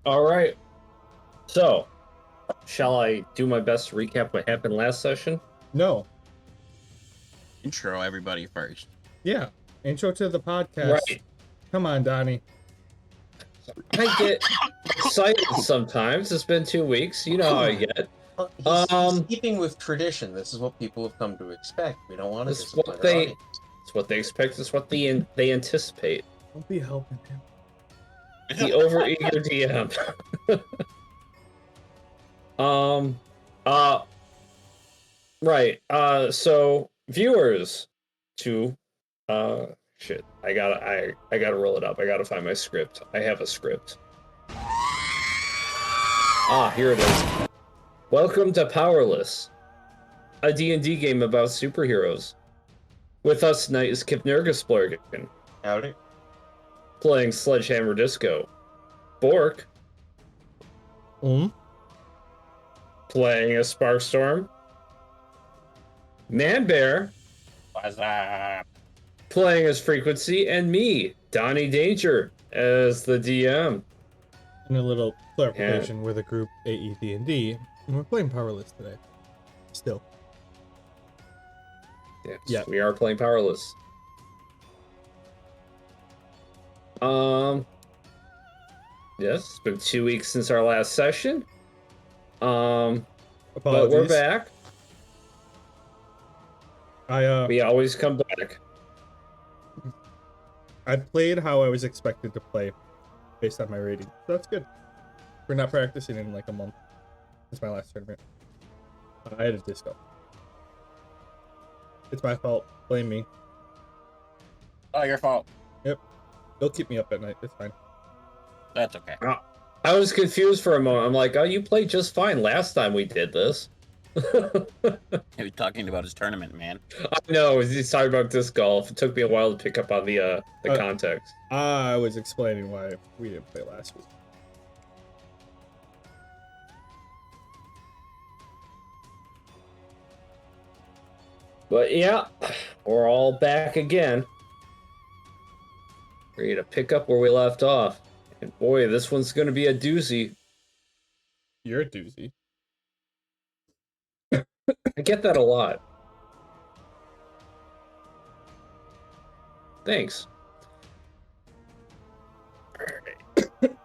All right. So, shall I do my best to recap what happened last session? No. Intro everybody first. Yeah. Intro to the podcast. Right. Come on, Donnie. I get excited sometimes. It's been 2 weeks. You know how I get. He's keeping with tradition. This is what people have come to expect. We don't want to It's disappoint what our they. audience. It's what they expect. It's what they anticipate. Don't be helping him. The overeager DM. uh, right. So viewers, to, shit. I gotta roll it up. I gotta find my script. I have a script. Ah, here it is. Welcome to Powerless, a D&D game about superheroes. With us tonight is Kip Nurgasplurgen, Howdy. playing Sledgehammer Disco. Bork, playing a Sparkstorm. Manbear, What's up? playing as Frequency, and me, Donnie Danger, as the DM. And a little clarification, we're the group AED&D, and we're playing Powerless today. Still. Yes, Yeah. we are playing Powerless. Yes, it's been 2 weeks since our last session. But Apologies. we're back. We always come back. I played how I was expected to play based on my rating. So that's good. We're not practicing in like a month. It's my last tournament. I had a disco. It's my fault. Blame me. Oh, your fault. They'll keep me up at night. It's fine. That's okay. I was confused for a moment. I'm like, oh, you played just fine last time we did this. He was talking about his tournament, man. I know, he's talking about disc golf. It took me a while to pick up on the context. I was explaining why we didn't play last week. But yeah, we're all back again. Ready to pick up where we left off. And boy, this one's going to be a doozy. You're a doozy. I get that a lot. Thanks.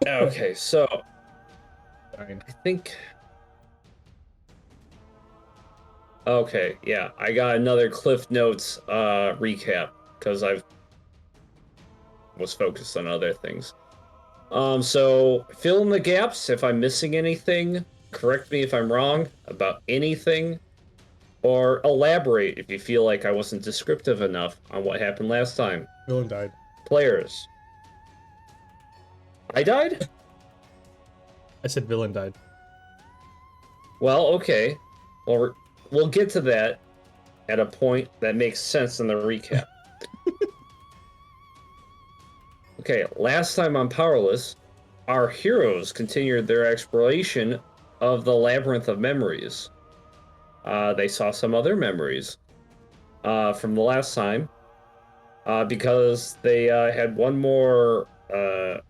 Okay, so Fine. I think... Okay, yeah, I got another Cliff Notes recap, because I was focused on other things. So fill in the gaps if I'm missing anything, correct me if I'm wrong about anything, or elaborate if you feel like I wasn't descriptive enough on what happened last time. Villain died. Players. I died? I said villain died. Well, okay. Well, we'll get to that at a point that makes sense in the recap. Okay, last time on Powerless, our heroes continued their exploration of the Labyrinth of Memories. They saw some other memories from the last time because they had one more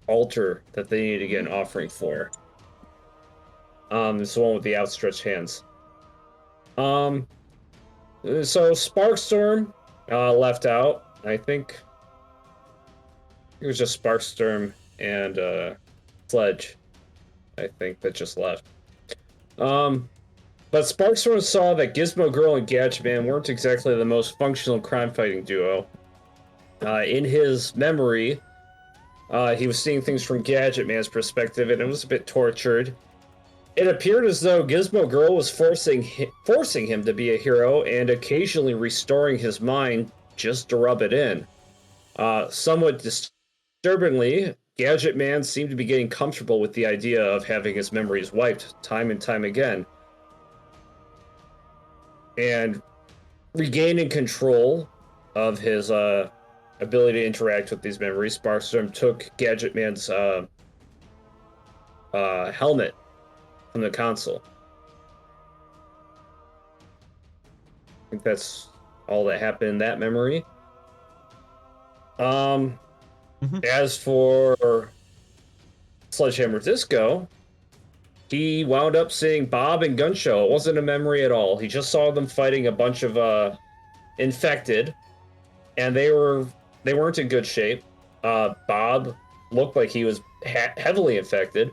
altar that they needed to get an offering for. It's the one with the outstretched hands. So Sparkstorm left out. I think it was just Sparkstorm and Sledge, I think, that just left. But Sparkstorm saw that Gizmo Girl and Gadget Man weren't exactly the most functional crime-fighting duo. In his memory, he was seeing things from Gadget Man's perspective, and it was a bit tortured. It appeared as though Gizmo Girl was forcing him to be a hero and occasionally restoring his mind just to rub it in. Somewhat disturbingly, Gadget Man seemed to be getting comfortable with the idea of having his memories wiped time and time again. And regaining control of his ability to interact with these memories, Sparkstorm took Gadget Man's helmet from the console. I think that's all that happened in that memory. As for Sledgehammer Disco, he wound up seeing Bob and Gunshow. It wasn't a memory at all. He just saw them fighting a bunch of infected, and they weren't in good shape. Bob looked like he was heavily infected,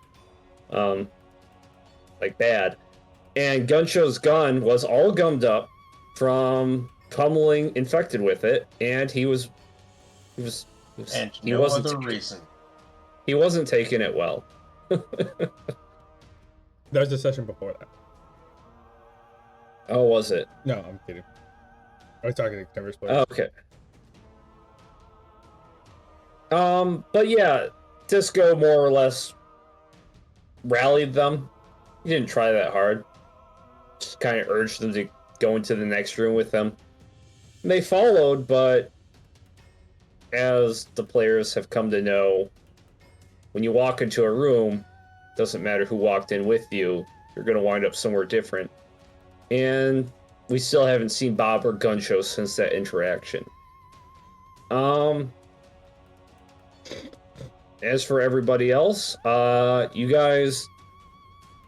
like bad. And Gunshow's gun was all gummed up from pummeling infected with it, and he And no other reason. He wasn't taking it well. That was the session before that. Oh, was it? No, I'm kidding. I was talking to Denver's players. Oh, okay. But yeah, Disco more or less rallied them. He didn't try that hard. Just kind of urged them to go into the next room with them. And they followed, but as the players have come to know, when you walk into a room, doesn't matter who walked in with you, you're going to wind up somewhere different. And we still haven't seen Bob or Gunshow since that interaction. As for everybody else, you guys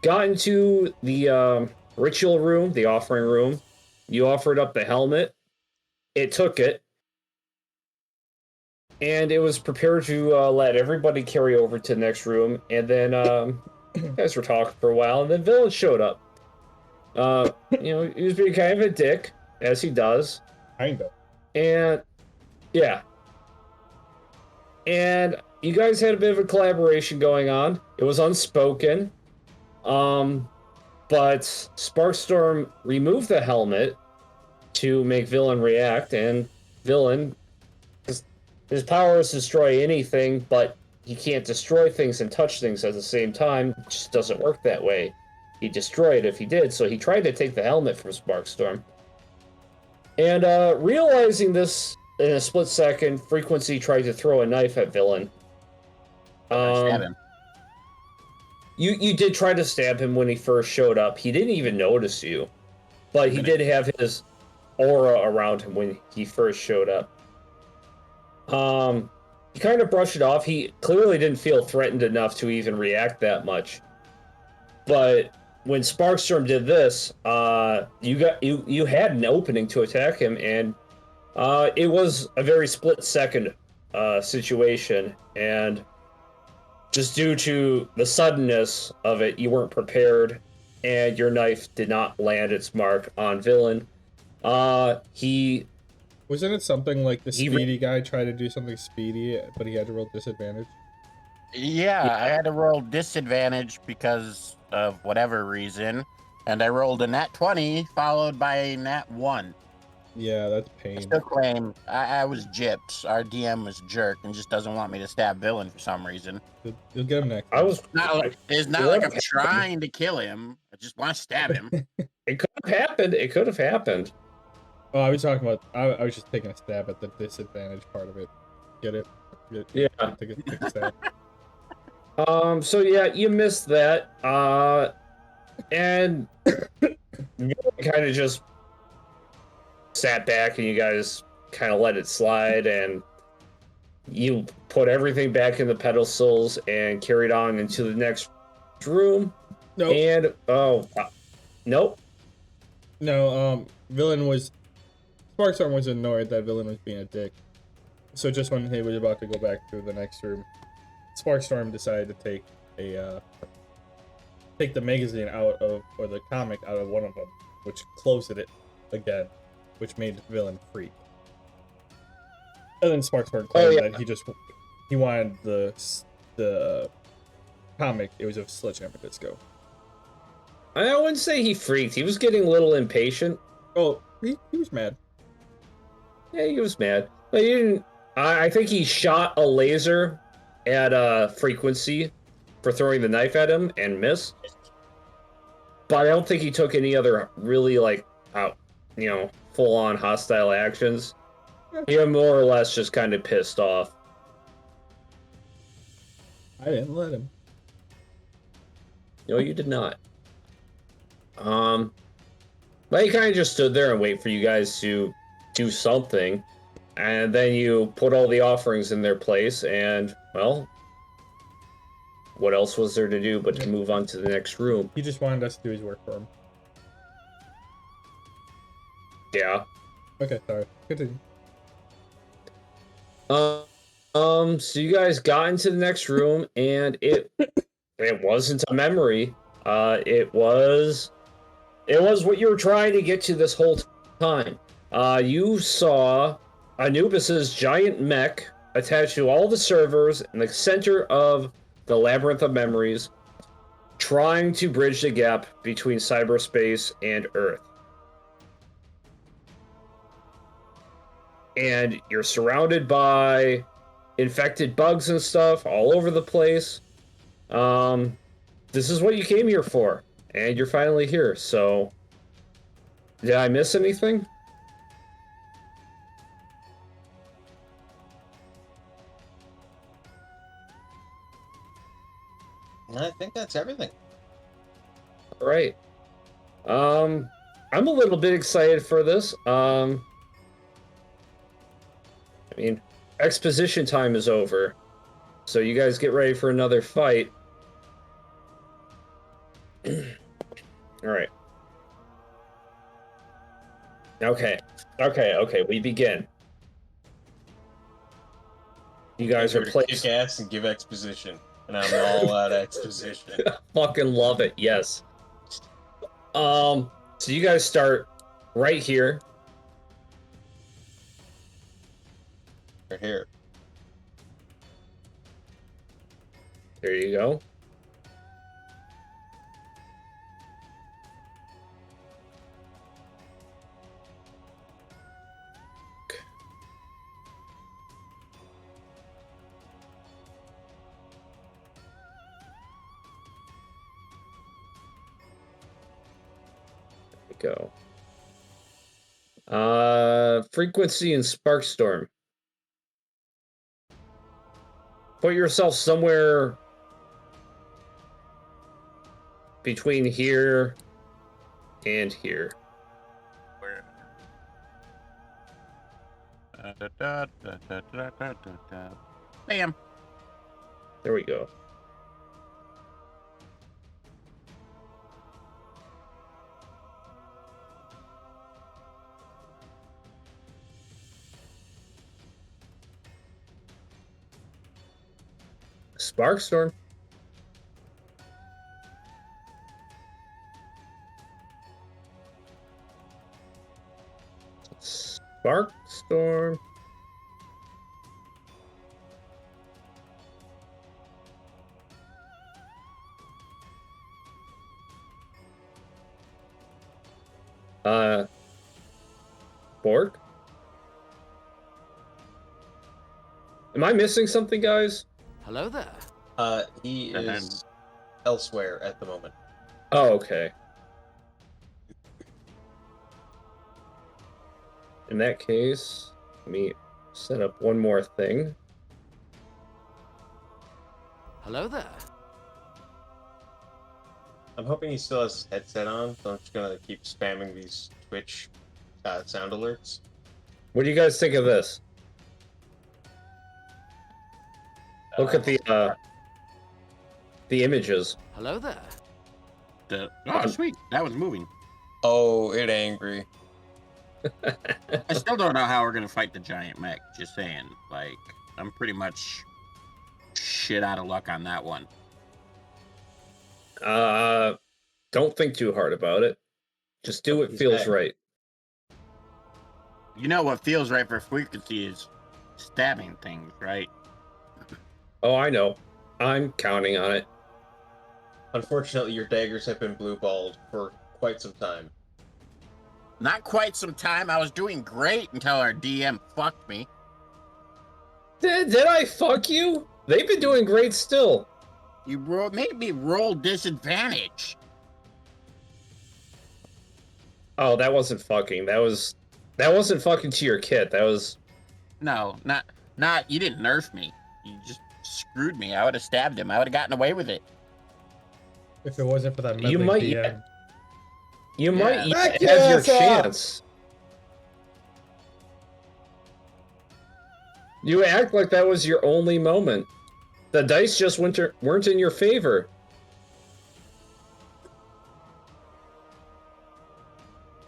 got into the ritual room, the offering room. You offered up the helmet. It took it. And it was prepared to let everybody carry over to the next room. And then you guys were talking for a while, and then Villain showed up. He was being kind of a dick, as he does. Kinda. And, yeah. And you guys had a bit of a collaboration going on. It was unspoken. But Sparkstorm removed the helmet to make Villain react, and Villain, his power is to destroy anything, but he can't destroy things and touch things at the same time. It just doesn't work that way. He'd destroy it if he did, so he tried to take the helmet from Sparkstorm. And realizing this in a split second, Frequency tried to throw a knife at Villain. Stab him. You did try to stab him when he first showed up. He didn't even notice you. But he did have his aura around him when he first showed up. He kind of brushed it off. He clearly didn't feel threatened enough to even react that much. But when Sparkstorm did this, you had an opening to attack him, and it was a very split-second situation, and just due to the suddenness of it, you weren't prepared, and your knife did not land its mark on Villain. Wasn't it something like the speedy guy tried to do something speedy, but he had to roll disadvantage? Yeah, I had to roll disadvantage because of whatever reason, and I rolled a nat 20 followed by a nat 1. Yeah, that's I pain. still claim I was gypped. Our DM was a jerk and just doesn't want me to stab Villain for some reason. You'll get him next. It's not like I'm trying to kill him. I just want to stab him. It could have happened. It could have happened. Oh, I was talking about. I was just taking a stab at the disadvantage part of it. Get it? Yeah. Take a stab. So yeah, you missed that. And you kind of just sat back and you guys kind of let it slide, and you put everything back in the pedestals and carried on into the next room. Nope. And nope. No, Sparkstorm was annoyed that Villain was being a dick. So just when he was about to go back to the next room, Sparkstorm decided to take the magazine out of, or the comic out of one of them, which closed it again, which made Villain freak. And then Sparkstorm claimed that he wanted the comic. It was a Sledgehammer Disco. I wouldn't say he freaked. He was getting a little impatient. Oh, he was mad. Yeah, he was mad. But he didn't. I think he shot a laser at Frequency for throwing the knife at him and missed. But I don't think he took any other really full-on hostile actions. He was more or less just kind of pissed off. I didn't let him. No, you did not. But he kind of just stood there and wait for you guys to do something. And then you put all the offerings in their place, and, well, what else was there to do but to move on to the next room? He just wanted us to do his work for him. Yeah. Okay, sorry. Continue. So you guys got into the next room, and it wasn't a memory. It was what you were trying to get to this whole time. You saw Anubis's giant mech attached to all the servers in the center of the labyrinth of memories, trying to bridge the gap between cyberspace and Earth. And you're surrounded by infected bugs and stuff all over the place. This is what you came here for, and you're finally here. So, did I miss anything? I think that's everything. All right. I'm a little bit excited for this. I mean, exposition time is over, so you guys get ready for another fight. All right. Okay, we begin. You guys are placed. Kick ass and give exposition, and I'm all out of exposition. Fucking love it, yes. So you guys start right here. Right here. There you go. Go. Frequency and Sparkstorm. Put yourself somewhere between here and here. Where? Bam. There we go. Sparkstorm. Sparkstorm. Borg? Am I missing something, guys? Hello there. He is elsewhere at the moment. Oh, okay. In that case, let me set up one more thing. Hello there. I'm hoping he still has his headset on, so I'm just gonna keep spamming these Twitch sound alerts. What do you guys think of this? Look at the images. Hello there. Oh, sweet. That was moving. Oh, it angry. I still don't know how we're gonna fight the giant mech. Just saying. Like, I'm pretty much shit out of luck on that one. Don't think too hard about it. Just do what feels right. You know what feels right for frequency is stabbing things, right? Oh, I know. I'm counting on it. Unfortunately, your daggers have been blue-balled for quite some time. Not quite some time. I was doing great until our DM fucked me. Did I fuck you? They've been doing great still. You made me roll disadvantage. Oh, that wasn't fucking. That wasn't fucking to your kit. That was... No, not. You didn't nerf me. You just screwed me. I would have stabbed him. I would have gotten away with it. If it wasn't for that meddling You might DM. You might Back have your ass up. chance. You act like that was your only moment. The dice just weren't in your favor.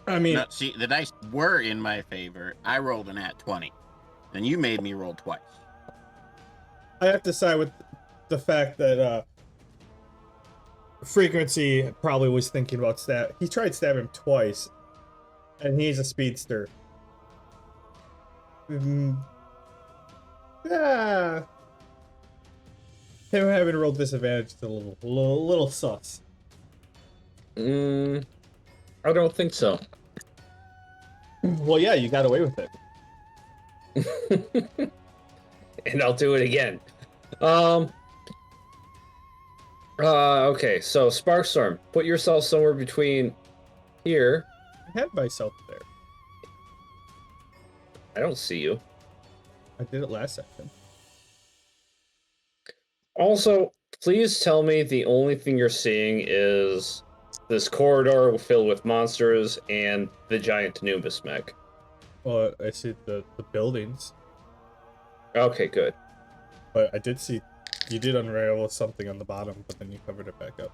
I mean, No, see, the dice were in my favor. I rolled an at 20. Then you made me roll twice. I have to side with the fact that Frequency probably was thinking about stab. He tried stabbing him twice, and he's a speedster. Yeah. Him having rolled disadvantage is a little sus. I don't think so. Well, yeah, you got away with it. And I'll do it again. Okay, so Sparkstorm, put yourself somewhere between here. I had myself there. I don't see you. I did it last session. Also, please tell me the only thing you're seeing is this corridor filled with monsters and the giant Anubis mech. Well, I see the buildings, Okay, good. but I did see you did unravel something on the bottom, but then you covered it back up.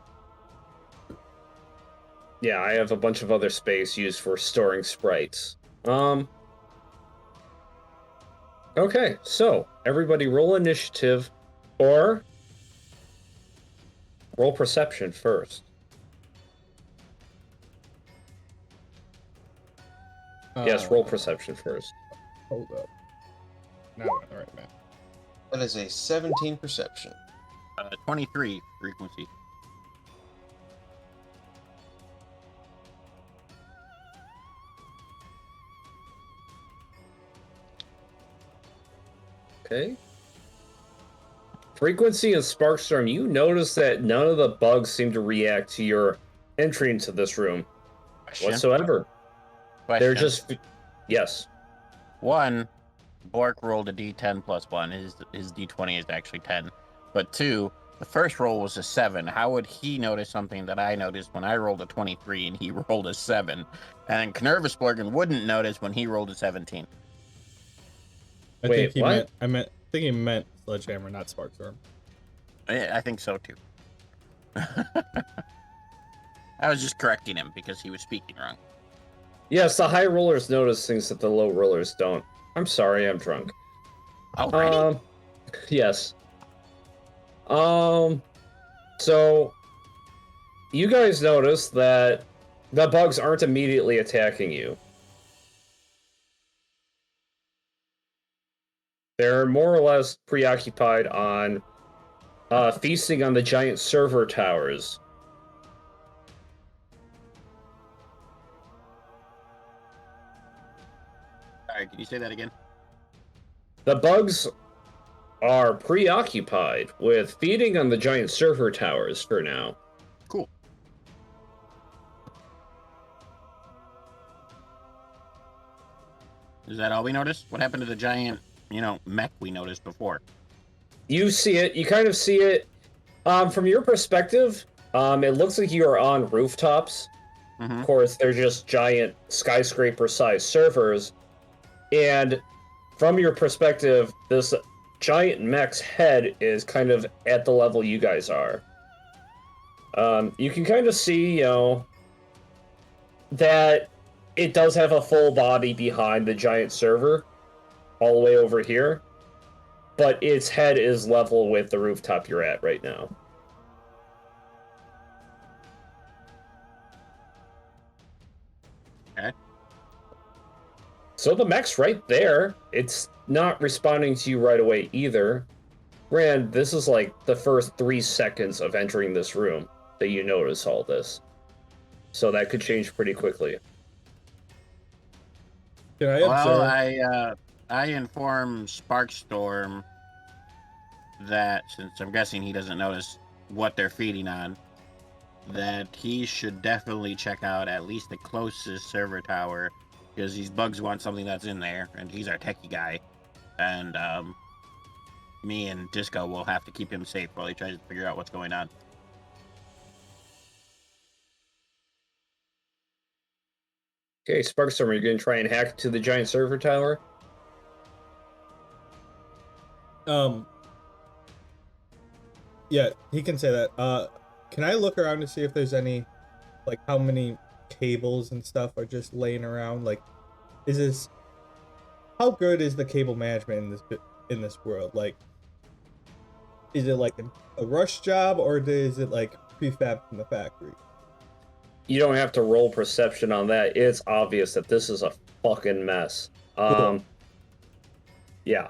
Yeah, I have a bunch of other space used for storing sprites. Okay, so everybody roll initiative or roll perception first. Yes, roll perception first. Hold up. Now I'm on the right map. That is a 17 perception. 23 frequency. Okay. Frequency and Sparkstorm, you notice that none of the bugs seem to react to your entry into this room whatsoever. They're just... Yes. One, Bork rolled a d10 plus 1. His d20 is actually 10. But 2, the first roll was a 7. How would he notice something that I noticed when I rolled a 23 and he rolled a 7? And Nervous Borgin wouldn't notice when he rolled a 17. I Wait, think he what? meant. I think he meant Sledgehammer, not Sparkstorm. I think so too. I was just correcting him because he was speaking wrong. Yes, the high rollers notice things that the low rollers don't. I'm sorry, I'm drunk. Alrighty. Yes. So you guys notice that the bugs aren't immediately attacking you. They're more or less preoccupied on feasting on the giant server towers. Alright, can you say that again? The bugs are preoccupied with feeding on the giant server towers for now. Cool. Is that all we noticed? What happened to the giant, mech we noticed before? You see it, you kind of see it. From your perspective, it looks like you are on rooftops. Mm-hmm. Of course, they're just giant skyscraper-sized servers. And from your perspective, this giant mech's head is kind of at the level you guys are. You can kind of see, that it does have a full body behind the giant server, all the way over here. But its head is level with the rooftop you're at right now. Okay. So the mech's right there. It's not responding to you right away either. Rand, this is like the first 3 seconds of entering this room that you notice all this. So that could change pretty quickly. Can I Well, observe? I inform Sparkstorm that, since I'm guessing he doesn't notice what they're feeding on, that he should definitely check out at least the closest server tower, because these bugs want something that's in there, and he's our techie guy. And me and Disco will have to keep him safe while he tries to figure out what's going on. Okay, Sparkstorm, are you going to try and hack to the giant server tower? Yeah, he can say that. Can I look around to see if there's any, like, how many cables and stuff are just laying around? Like, is this how good is the cable management in this world? Like, is it like a rush job or is it like prefab from the factory? You don't have to roll perception on that. It's obvious that this is a fucking mess. Cool. Yeah.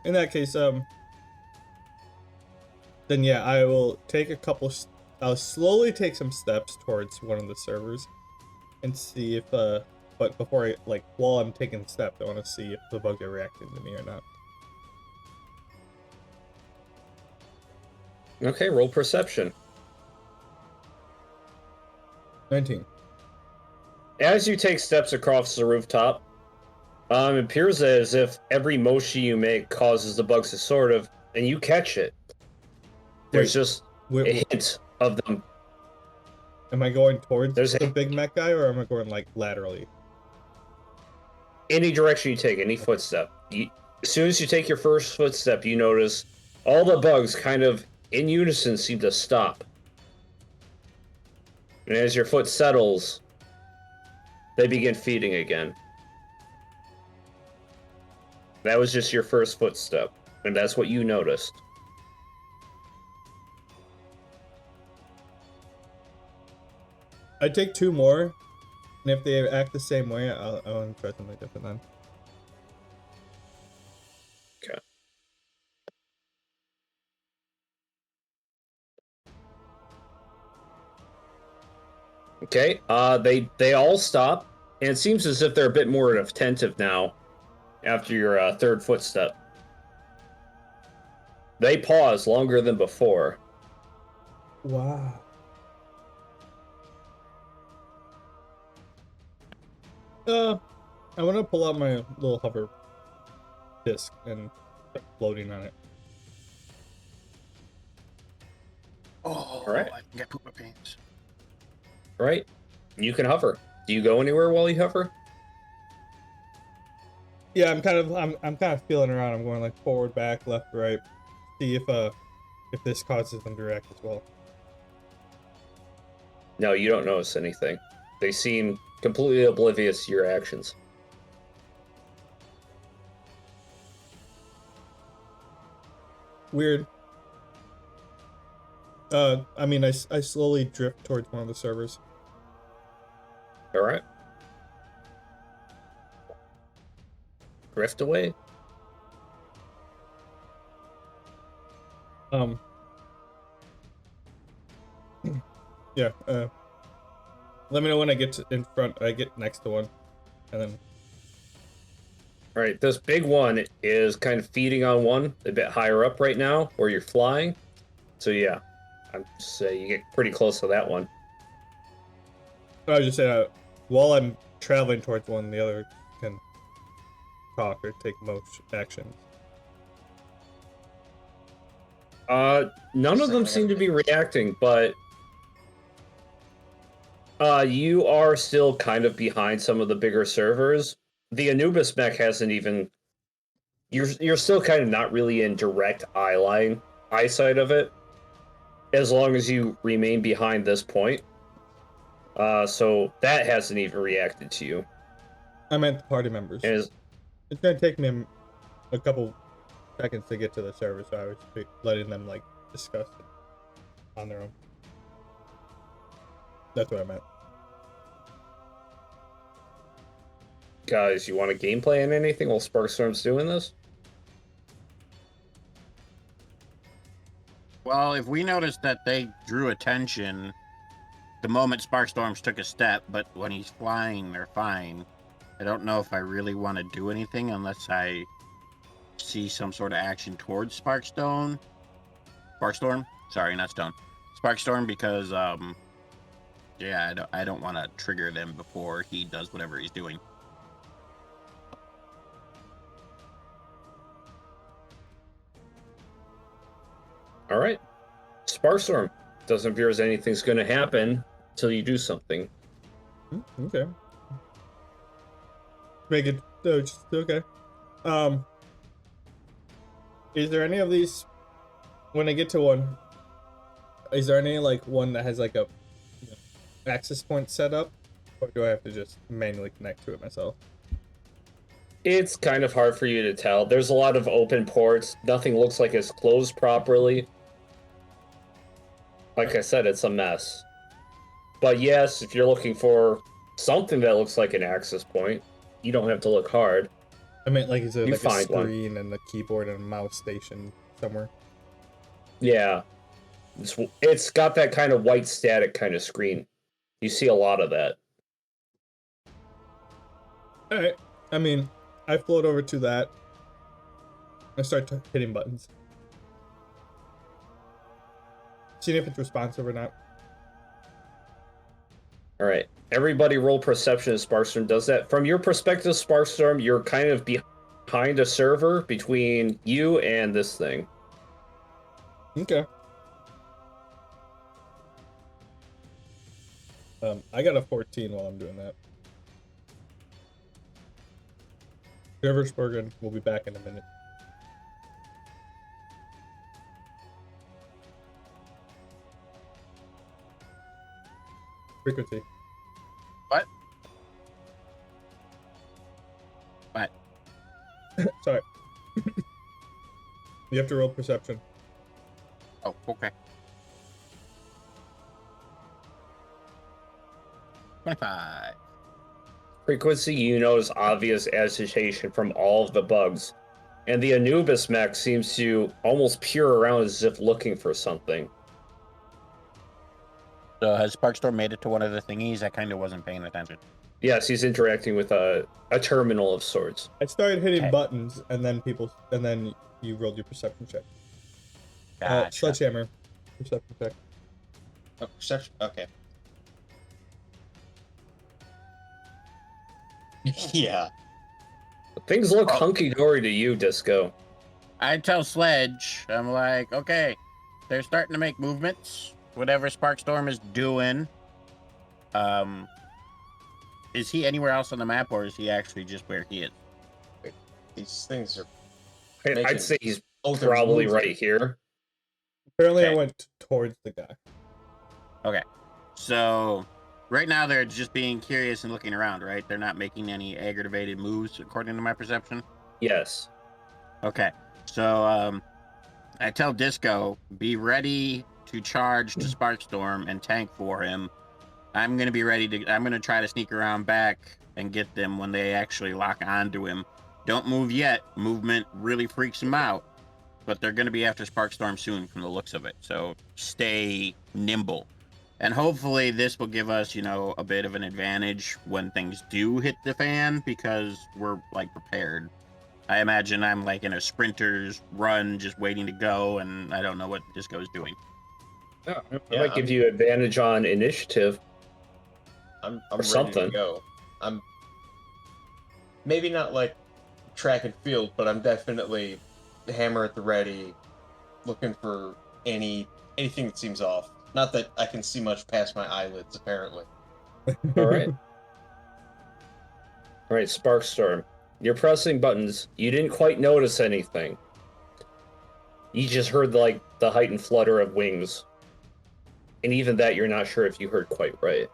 In that case, then yeah, I will take I'll slowly take some steps towards one of the servers and see if but before I like while I'm taking steps, I want to see if the bugs are reacting to me or not. Okay, roll perception. 19. As you take steps across the rooftop, it appears as if every motion you make causes the bugs to sort of, and you catch it. There's just a hint of them. Am I going towards There's the big mech guy or am I going like laterally? Any direction you take, any footstep. As soon as you take your first footstep, you notice all the bugs kind of in unison seem to stop. And as your foot settles, they begin feeding again. That was just your first footstep, and that's what you noticed. I take 2 more, and if they act the same way, I'll want to try something different then. Okay. Okay, they all stop, and it seems as if they're a bit more attentive now after your third footstep. They pause longer than before. Wow. I want to pull out my little hover disc and start floating on it. Oh, All right. I think I pooped my pants. All right, you can hover. Do you go anywhere while you hover? Yeah, I'm kind of feeling around. I'm going like forward, back, left, right. See if this causes them to react as well. No, you don't notice anything. They seem completely oblivious to your actions. Weird. I mean, I slowly drift towards one of the servers. All right. Drift away. Yeah. Let me know when I get I get next to one, and then. All right, this big one is kind of feeding on one a bit higher up right now, where you're flying. So yeah, I'd say you get pretty close to that one. I was just saying, while I'm traveling towards one, the other can talk or take most actions. None of them seem to be reacting, but you are still kind of behind some of the bigger servers. The Anubis mech hasn't even. You're still kind of not really in direct eyesight of it, as long as you remain behind this point. So that hasn't even reacted to you. I meant the party members. It's gonna take me a couple seconds to get to the server, so I was letting them like discuss it on their own. That's what I meant. Guys, you want a gameplay on anything while Sparkstorm's doing this? Well, if we noticed that they drew attention the moment Sparkstorms took a step, but when he's flying, they're fine. I don't know if I really want to do anything unless I see some sort of action towards Sparkstorm. Sorry, not Stone. Sparkstorm, because yeah, I don't want to trigger them before he does whatever he's doing. All right. Sparkstorm. Doesn't appear as anything's going to happen until you do something. Okay. Make it just okay. Is there any of these when I get to one, is there any like one that has like a access point set up, or do I have to just manually connect to it myself? It's kind of hard for you to tell. There's a lot of open ports. Nothing looks like it's closed properly. Like I said, it's a mess. But yes, if you're looking for something that looks like an access point, you don't have to look hard. I meant like is there You like a find one. screen and a keyboard and a mouse station somewhere? Yeah. It's got that kind of white static kind of screen. You see a lot of that. All right. I mean, I float over to that. I start hitting buttons, seeing if it's responsive or not. All right. Everybody roll perception as Sparkstorm does that. From your perspective, Sparkstorm, you're kind of behind a server between you and this thing. Okay. I got a 14 while I'm doing that. Serversbergen will be back in a minute. Frequency. What? What? Sorry. You have to roll perception. Oh, okay. 25. Frequency, you notice obvious agitation from all of the bugs. And the Anubis mech seems to almost peer around as if looking for something. So has Sparkstorm made it to one of the thingies? I kind of wasn't paying attention. Yes, he's interacting with a terminal of sorts. I started hitting Okay. buttons, and then you rolled your perception check. Gotcha. Sledgehammer. Perception check. Oh, perception. Okay. Yeah. Things look Oh. hunky-dory to you, Disco. I tell Sledge, I'm like, okay, they're starting to make movements. Whatever Sparkstorm is doing. Is he anywhere else on the map, or is he actually just where he is? These things are. I'd say he's Oh, they're probably moving. right here. Apparently, I Okay. went towards the guy. Okay. So, right now they're just being curious and looking around, right? They're not making any aggravated moves, according to my perception. Yes. Okay. So, I tell Disco, be ready to charge to Sparkstorm and tank for him. I'm going to be ready to... I'm going to try to sneak around back and get them when they actually lock onto him. Don't move yet. Movement really freaks him out. But they're going to be after Sparkstorm soon from the looks of it. So stay nimble. And hopefully this will give us, a bit of an advantage when things do hit the fan, because we're, prepared. I imagine I'm, in a sprinter's run, just waiting to go, and I don't know what Disco's doing. Yeah, I might give you advantage on initiative. I'm or ready something. to go. I'm maybe not like track and field, but I'm definitely hammer at the ready, looking for anything that seems off. Not that I can see much past my eyelids, apparently. All right. All right, Sparkstorm. You're pressing buttons. You didn't quite notice anything. You just heard, the heightened flutter of wings. And even that, you're not sure if you heard quite right.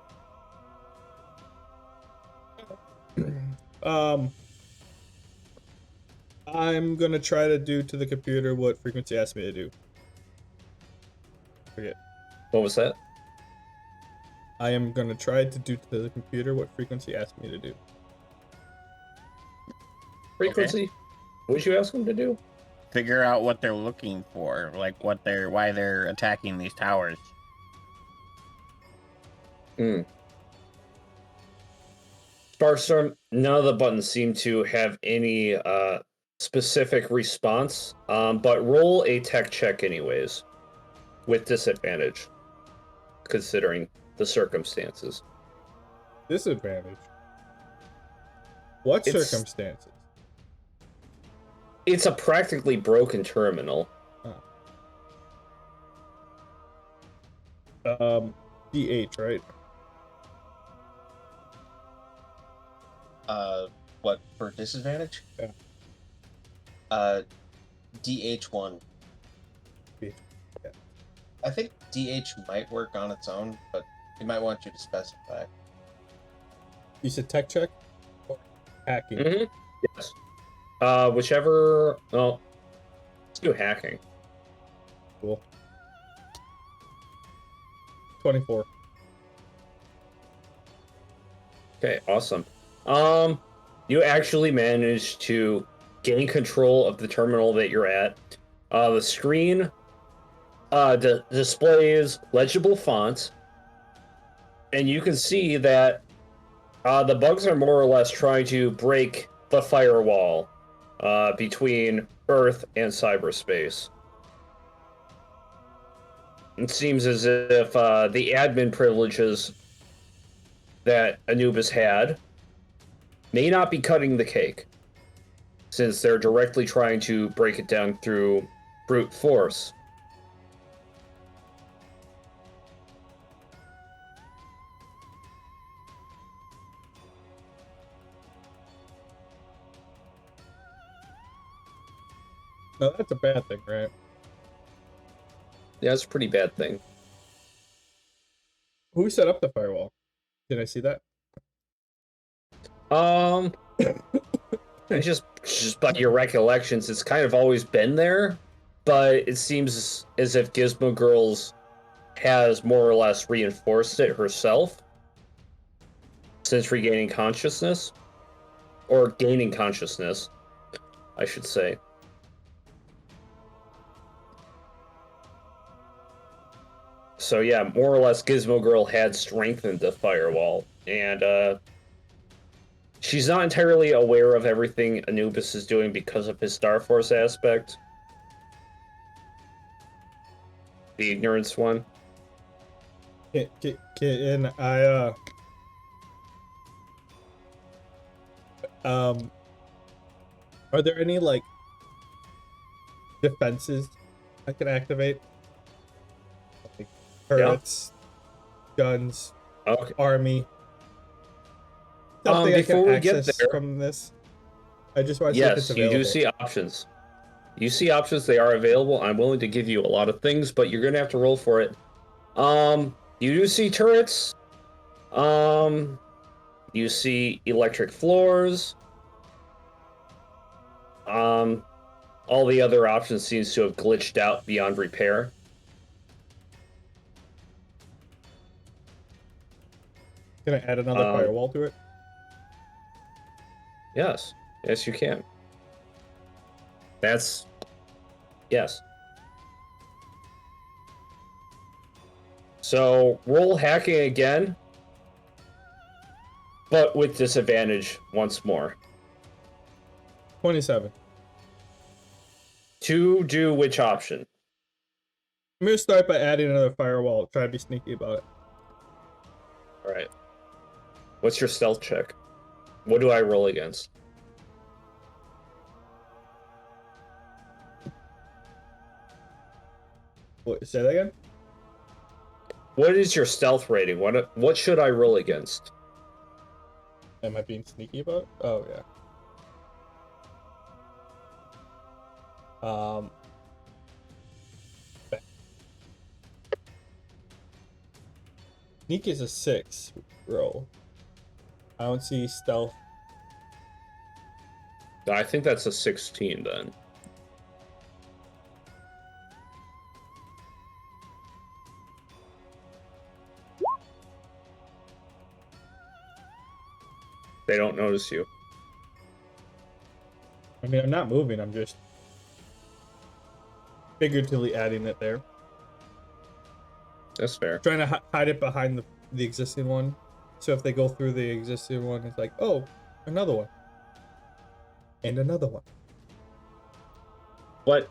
I'm gonna try to do to the computer what frequency asked me to do. Forget. What was that? I am gonna try to do to the computer what frequency asked me to do. Frequency? What did you ask him to do? Figure out what they're looking for, why they're attacking these towers. Sparkstorm, none of the buttons seem to have any specific response, but roll a tech check anyways, with disadvantage, considering the circumstances. Disadvantage. What It's- circumstances? It's a practically broken terminal. DH, right? What, for disadvantage? Yeah. DH1. I think DH might work on its own, but he might want you to specify. You said tech check or hacking? Mm-hmm. Yes. Whichever. Well, let's do hacking. Cool. 24. Okay, awesome. You actually managed to gain control of the terminal that you're at. The screen displays legible fonts, and you can see that the bugs are more or less trying to break the firewall between Earth and cyberspace. It seems as if the admin privileges that Anubis had may not be cutting the cake, since they're directly trying to break it down through brute force. No, that's a bad thing, right? Yeah, it's a pretty bad thing. Who set up the firewall? Did I see that? And just by your recollections, it's kind of always been there, but it seems as if Gizmo Girls has more or less reinforced it herself since regaining consciousness, or gaining consciousness, I should say. So yeah, more or less, Gizmo Girl had strengthened the firewall, and she's not entirely aware of everything Anubis is doing because of his Star Force aspect. The ignorance one. Can are there any like defenses I can activate? Like turrets, guns, Okay. army. Something I Before can we get access there, from this. I just want to see if it's yes, you available. do see options. You see options, they are available. I'm willing to give you a lot of things, but you're gonna have to roll for it. You do see turrets. You see electric floors. All the other options seems to have glitched out beyond repair. Can I add another firewall to it? Yes. Yes, you can. That's... Yes. So, roll hacking again, but with disadvantage once more. 27. To do which option? I'm gonna start by adding another firewall. Try to be sneaky about it. Alright. What's your stealth check? What do I roll against? What, say that again? What is your stealth rating? What should I roll against? Am I being sneaky about it? Oh yeah. Sneak is a 6 roll. I don't see stealth. I think that's a 16 then. They don't notice you. I mean, I'm not moving. I'm just figuratively adding it there. That's fair. Trying to hide it behind the existing one. So if they go through the existing one, it's like, oh, another one. And another one. But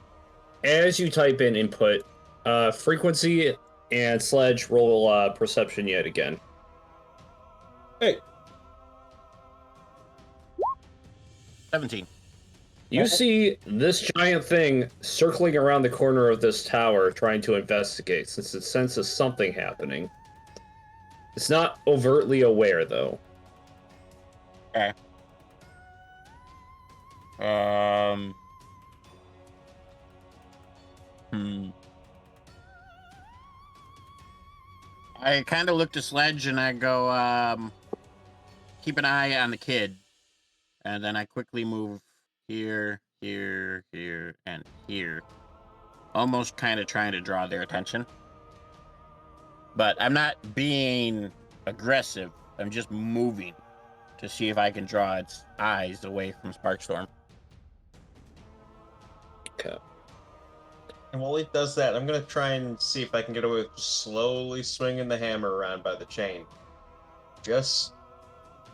as you type in input, frequency and Sledge roll perception yet again. Hey. 17. You see this giant thing circling around the corner of this tower trying to investigate since it senses something happening. It's not overtly aware, though. Okay. I kind of look to Sledge and I go, keep an eye on the kid. And then I quickly move here, here, here, and here. Almost kind of trying to draw their attention. But I'm not being aggressive. I'm just moving to see if I can draw its eyes away from Sparkstorm. Okay. And while he does that, I'm gonna try and see if I can get away with just slowly swinging the hammer around by the chain. Just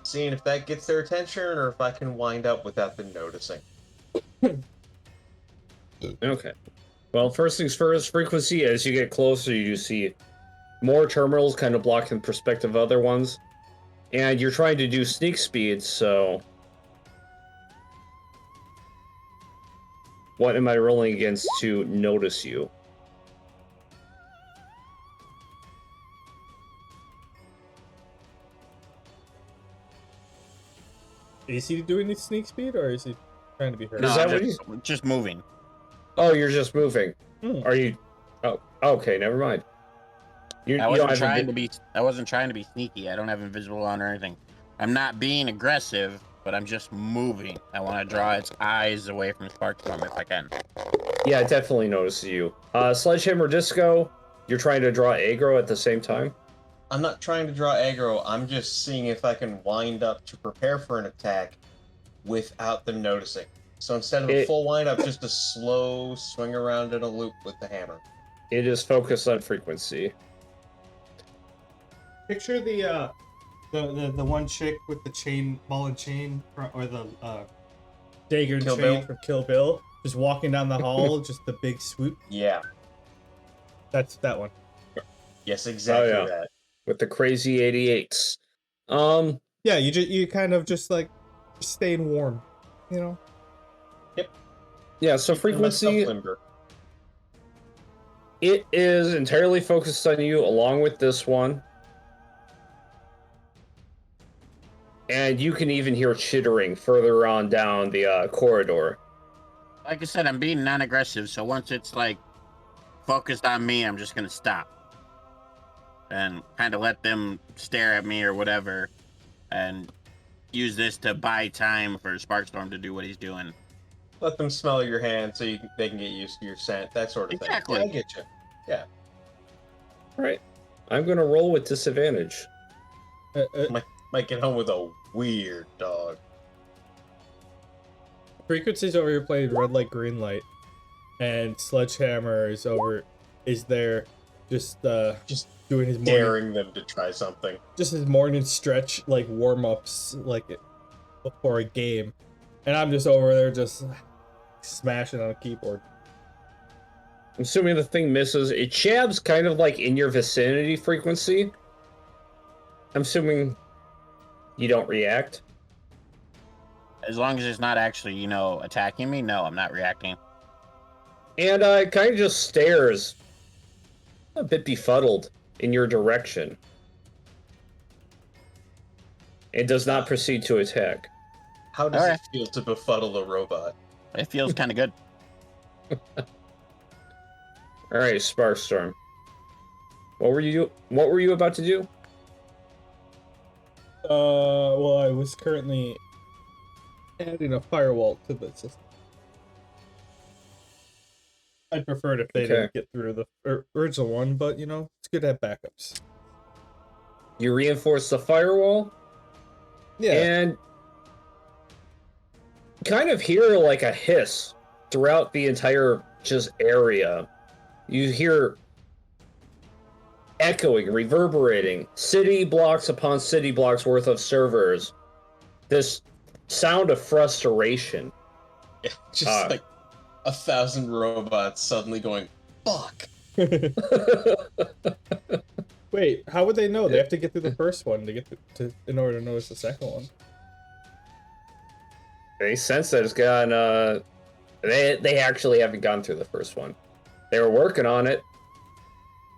seeing if that gets their attention or if I can wind up without them noticing. Okay. Well, first things first, frequency, as you get closer, you see more terminals kind of blocking the perspective of other ones. And you're trying to do sneak speed, so... What am I rolling against to notice you? Is he doing the sneak speed, or is he trying to be heard? No, Is that I'm what just moving. Oh, you're just moving. Hmm. Are you... Oh, okay, never mind. You I don't wasn't have trying invi- to be. I wasn't trying to be sneaky. I don't have invisible on or anything. I'm not being aggressive, but I'm just moving. I want to draw its eyes away from Sparkstorm if I can. Yeah, it definitely notices you. Sledgehammer Disco, you're trying to draw aggro at the same time? I'm not trying to draw aggro, I'm just seeing if I can wind up to prepare for an attack without them noticing. So instead of a full wind up, just a slow swing around in a loop with the hammer. It is focused on frequency. Picture the one chick with the chain, ball and chain, or the dagger and Kill chain Bill? from Kill Bill, just walking down the hall, just the big swoop. Yeah. That's that one. Yes, exactly yeah. that. With the crazy 88s. Yeah, you kind of just like staying warm, you know. Yeah, so Keeping myself frequency, limber. it is entirely focused on you along with this one. And you can even hear chittering further on down the corridor. Like I said, I'm being non-aggressive, so once it's like focused on me, I'm just gonna stop and kind of let them stare at me or whatever, and use this to buy time for Sparkstorm to do what he's doing. Let them smell your hand so they can get used to your scent, that sort of Exactly. thing. Yeah, I get you. Yeah. Alright. I'm gonna roll with disadvantage. Might get home with a weird dog. Frequency's over here playing red light, green light, and Sledgehammer is there, just doing his morning, Daring them to try something. just his morning stretch, like warm ups, like before a game, and I'm just over there just smashing on a keyboard. I'm assuming the thing misses. It jabs kind of like in your vicinity frequency. I'm assuming you don't react. As long as it's not actually, attacking me, no, I'm not reacting. And it kind of just stares a bit befuddled in your direction. It does not proceed to attack. How does Alright. it feel to befuddle a robot? It feels kind of good. Alright, Sparkstorm. What were you about to do? Well, I was currently adding a firewall to the system. I'd prefer it if they didn't get through the original one, but it's good to have backups. You reinforce the firewall? Yeah. And kind of hear like a hiss throughout the entire just area. You hear echoing, reverberating, city blocks upon city blocks worth of servers. This sound of frustration. Yeah, just like 1,000 robots suddenly going, fuck. Wait, how would they know? They have to get through the first one to get in order to notice the second one. They sense that it's gone. They actually haven't gone through the first one. They were working on it.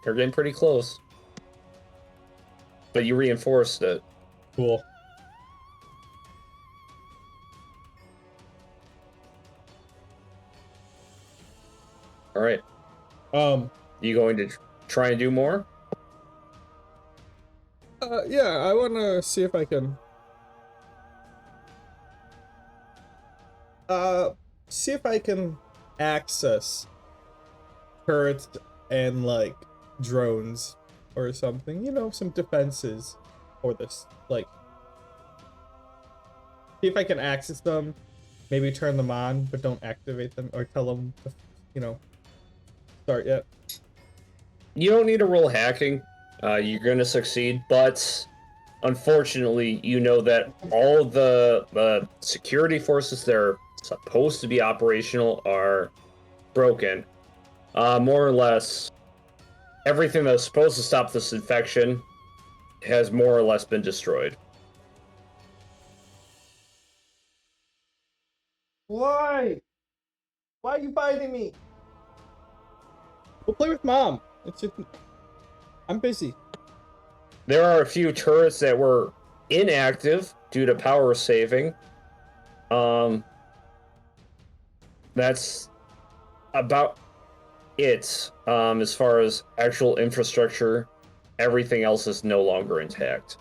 They're getting pretty close. But you reinforced it. Cool. All right. You going to try and do more? Yeah, I want to see if I can see if I can access turrets and like drones or something, you know, some defenses for this, like see if I can access them, maybe turn them on but don't activate them or tell them to, you know, start yet. You don't need to roll hacking. You're going to succeed, but unfortunately, you know that all the security forces that are supposed to be operational are broken. More or less, everything that was supposed to stop this infection has more or less been destroyed. Why are you biting me? We'll play with mom. It's just, I'm busy. There are a few turrets that were inactive due to power saving. That's about it. As far as actual infrastructure, everything else is no longer intact.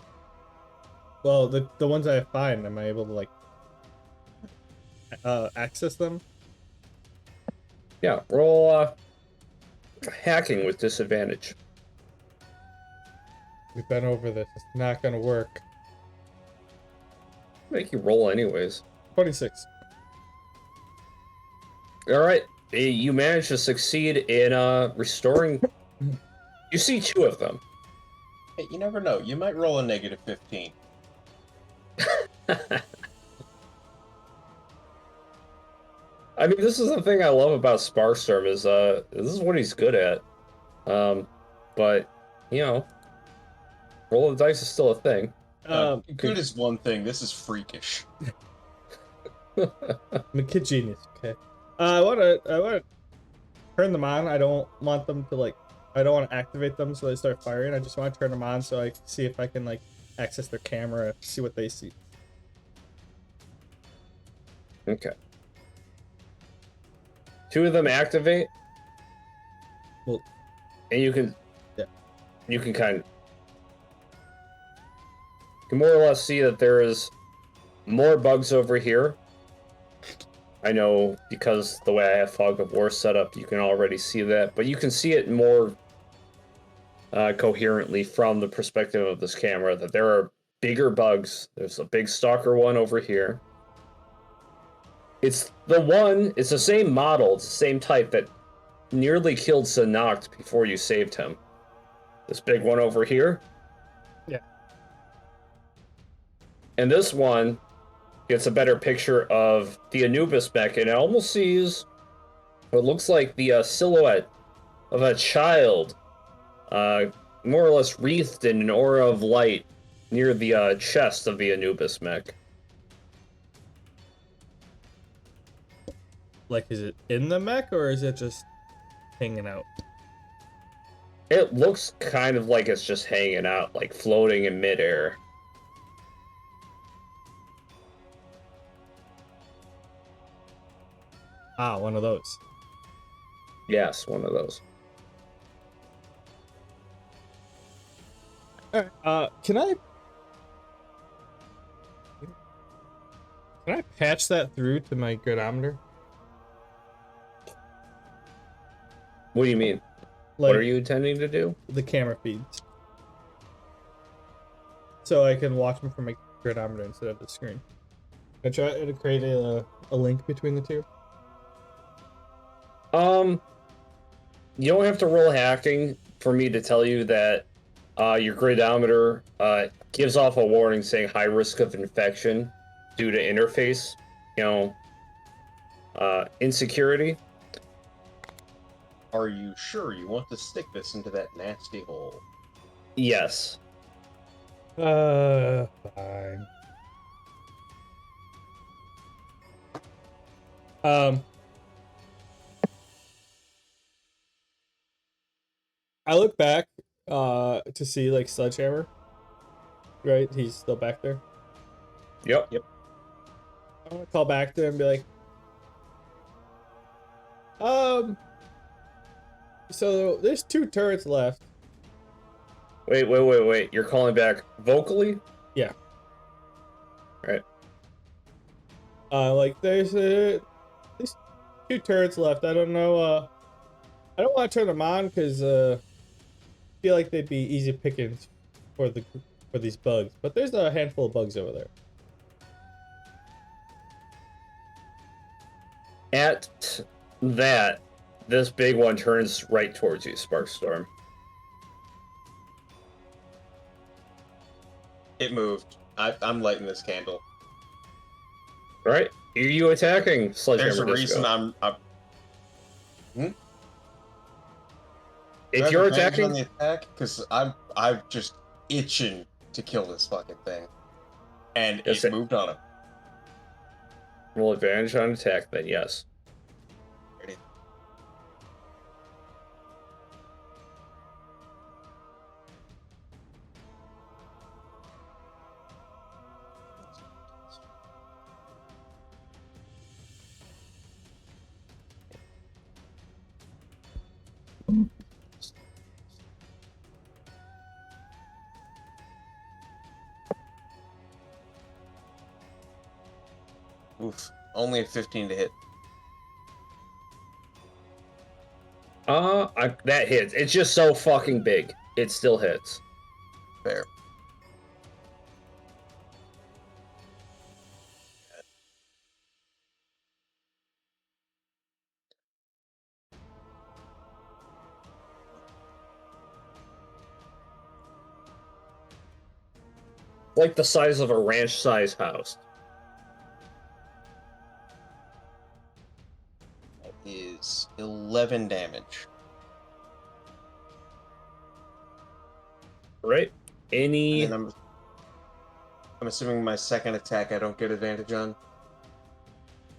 Well, the ones I find, am I able to like access them? Yeah, roll hacking with disadvantage. We've been over this. It's not gonna work. Make you roll anyways. 26. All right, you managed to succeed in restoring. You see two of them. Hey, you never know. You might roll a negative 15. I mean, this is the thing I love about Sparkstorm is this is what he's good at. But you know, roll of the dice is still a thing. Good is one thing. This is freakish. I'm a kid genius. Okay. I wanna turn them on. I don't want them to like. I don't want to activate them so they start firing. I just want to turn them on so I can see if I can like access their camera, see what they see. Okay. Two of them activate. Well, and you can, yeah, you can kind of, you can more or less see that there is more bugs over here. I know because the way I have Fog of War set up, you can already see that, but you can see it more coherently from the perspective of this camera that there are bigger bugs. There's a big stalker one over here. It's the same model, it's the same type that nearly killed Sanoct before you saved him. This big one over here. yeah. And this one gets a better picture of the Anubis mech, and it almost sees what looks like the silhouette of a child, more or less wreathed in an aura of light near the chest of the Anubis mech. Like, is it in the mech or is it just hanging out? It looks kind of like it's just hanging out, like floating in midair. Ah, one of those. Yes, one of those. Alright, can I patch that through to my gridometer? What do you mean? Like, What are you intending to do? the camera feeds. So I can watch them from my gridometer instead of the screen. I try to create a link between the two. You don't have to roll hacking for me to tell you that your gridometer gives off a warning saying high risk of infection due to interface, insecurity. Are you sure you want to stick this into that nasty hole? Yes. Fine. I look back to see like Sledgehammer. Right? He's still back there. Yep. I'm gonna call back to him and be like, so there's 2 turrets left. Wait. You're calling back vocally? Yeah. Right. Like there's at least 2 turrets left. I don't know. I don't want to turn them on because I feel like they'd be easy pickings for these bugs. But there's a handful of bugs over there. At that, this big one turns right towards you, Sparkstorm. It moved. I'm lighting this candle. Right? Are you attacking There's Sledgehammer a Disco? reason I'm If you're on attacking, the attack, because I'm just itching to kill this fucking thing, and Yes, it moved on him. roll advantage on attack, then yes. Ready? Oof. Only a 15 to hit. That hits. It's just so fucking big. It still hits. Fair. Like the size of a ranch-sized house. That is 11 damage. Right? And Any... then I'm assuming my second attack I don't get advantage on.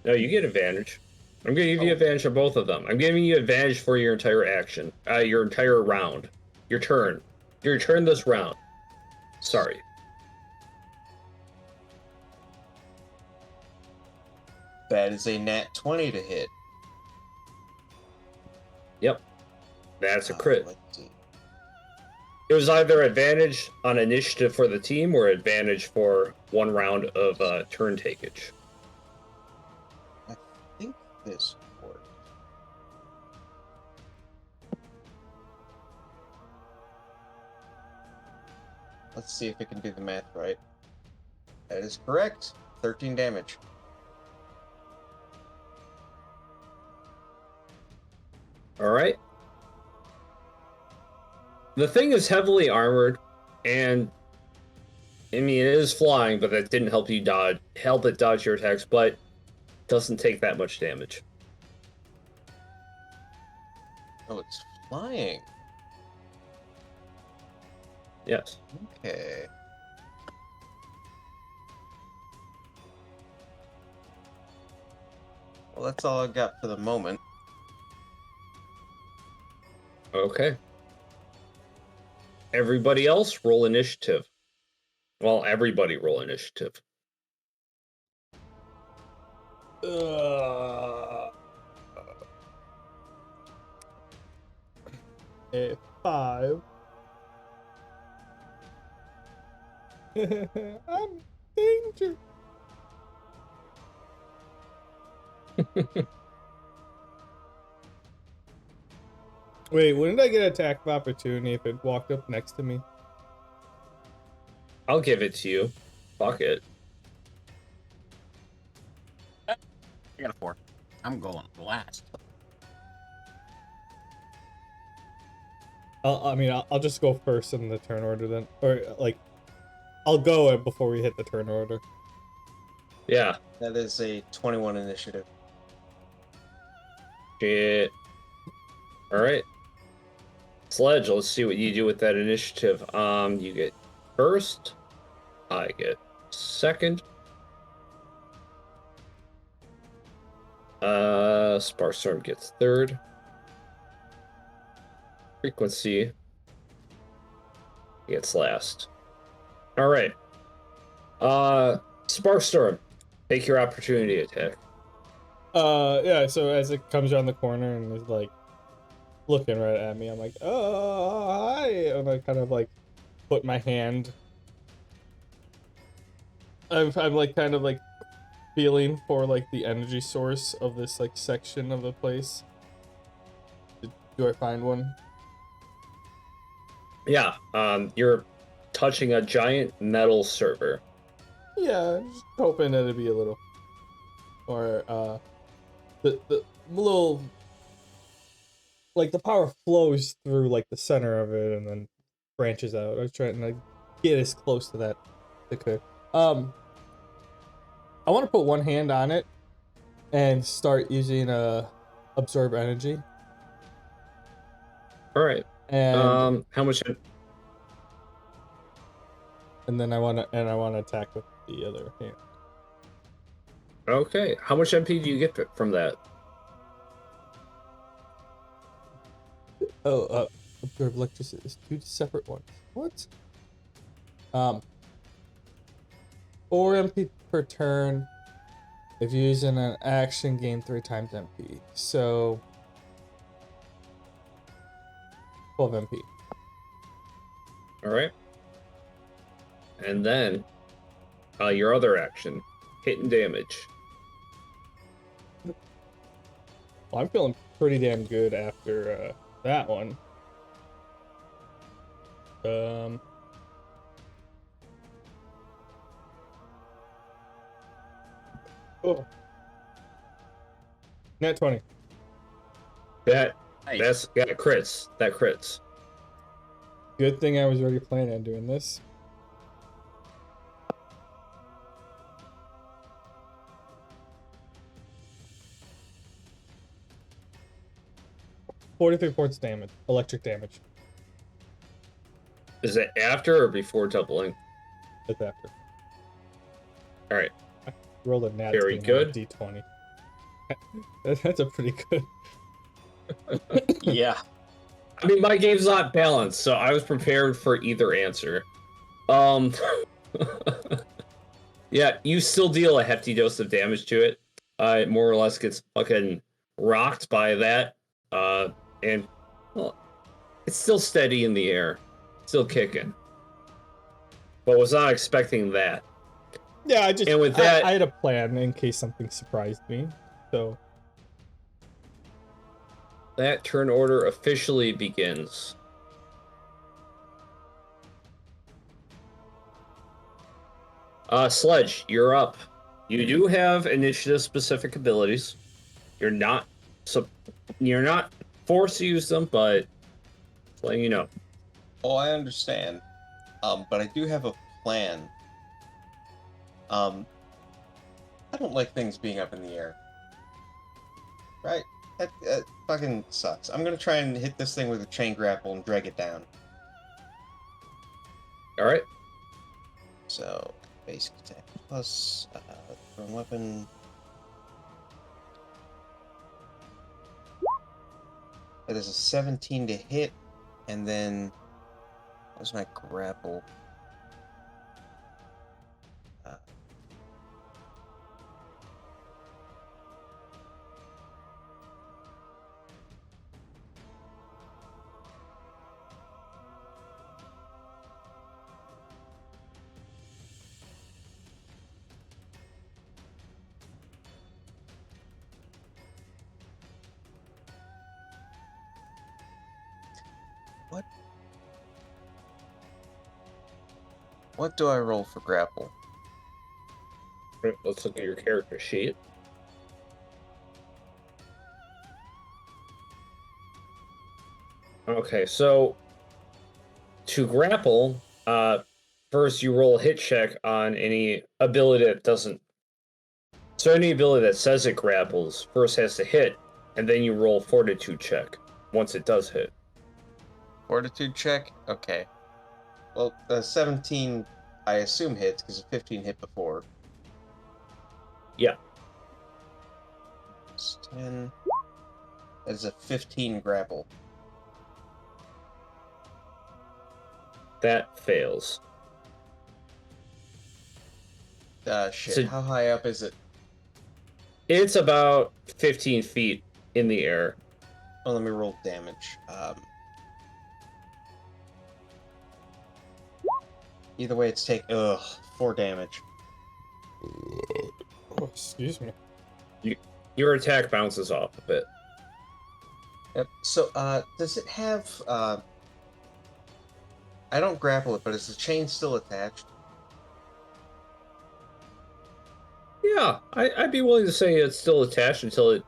No, you get advantage. I'm gonna give you Oh. advantage on both of them. I'm giving you advantage for your entire action. Your entire round. Your turn. Your turn this round. Sorry. That is a nat 20 to hit. Yep. That's a crit. Let's see. It was either advantage on initiative for the team or advantage for one round of turn takeage. I think this worked. Let's see if it can do the math right. That is correct. 13 damage. Alright. The thing is heavily armored, and I mean it is flying, but that didn't help it dodge your attacks, but doesn't take that much damage. Oh, it's flying. Yes. Okay. Well, that's all I got for the moment. Okay. Everybody else roll initiative. Well, everybody roll initiative. A 5. I'm in danger. Wait, wouldn't I get attack of opportunity if it walked up next to me? I'll give it to you. Fuck it. I got a 4. I'm going last. I'll just go first in the turn order then, or like, I'll go before we hit the turn order. Yeah. That is a 21 initiative. Shit. Alright. Sledge, let's see what you do with that initiative. You get first. I get second. Sparstorm gets third. Frequency gets last. Alright. Sparkstorm, take your opportunity attack. Yeah, so as it comes around the corner and is like looking right at me, I'm like, oh, hi, and I kind of like put my hand. I'm like kind of like feeling for like the energy source of this like section of the place. Do I find one? Yeah, you're touching a giant metal server. Yeah, just hoping that it'd be a little, or the little, like the power flows through like the center of it and then branches out. I was trying to like, get as close to that as I could. I want to put one hand on it and start using absorb energy. All right. And How much? and then I want to attack with the other hand. Okay. How much MP do you get from that? Oh, absorb electricity is 2 separate ones. What? 4 MP per turn. If using an action, gain 3 times MP. So 12 MP. All right. And then, your other action, hit and damage. Well, I'm feeling pretty damn good after that one. Oh. Net 20. That Nice. crits. That crits. Good thing I was already planning on doing this. $43 points damage. Electric damage. Is it after or before doubling? That's after. All right. Rolled a nat Very 20 on a good. D20. That's a pretty good. Yeah. I mean, my game's not balanced, so I was prepared for either answer. Yeah, you still deal a hefty dose of damage to it. It more or less gets fucking rocked by that. And well, it's still steady in the air, still kicking. But was not expecting that. Yeah, And with that, I had a plan in case something surprised me. So that turn order officially begins. Sledge, you're up. You do have initiative-specific abilities. You're not forced to use them, but just letting you know. Oh, I understand. But I do have a plan. I don't like things being up in the air. Right? That fucking sucks. I'm gonna try and hit this thing with a chain grapple and drag it down. All right. So, basic attack plus thrown weapon. That is a 17 to hit, and then what was my grapple? What do I roll for grapple? Let's look at your character sheet. Okay, so to grapple, first you roll a hit check on any ability that doesn't. So any ability that says it grapples first has to hit, and then you roll fortitude check once it does hit. Fortitude check? Okay. Well, the 17, I assume hits, because the 15 hit before. Yeah. It's 10. That is a 15 grapple. That fails. Shit. So- How high up is it? It's about 15 feet in the air. Oh, let me roll damage. Either way, it's take 4 damage. Oh, excuse me. Your attack bounces off a bit. Yep. So, does it have, I don't grapple it, but is the chain still attached? Yeah, I'd be willing to say it's still attached until it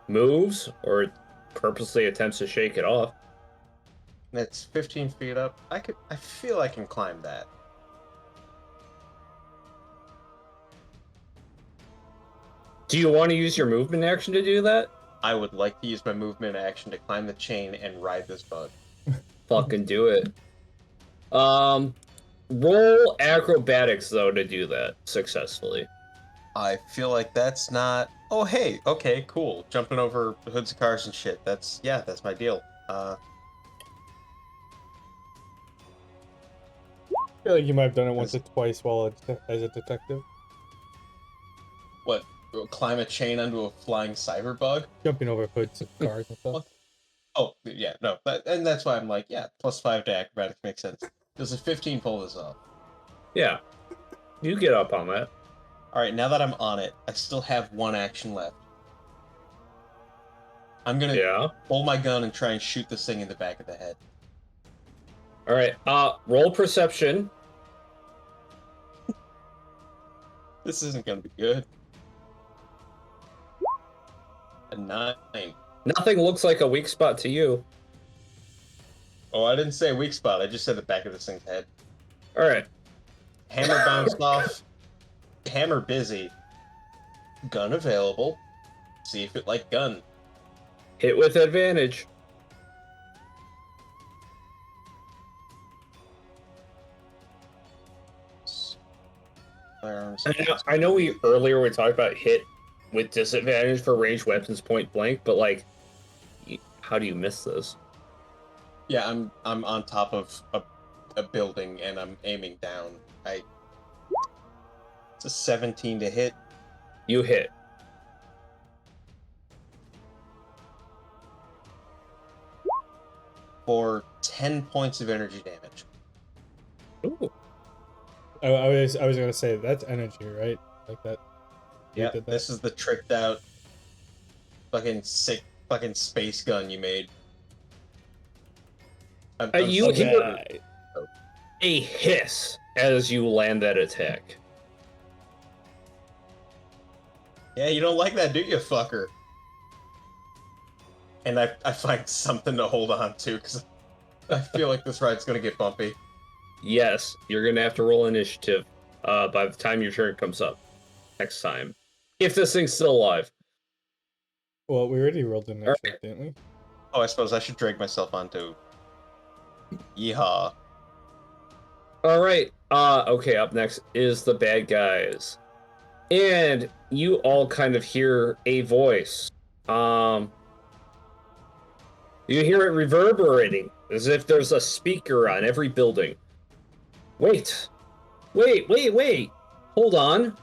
moves or it purposely attempts to shake it off. It's 15 feet up. I feel I can climb that. Do you want to use your movement action to do that? I would like to use my movement action to climb the chain and ride this bug. Fucking do it. Roll acrobatics though to do that successfully. I feel like that's not... Oh, hey, okay, cool. Jumping over hoods of cars and shit. That's my deal. I feel like you might have done it once or twice while as a detective. What? Climb a chain onto a flying cyber bug? Jumping over hoods of cars and stuff. Oh, yeah, no. And that's why I'm like, yeah, +5 to acrobatics makes sense. Does a 15 pull this off? Yeah. You get up on that. Alright, now that I'm on it, I still have 1 action left. I'm gonna pull my gun and try and shoot this thing in the back of the head. Alright, roll perception. This isn't gonna be good. A 9. Nothing looks like a weak spot to you. Oh, I didn't say weak spot, I just said the back of this thing's head. Alright. Hammer bounced off. Hammer busy. Gun available. See if it like gun. Hit with advantage. Firearms. I know we talked about hit with disadvantage for ranged weapons point blank, but like, how do you miss this? Yeah, I'm on top of a building and I'm aiming down. It's a 17 to hit. You hit. For 10 points of energy damage. Ooh. I was gonna say that's energy, right? Like that. Yeah, this is the tricked out fucking sick fucking space gun you made. You hear a hiss as you land that attack. Yeah, you don't like that, do you, fucker? And I find something to hold on to, because I feel like this ride's gonna get bumpy. Yes, you're gonna have to roll initiative by the time your turn comes up next time. If this thing's still alive. Well, we already rolled initiative, didn't we? Oh, I suppose I should drag myself onto... Yeehaw. Alright, okay, up next is the bad guys. And you all kind of hear a voice. You hear it reverberating, as if there's a speaker on every building. Wait. Hold on.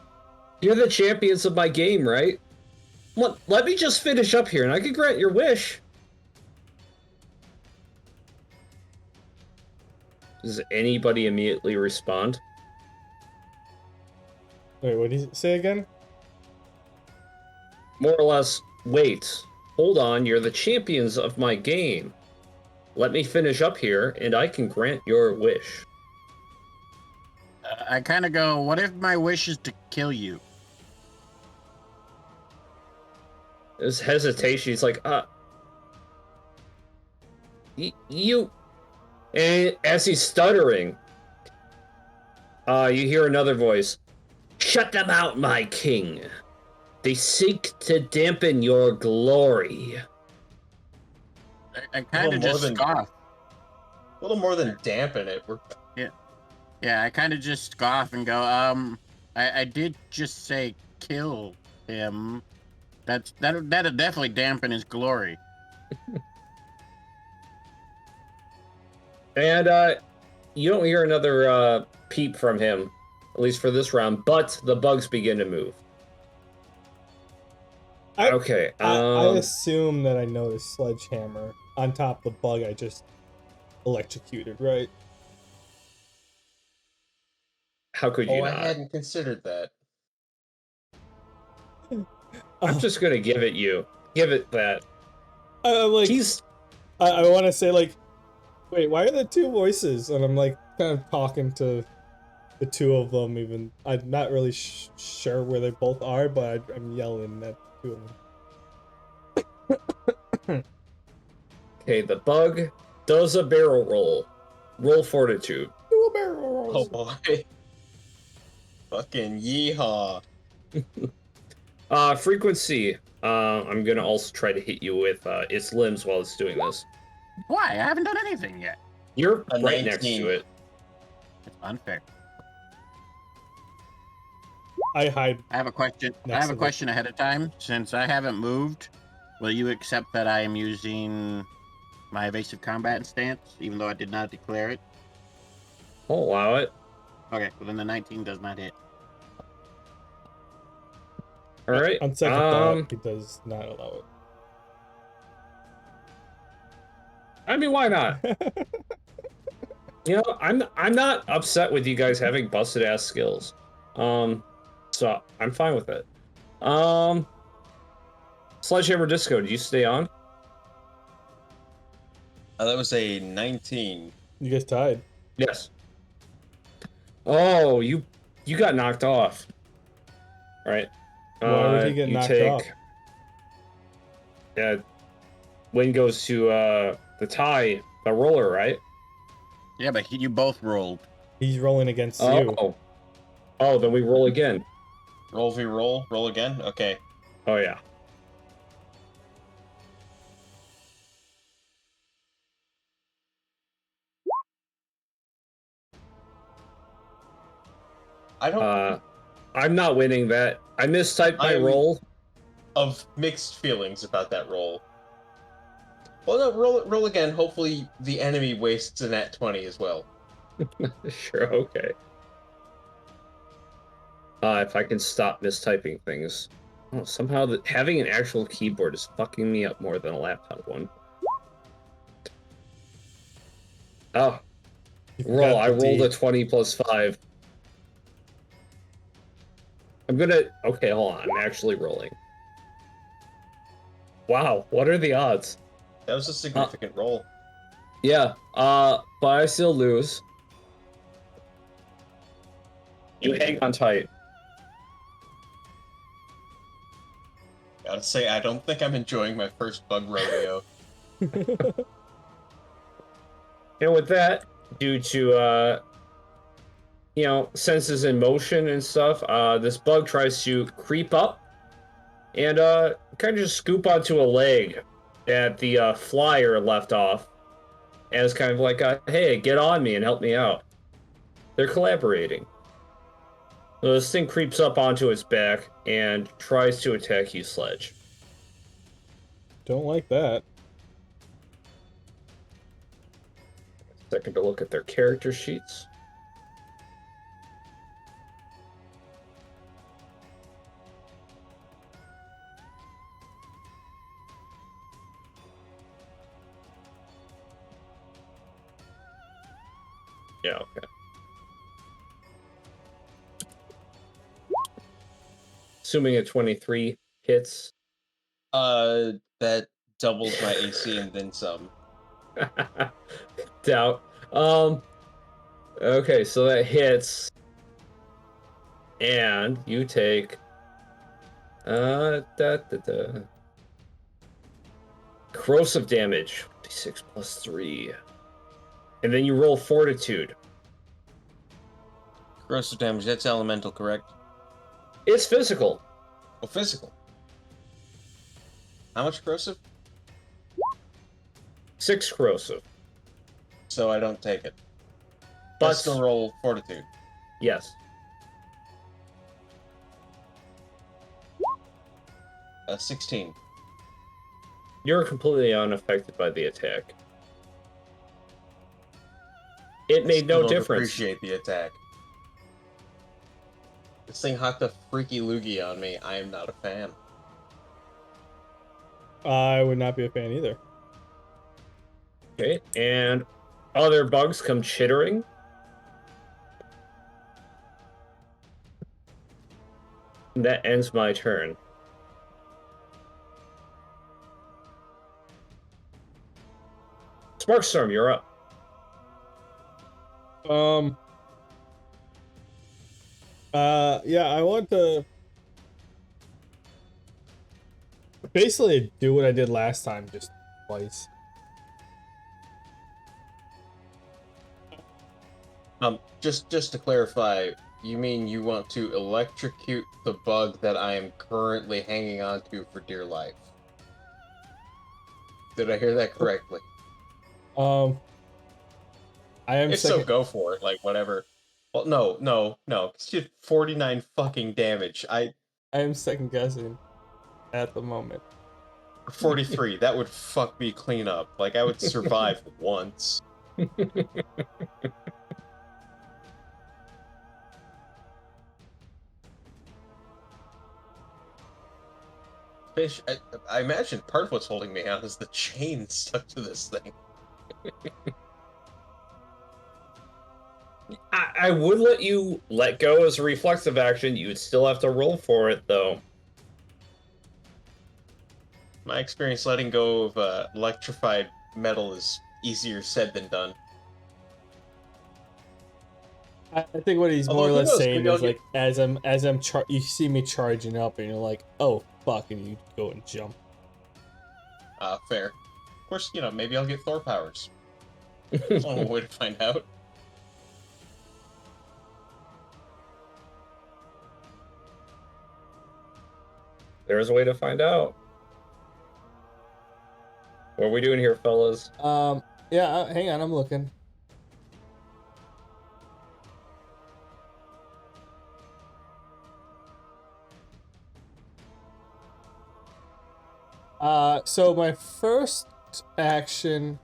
You're the champions of my game, right? Let me just finish up here, and I can grant your wish. Does anybody immediately respond? Wait, what did he say again? More or less, wait. Hold on, you're the champions of my game. Let me finish up here, and I can grant your wish. I kind of go, what if my wish is to kill you? His hesitation, he's like, you... And as he's stuttering, you hear another voice. Shut them out, my king. They seek to dampen your glory. I kind of just scoff. A little more than dampen it. Yeah, I kind of just scoff and go, I did just say kill him. That'll definitely dampen his glory. And you don't hear another peep from him, at least for this round, but the bugs begin to move. Okay. I assume that I know the sledgehammer on top of the bug I just electrocuted, right? How could you I not? hadn't considered that. I'm just gonna give it you. Give it that. I'm like, He's I want to say like, wait, why are there two voices? And I'm like, kind of talking to the two of them. Even I'm not really sure where they both are, but I'm yelling at two of them. okay. The bug does a barrel roll. Roll fortitude. Do a barrel Oh roll. boy. Fucking yeehaw. Frequency. I'm gonna also try to hit you with its limbs while it's doing this. Why? I haven't done anything yet. You're A right next 19. to it. It's unfair. I hide. I have a question. Next I have a to it. question ahead of time. Since I haven't moved, will you accept that I am using my evasive combat stance, even though I did not declare it? I'll allow it. Okay, well then the 19 does not hit. All right. On second thought, he does not allow I mean, why not? it. You know, I'm not upset with you guys having busted ass skills. So I'm fine with it. Sledgehammer Disco, did you stay on? That was a 19. You guys tied. Yes. Oh, you got knocked off. All right. Why would he get you knocked take, off? Yeah. Wayne goes to the tie, the roller, right? Yeah, but you both rolled. He's rolling against you. Oh, then we roll again. Roll v roll. Roll again? Okay. Oh yeah. I don't... I'm not winning that. I mistyped my I'm- roll. of mixed feelings about that roll. Well, no, roll again. Hopefully the enemy wastes a nat 20 as well. Sure, okay. If I can stop mistyping things. Oh, somehow having an actual keyboard is fucking me up more than a laptop one. Oh, You roll. forgot I the rolled D. a 20 plus 5. I'm gonna... Okay, hold on. I'm actually rolling. Wow, what are the odds? That was a significant roll. Yeah, but I still lose. You hang on tight. Gotta say, I don't think I'm enjoying my first bug rodeo. And with that, due to, you know, senses in motion and stuff, this bug tries to creep up and, kind of just scoop onto a leg that the, flyer left off. And it's kind of like, hey, get on me and help me out. They're collaborating. So this thing creeps up onto its back and tries to attack you, Sledge. Don't like that. Second to look at their character sheets. Yeah, okay. Assuming a 23 hits. That doubles my AC and then some. Doubt. Okay, so that hits. And you take corrosive damage. 6 plus 3. And then you roll fortitude. Corrosive damage, that's elemental, correct? It's physical. Oh, physical. How much corrosive? 6 corrosive. So I don't take it. But I still roll fortitude. yes. 16. You're completely unaffected by the attack. It made Still no don't difference. Appreciate the attack. This thing hocked a freaky loogie on me. I am not a fan. I would not be a fan either. Okay, and other bugs come chittering. That ends my turn. Sparkstorm, you're up. Yeah, I want to basically do what I did last time, just twice. Just to clarify, you mean you want to electrocute the bug that I am currently hanging on to for dear life? Did I hear that correctly? I am If second. so, go for it. Like whatever. Well, no. It's just 49 fucking damage. I am second guessing at the moment. 43. That would fuck me clean up. Like I would survive once. Fish. I imagine part of what's holding me out is the chain stuck to this thing. I would let you let go as a reflexive action. You would still have to roll for it, though. My experience letting go of electrified metal is easier said than done. I think what he's more Although, or who less knows, saying maybe I'll is like, you see me charging up, and you're like, oh fuck, and you go and jump. Fair. Of course, maybe I'll get Thor powers. That's one way to find out. There's a way to find out. What are we doing here, fellas? Yeah, hang on, I'm looking. So my first action,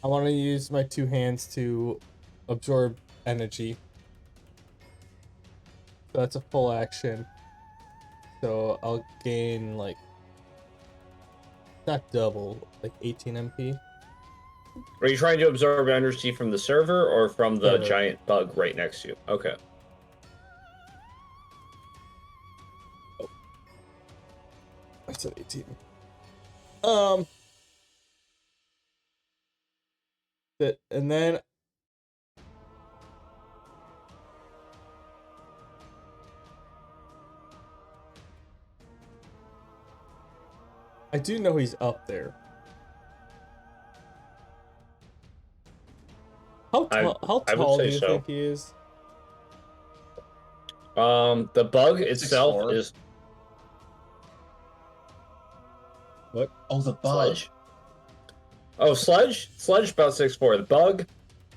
I want to use my two hands to absorb energy. So that's a full action. So I'll gain like, not double, like 18 MP. Are you trying to absorb energy from the server or from the Server. giant bug right next to you? Okay. That's an 18. And then I do know he's up there. How tall do you think he is? The bug itself 6'4". is What? Oh, the bug. Sledge. Oh, Sledge? Sledge about 6'4". The bug,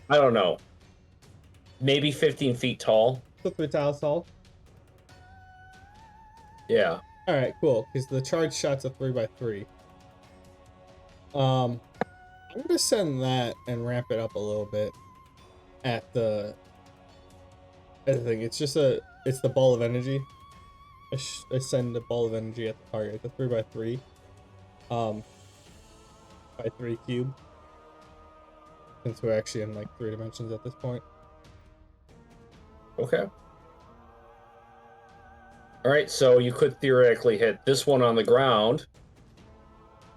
I don't know. Maybe 15 feet tall. So 3 tiles tall? Yeah. Alright, cool. Because the charge shot's a 3x3. I'm gonna send that and ramp it up a little bit at the thing. It's the ball of energy. I send the ball of energy at the target. The 3x3. By 3 cube. Since we're actually in like 3 dimensions at this point. Okay. Alright, so you could theoretically hit this one on the ground,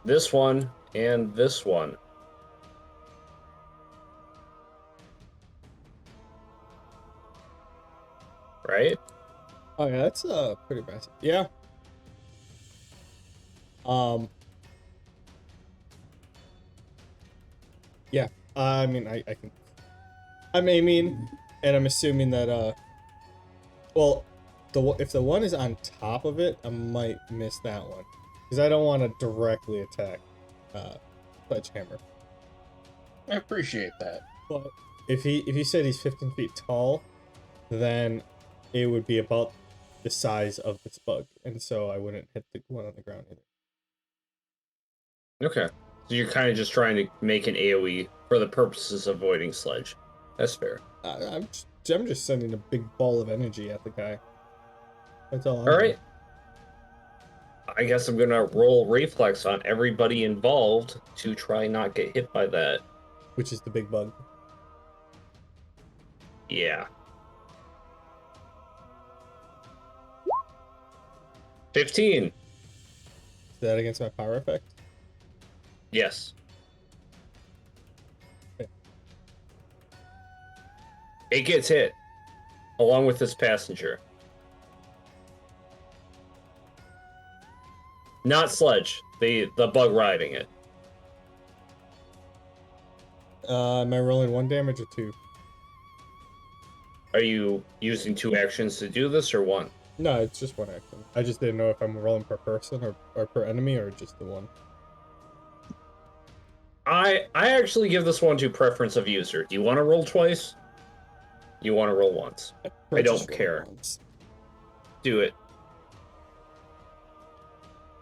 this one, and this one. Right? Oh yeah, that's pretty massive. Yeah. Yeah. I mean, I can. I'm aiming, and I'm assuming that well, if the one is on top of it, I might miss that one, because I don't want to directly attack Sledgehammer. I appreciate that. But if he said he's 15 feet tall, then it would be about the size of this bug, and so I wouldn't hit the one on the ground either. Okay. So you're kind of just trying to make an AoE for the purposes of avoiding Sledge. That's fair. I'm just sending a big ball of energy at the guy. That's all. Alright. I guess I'm gonna roll reflex on everybody involved to try not get hit by that. Which is the big bug. Yeah. 15. Is that against my power effect? Yes. Okay. It gets hit, along with its passenger. Not Sledge, the bug riding it. Am I rolling 1 damage or 2? Are you using 2 actions to do this, or 1? No, it's just 1 action. I just didn't know if I'm rolling per person or per enemy or just the 1. I actually give this one to preference of user. Do you want to roll twice? You want to roll once? I don't Just roll care. once. Do it.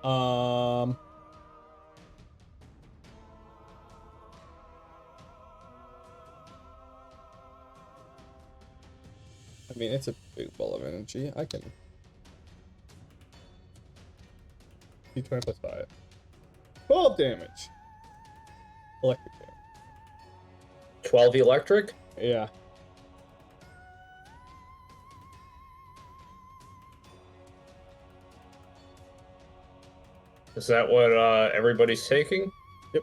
I mean, it's a big ball of energy. I can. D20 plus 5. 12 damage. Electric damage. 12 electric? Yeah. Is that what everybody's taking? Yep.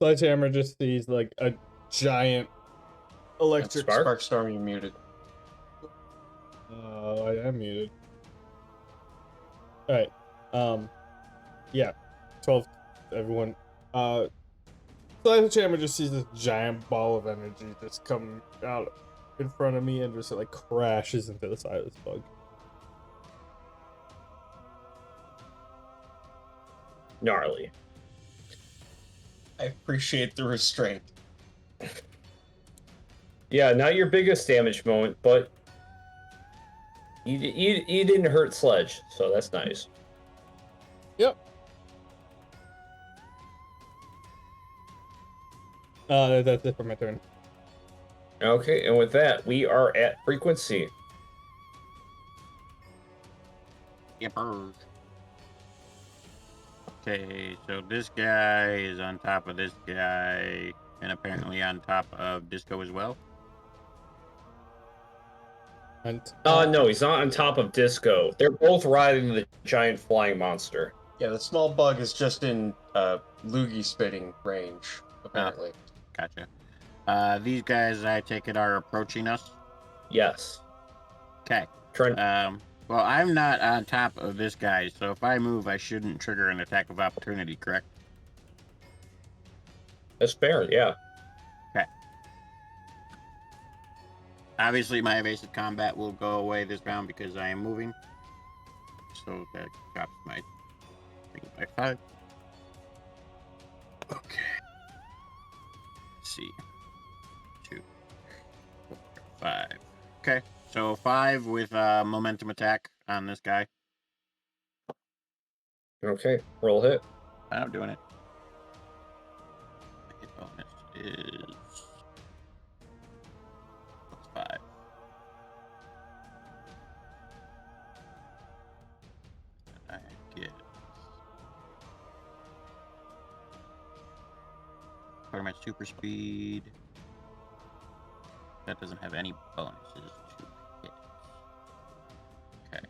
Sledgehammer just sees like a giant electric Spark? Spark Storm, you muted. I am muted. Alright. Yeah. 12 everyone. Sledgehammer just sees this giant ball of energy just come out in front of me and just like crashes into the side of this bug. Gnarly. I appreciate the restraint. Yeah, not your biggest damage moment, but you didn't hurt Sledge, so that's nice. Yep. That's it for my turn. Okay, and with that, we are at frequency. Yippers. Okay, so this guy is on top of this guy, and apparently on top of Disco as well. And No, he's not on top of Disco. They're both riding the giant flying monster. Yeah, the small bug is just in loogie spitting range, apparently. Gotcha. These guys, I take it, are approaching us. Yes. Okay. Trent. Well, I'm not on top of this guy, so if I move, I shouldn't trigger an attack of opportunity, correct? That's fair, yeah. Okay. Obviously, my evasive combat will go away this round because I am moving. So that drops my thing by 5. Okay. Let's see. 2, 4, 5. Okay. So 5 with momentum attack on this guy. Okay, roll hit. I'm doing it. My hit bonus is +5. I get part of my super speed. That doesn't have any bonuses to hit. Okay.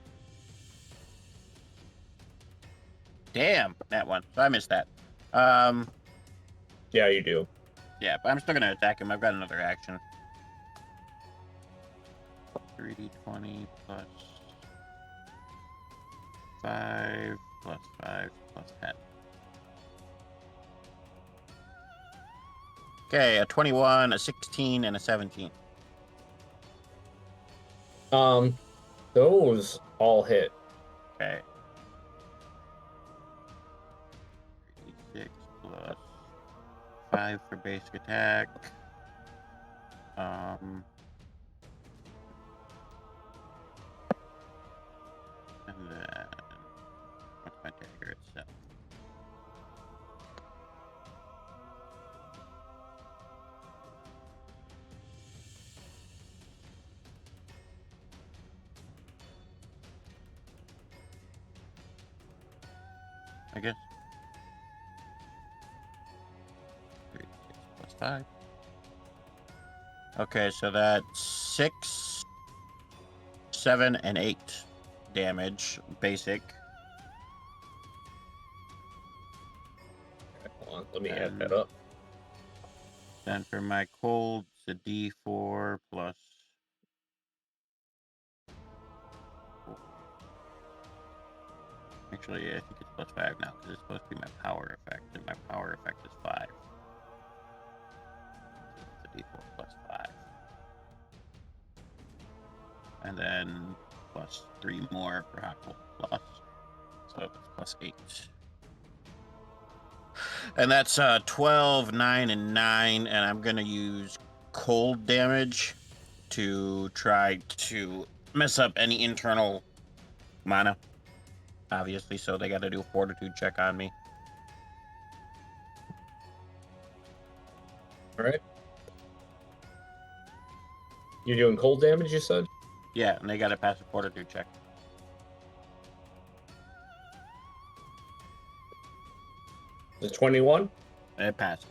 Damn, that one. So I missed that. Yeah, you do. Yeah, but I'm still gonna attack him. I've got another action. 3d20 plus 5 plus 5 plus 10. Okay, a 21, a 16, and a 17. Those all hit. Okay. 3d6 plus 5 for basic attack. And then what's my dagger itself? I guess. 3d6 plus 5. Okay, so that's 6, 7, and 8 damage, basic. Hold on, let me add that up. Then for my cold, it's a D4 plus. Actually, I think it's plus 5 now because it's supposed to be my power effect, and my power effect is 5. So it's a D4 plus 5. And then plus 3 more for hot cold plus. So it's plus 8. And that's 12, 9, and 9. And I'm going to use cold damage to try to mess up any internal mana. Obviously, so they got to do a fortitude check on me. All right. You're doing cold damage, you said? Yeah, and they got to pass a fortitude check. The 21? It passes.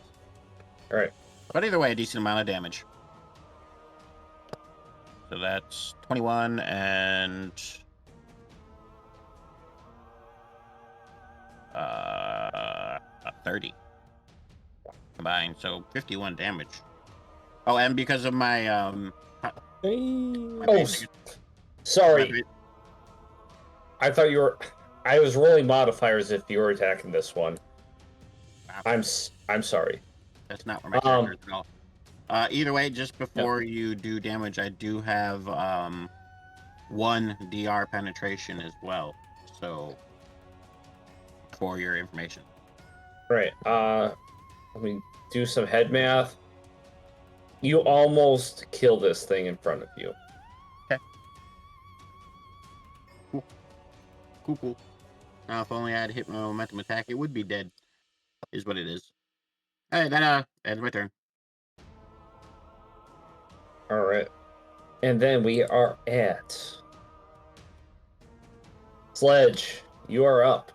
All right. But either way, a decent amount of damage. So that's 21 and 30 combined. So 51 damage. Oh, and because of my Oh, sorry. my- I thought you were. I was rolling modifiers if you were attacking this one. I'm sorry. That's not where my character is at all. Either way, just before you do damage, I do have 1 DR penetration as well. So for your information. Right. Let me do some head math. You almost kill this thing in front of you. Cool. Now, if only I had hit my momentum attack, it would be dead. Is what it is. Alright, that ends my turn. All right. And then we are at Sledge. You are up.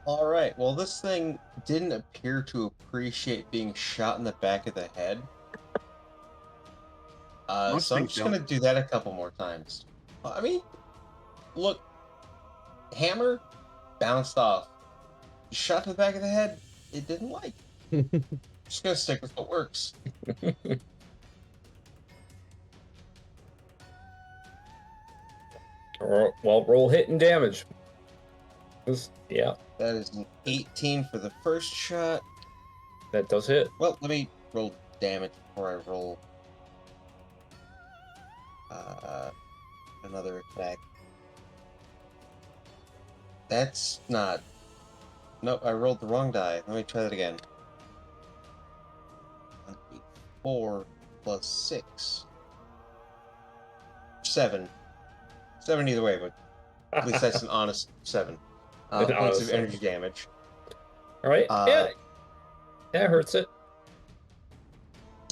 All right. Well, this thing didn't appear to appreciate being shot in the back of the head. Most So I'm things just gonna do that a couple more times. I mean, look, hammer bounced off. Shot to the back of the head. It didn't like. Just gonna stick with what works. Well, roll hit and damage. Yeah, That is an 18 for the first shot. that does hit. Well, let me roll damage before I roll another attack. That's not. Nope, I rolled the wrong die. Let me try that again. 4 plus 6. 7. 7 either way, but at least that's an honest 7. Points honest of seven. energy damage. All right. Yeah, that hurts it.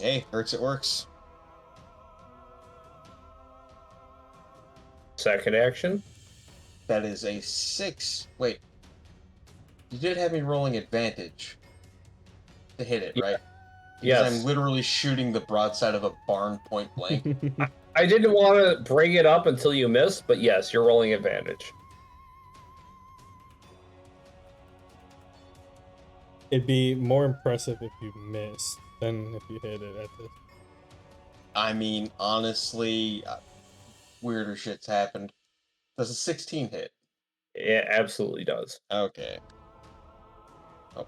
Hey, hurts it works. Second action. That is a 6. Wait. You did have me rolling advantage to hit it, right? Because Yes. I'm literally shooting the broadside of a barn point blank. I didn't want to bring it up until you missed, but yes, you're rolling advantage. It'd be more impressive if you missed than if you hit it at this. I mean, honestly, weirder shit's happened. Does a 16 hit? It absolutely does. Okay. Oh.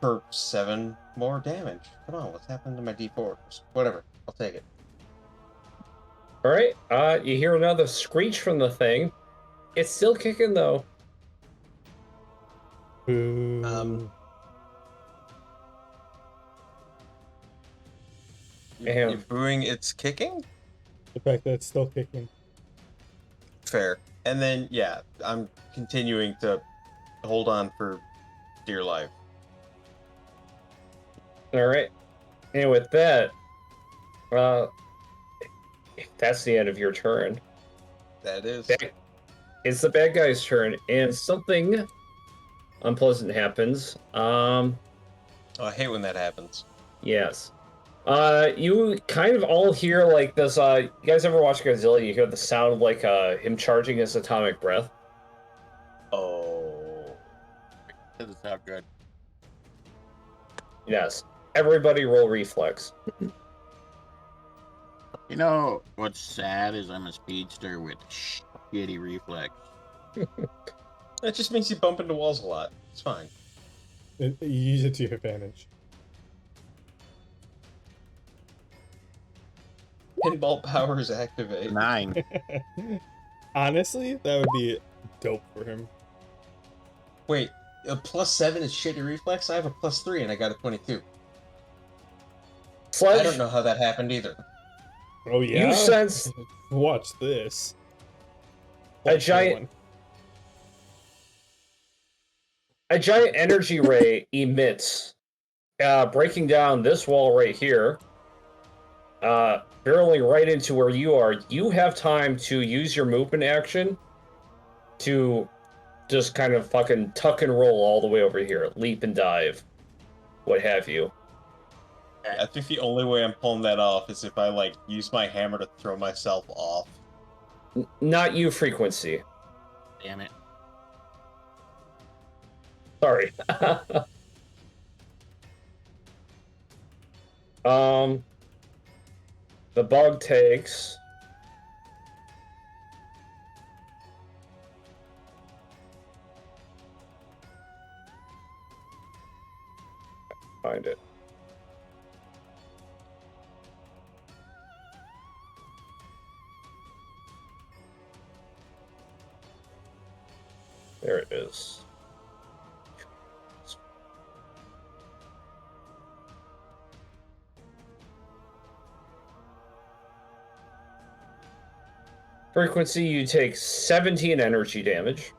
For 7 more damage. Come on, what's happened to my D4s? Whatever, I'll take it. All right. You hear another screech from the thing. It's still kicking though. Boo. Damn. You're booing its kicking? The fact that it's still kicking. Fair. And then, yeah, I'm continuing to hold on for dear life. All right. And with that, that's the end of your turn. That is. It's the bad guy's turn, and something unpleasant happens. Oh, I hate when that happens. Yes. You kind of all hear like this. You guys ever watch Godzilla? You hear the sound of like him charging his atomic breath. Oh. Doesn't sound good. Yes. Everybody roll reflex. You know what's sad is I'm a speedster with shitty reflex. That just makes you bump into walls a lot. It's fine. You use it to your advantage. Pinball powers activate. 9. Honestly, that would be dope for him. Wait, a +7 is shitty reflex? I have a +3 and I got a 22. Sledge, I don't know how that happened either. Oh yeah. you sense Watch this. a giant energy ray emits, breaking down this wall right here, barreling right into where you are. You have time to use your movement action to just kind of fucking tuck and roll all the way over here, leap and dive, what have you. I think the only way I'm pulling that off is if I, like, use my hammer to throw myself off. Not you, Frequency. Damn it. Sorry. The bug takes... Find it. There it is. Frequency, you take 17 energy damage.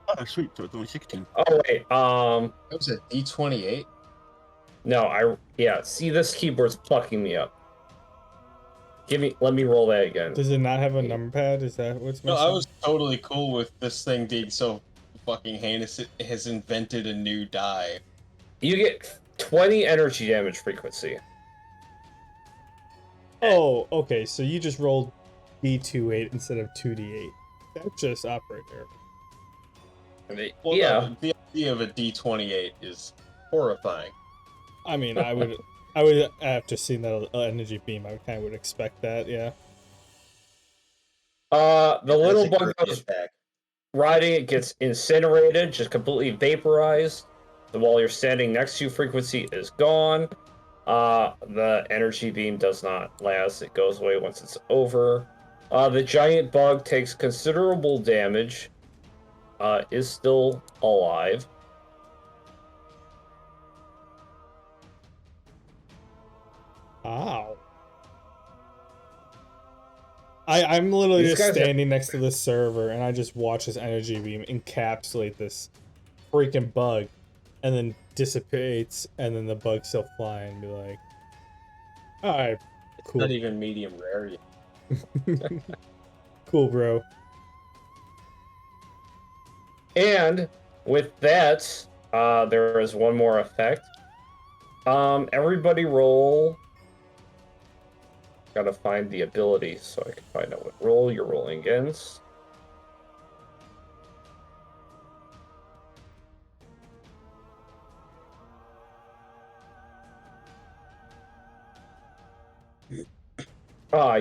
Oh, sweet. So it's only 16. Oh, wait, That was a D28? no, yeah, see, this keyboard's fucking me up. Let me roll that again. Does it not have a number pad? Is that what's No, missing? I was totally cool with this thing being so fucking heinous it has invented a new die. You get 20 energy damage, Frequency. Oh, okay. So you just rolled D28 instead of 2D8. That's just operator. Well, Yeah. no, the idea of a D28 is horrifying. I mean, I would after seeing that energy beam, I kind of would expect that. Yeah. The little That's a bug crit goes attack. riding it gets incinerated, just completely vaporized. The wall you're standing next to, Frequency, is gone. The energy beam does not last. It goes away once it's over. The giant bug takes considerable damage. Is still alive. Ow. I'm literally These just guys are- standing next to the server, and I just watch this energy beam encapsulate this freaking bug, and then dissipates, and then the bug still flying, and be like, all right, cool. Not even medium rare yet. Cool, bro. And with that, there is one more effect. Everybody roll. Gotta find the ability so I can find out what roll you're rolling against.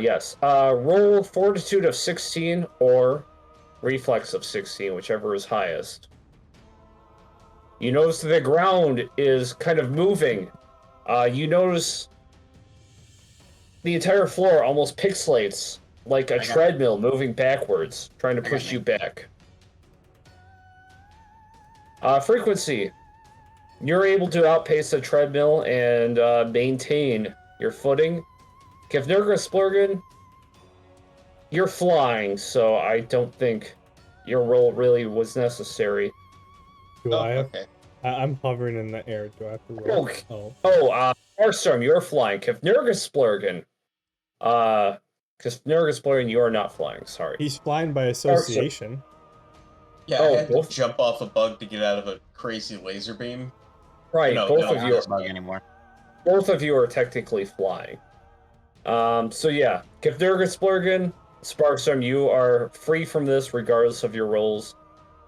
Yes. Roll Fortitude of 16 or Reflex of 16, whichever is highest. You notice the ground is kind of moving. You notice the entire floor almost pixelates like a treadmill moving backwards, trying to push you back. Frequency. You're able to outpace the treadmill and maintain your footing. Kevnurga Splurgen, you're flying, so I don't think your roll really was necessary. Do I have? Okay. I'm hovering in the air. Do I have to roll? Starstorm, you're flying. Kevnurga Splurgen. Kevnurga Splurgen, you are not flying, sorry. He's flying by association. Yeah, I Oh, had to both. jump off a bug to get out of a crazy laser beam. Right, No, both no, of you. Not a bug anymore. Both of you are technically flying. So yeah, Kefnurga Splurgen, Sparkstorm, you are free from this regardless of your rolls.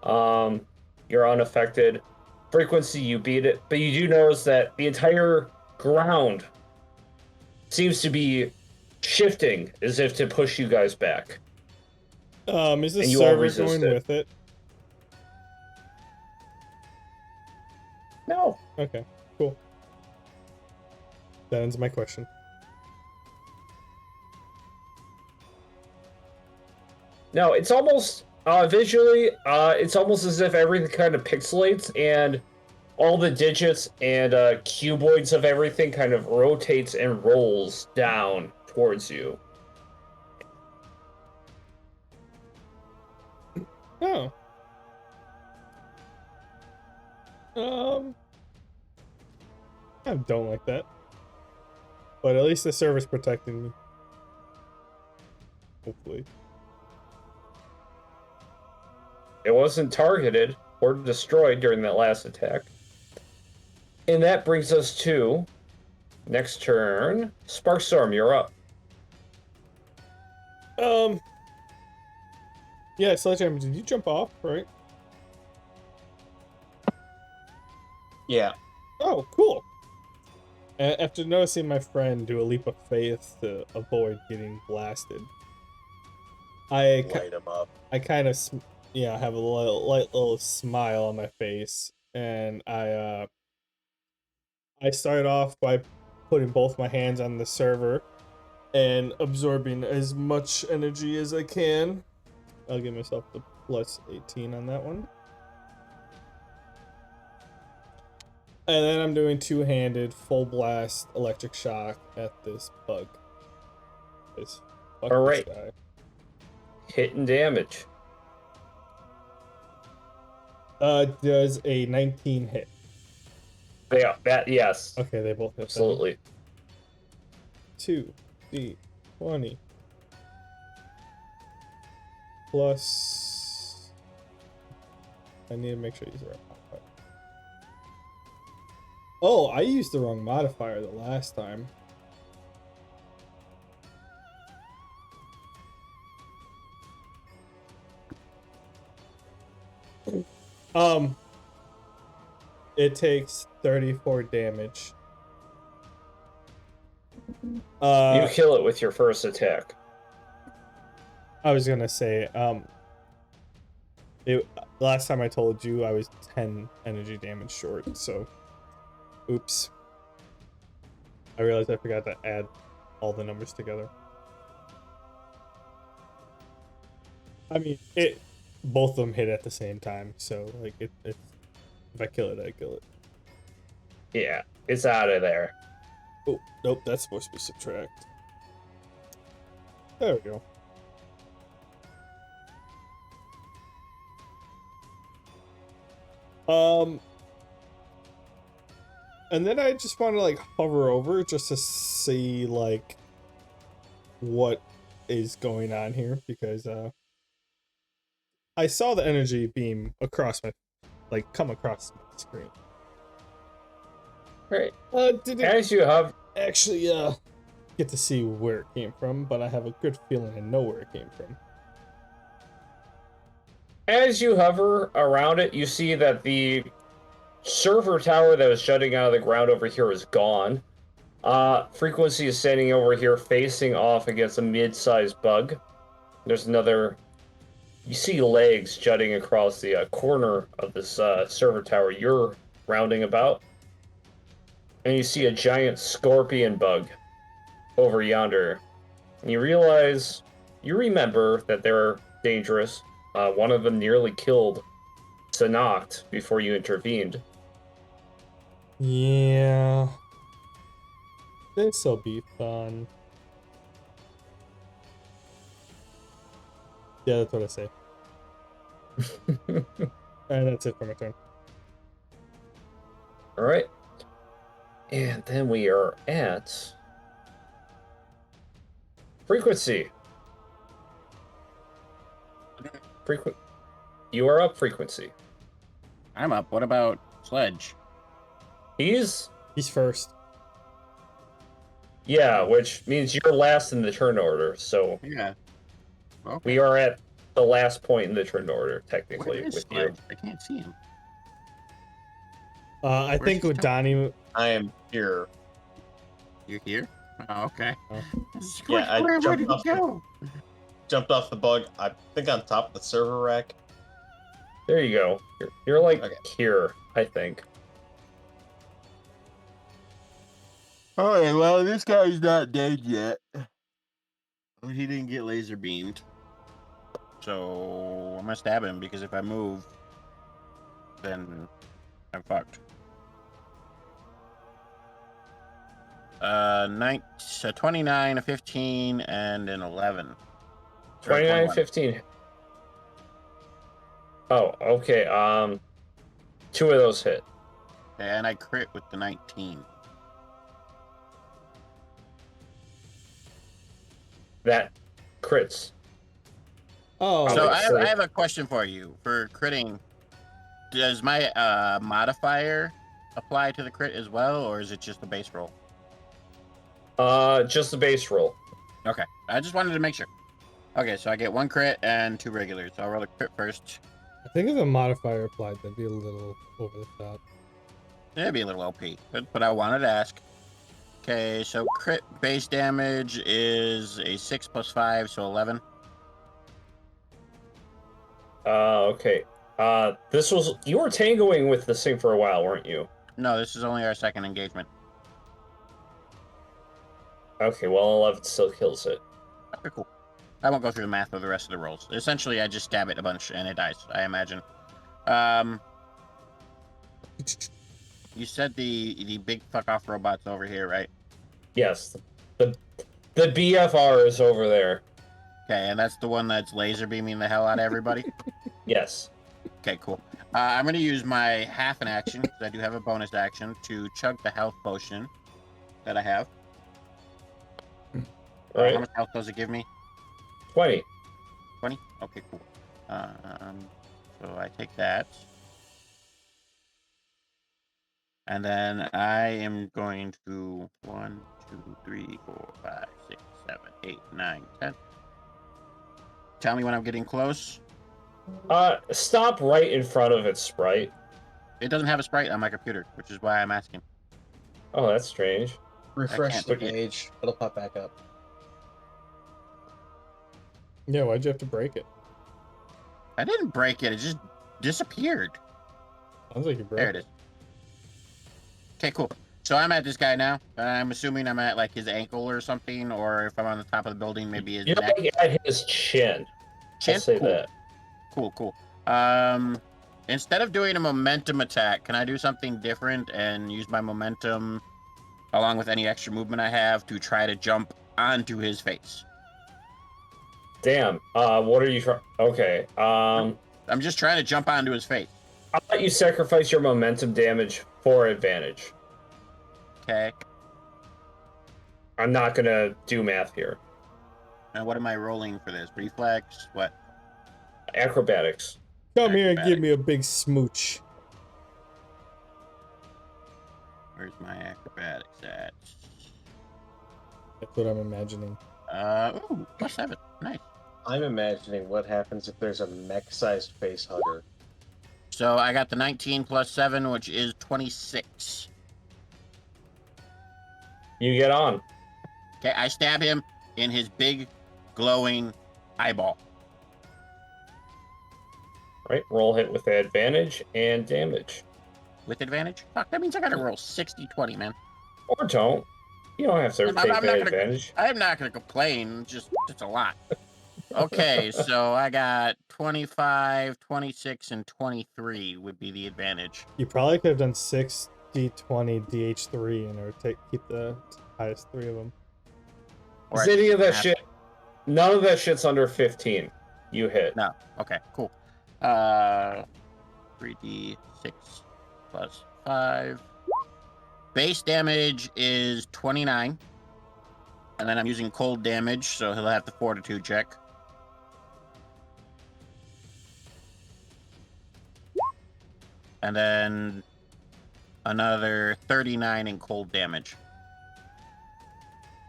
You're unaffected. Frequency, you beat it, but you do notice that the entire ground seems to be shifting as if to push you guys back, Is the and you all server resist going it. with it? No, Okay, cool. That ends my question. no, it's almost visually, it's almost as if everything kind of pixelates and all the digits and cuboids of everything kind of rotates and rolls down towards you. Oh. I don't like that. But at least the server's protecting me. Hopefully. It wasn't targeted or destroyed during that last attack. And that brings us to next turn. Sparkstorm, you're up. Yeah, Sledgehammer, did you jump off, right? Yeah. Oh, cool. After noticing my friend do a leap of faith to avoid getting blasted, I Light him up. kind of have a light little smile on my face, and I start off by putting both my hands on the server and absorbing as much energy as I can. I'll give myself the plus 18 on that one. And then I'm doing two-handed full blast electric shock at this bug. Fuck All this right. guy. Hit and damage. Does a 19 hit? Yeah, that, yes. Okay, they both hit. Absolutely. 2d20 plus. I need to make sure these are. Oh, I used the wrong modifier the last time. It takes 34 damage. You kill it with your first attack. I was gonna say, last time I told you I was 10 energy damage short, so oops. I realized I forgot to add all the numbers together. I mean, both of them hit at the same time, so like if I kill it, I kill it. Yeah, it's out of there. Oh, nope, that's supposed to be subtract. There we go. And then I just want to like hover over just to see like what is going on here, because I saw the energy beam come across my screen. Right. Didn't As you have actually get to see where it came from, but I have a good feeling I know where it came from. As you hover around it, you see that the server tower that was jutting out of the ground over here is gone. Frequency is standing over here facing off against a mid-sized bug. There's another... You see legs jutting across the corner of this server tower you're rounding about. And you see a giant scorpion bug over yonder. And you remember that they're dangerous. One of them nearly killed Sanoct before you intervened. Yeah. This'll be fun. Yeah, that's what I say. And that's it for my turn. Alright. And then we are at... Frequency. You are up, Frequency. I'm up. What about Sledge? He's first. yeah, which means you're last in the turn order. So Yeah. Okay. we are at the last point in the turn order, Where technically, is with Sledge? you. I can't see him. I think his with toe? Donnie. I am here. You're here? Oh, okay. Yeah, I Where jumped did he off go? Jumped off the bug. I think on top of the server rack. There you go. You're like Okay. here, I think. Alright, well, this guy's not dead yet. He didn't get laser beamed. So I'm gonna stab him because if I move, then I'm fucked. 29, a 15, and an 11. Or 29, 21. 15. Oh, okay. 2 of those hit. And I crit with the 19. That crits. Oh, So Obviously. I have a question for you. For critting, does my modifier apply to the crit as well, or is it just the base roll? Just the base roll. Okay, I just wanted to make sure. Okay, so I get 1 crit and 2 regulars. So I'll roll a crit first. I think if a modifier applied, that'd be a little over the top. It'd be a little OP, but I wanted to ask. Okay, so crit base damage is a 6 plus 5, so 11. Okay. You were tangoing with this thing for a while, weren't you? No, this is only our second engagement. Okay, well, 11 still kills it. Okay, cool. I won't go through the math of the rest of the rolls. Essentially, I just stab it a bunch and it dies, I imagine. You said the big fuck off robot's over here, right? Yes. The BFR is over there. Okay, and that's the one that's laser beaming the hell out of everybody? Yes. Okay, cool. I'm going to use my half an action, because I do have a bonus action, to chug the health potion that I have. All right. How much health does it give me? 20. 20? Okay, cool. So I take that. And then I am going to 1, 2, 3, 4, 5, 6, 7, 8, 9, 10. Tell me when I'm getting close. Stop right in front of its sprite. It doesn't have a sprite on my computer, which is why I'm asking. Oh, that's strange. Refresh can't the pick it. page. It'll pop back up. Yeah, why'd you have to break it? I didn't break it. It just disappeared. Sounds like you broke There it is. Okay, cool. So I'm at this guy now. I'm assuming I'm at like his ankle or something, or if I'm on the top of the building, maybe his You're neck. like at his chin. Chin? I'll say Cool. that. Cool. Instead of doing a momentum attack, can I do something different and use my momentum along with any extra movement I have to try to jump onto his face? Damn. What are you trying? Okay. I'm just trying to jump onto his face. I'll let you sacrifice your momentum damage for advantage. Okay. I'm not gonna do math here. And what am I rolling for this? Reflex? What? Acrobatics. Come here and give me a big smooch. Where's my acrobatics at? That's what I'm imagining. Ooh, +7. Nice. I'm imagining what happens if there's a mech-sized face hugger. So I got the 19 plus 7, which is 26. You get on. Okay, I stab him in his big, glowing eyeball. Right? Roll hit with advantage and damage. With advantage? Fuck, that means I gotta roll 60-20, man. Or don't. You don't have to I'm take not that gonna- advantage. I'm not gonna complain, just it's a lot. Okay, so I got 25, 26, and 23 would be the advantage. You probably could have done 6 D20 DH3 and keep the highest 3 of them. Or I Is any could of that have- shit? None of that shit's under 15. You hit. No. Okay, cool. 3d6 plus 5. Base damage is 29. And then I'm using cold damage, so he'll have the fortitude check. and then another 39 in cold damage.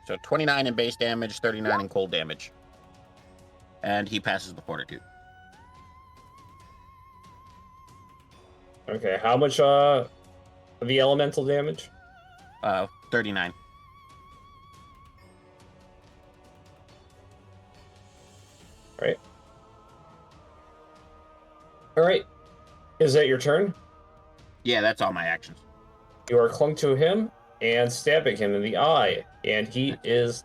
So 29 in base damage, 39 in cold damage. And he passes the fortitude. Okay, how much the elemental damage? 39. Right. All right. Is that your turn? Yeah, that's all my actions. You are clung to him and stabbing him in the eye, and he is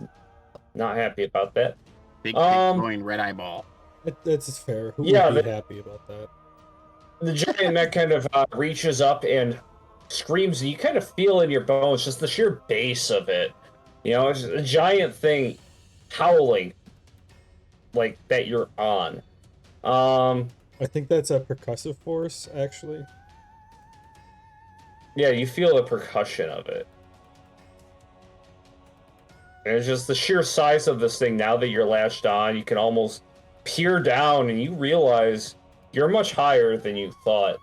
not happy about that. Big glowing red eyeball. That's fair. Who Yeah, would be happy about that? The giant mech kind of reaches up and screams, and you kind of feel in your bones just the sheer bass of it. You know, it's a giant thing howling like that you're on. I think that's a percussive force, actually. Yeah, you feel the percussion of it. And it's just the sheer size of this thing now that you're latched on. You can almost peer down and you realize you're much higher than you thought.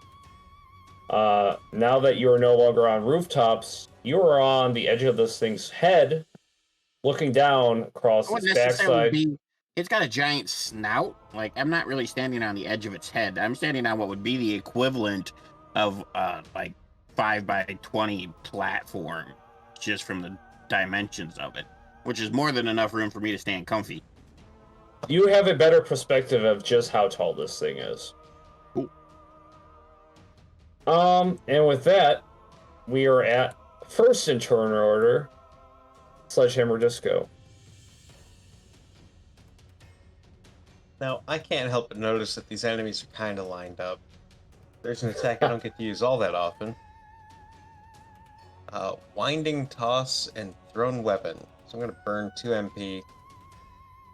Now that you are no longer on rooftops, you are on the edge of this thing's head, looking down across its backside. It's got a giant snout. Like, I'm not really standing on the edge of its head. I'm standing on what would be the equivalent of like 5x20 platform, just from the dimensions of it, which is more than enough room for me to stand comfy. You have a better perspective of just how tall this thing is. Cool. And with that, we are at first in turn order, Sledgehammer Disco. Now, I can't help but notice that these enemies are kind of lined up. There's an attack I don't get to use all that often. Winding Toss and Thrown Weapon. So I'm going to burn 2 MP. Would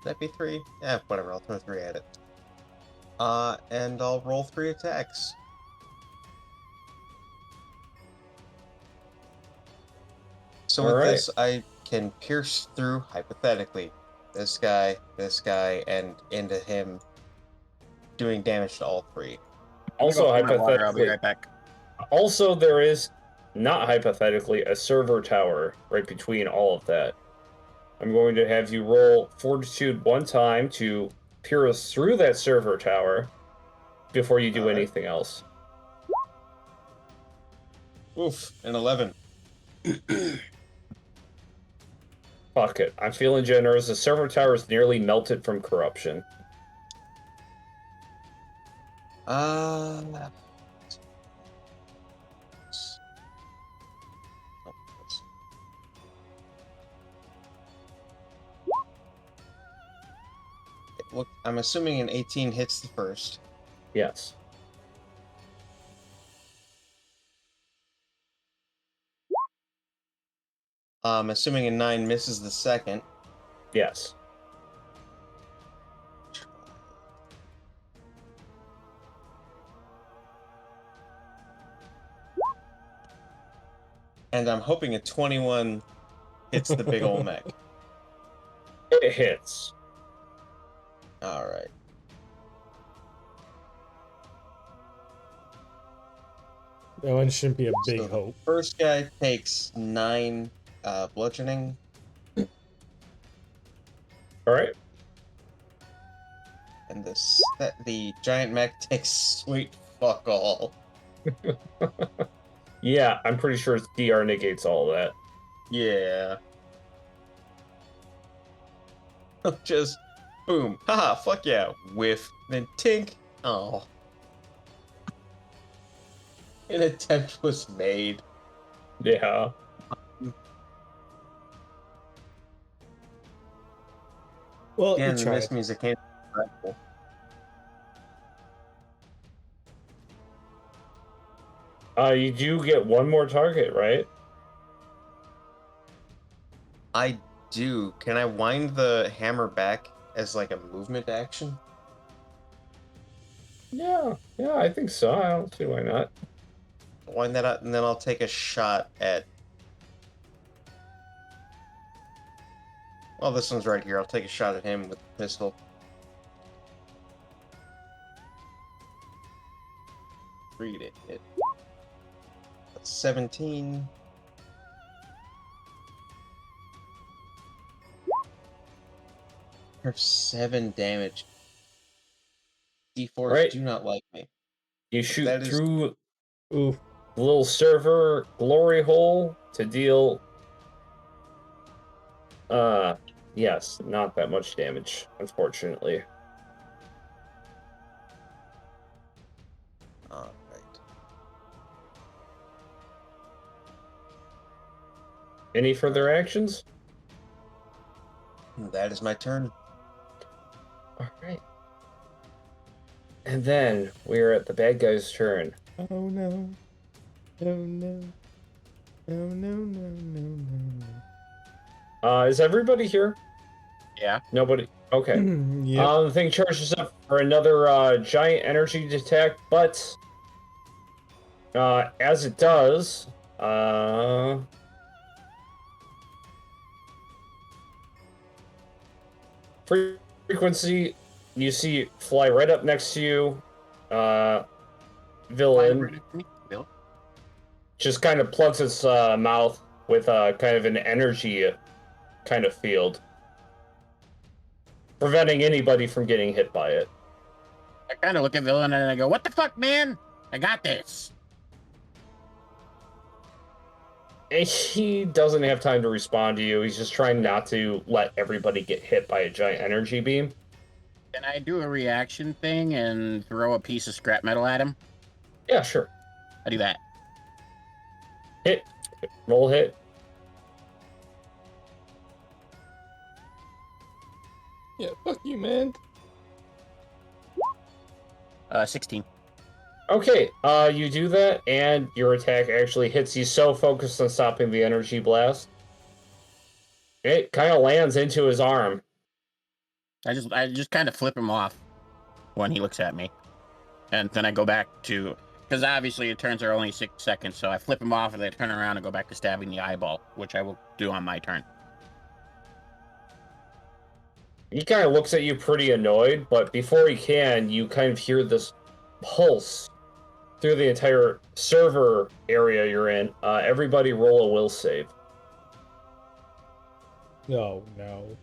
that be 3? Yeah, whatever, I'll throw 3 at it. And I'll roll 3 attacks. So with this, I can pierce through, hypothetically, this guy, and into him, doing damage to all 3. Also, hypothetically, I'll be right back. Also, there is, not hypothetically, a server tower right between all of that. I'm going to have you roll Fortitude 1 time to pierce through that server tower before you do anything else. Oof, an 11. Fuck it. I'm feeling generous. The server tower is nearly melted from corruption. Look, I'm assuming an 18 hits the first. Yes. I'm assuming a 9 misses the second. Yes. And I'm hoping a 21 hits the big old mech. It hits. Alright. That one shouldn't be a big hope. First guy takes 9 bludgeoning. Alright. And the giant mech takes sweet fuck all. Yeah, I'm pretty sure DR negates all of that. Yeah. Just boom. Haha, fuck yeah. Whiff. Then tink. Oh. An attempt was made. Yeah. Well, Again, you the miss tried. music came dreadful. You do get one more target, right? I do. Can I wind the hammer back as like a movement action? Yeah, I think so. I don't see why not. Wind that up, and then I'll take a shot at... Well, this one's right here. I'll take a shot at him with the pistol. 3 to hit. 17. For 7 damage. D4s Right. do not like me. You But shoot that is- through Oof. the little server glory hole to deal. Yes, not that much damage, unfortunately. Alright. Any further actions? That is my turn. All right. And then we're at the bad guy's turn. Oh no. No, no. No, no, no, no, no. Is everybody here? Yeah. Nobody. Okay. Yep. The thing charges up for another giant energy attack, but as it does, frequency, you see fly right up next to you. Villain Bill. just kind of plugs its mouth with kind of an energy kind of field, preventing anybody from getting hit by it. I kind of look at Villain and I go, "What the fuck, man? I got this." And he doesn't have time to respond to you. He's just trying not to let everybody get hit by a giant energy beam. Can I do a reaction thing and throw a piece of scrap metal at him? Yeah, sure. I do that. Hit. Roll hit. Yeah, fuck you, man. 16. Okay, you do that, and your attack actually hits. He's so focused on stopping the energy blast. It kind of lands into his arm. I just kind of flip him off when he looks at me, and then I go back to, because obviously it turns are only 6 seconds, so I flip him off and then turn around and go back to stabbing the eyeball, which I will do on my turn. He kind of looks at you pretty annoyed, but before he can, you kind of hear this pulse through the entire server area you're in. Everybody roll a will save. No, no.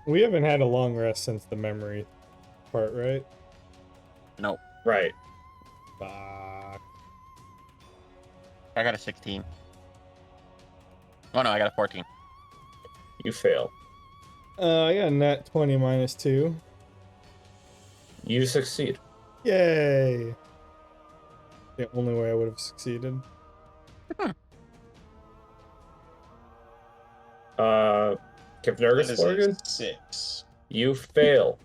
We haven't had a long rest since the memory part, right? Nope. Right. Fuck. I got a 16. Oh no, I got a 14. You fail. I got a nat 20 minus 2. You succeed. Yay! The only way I would have succeeded. Give That Nergus is a Morgan? 6. You fail.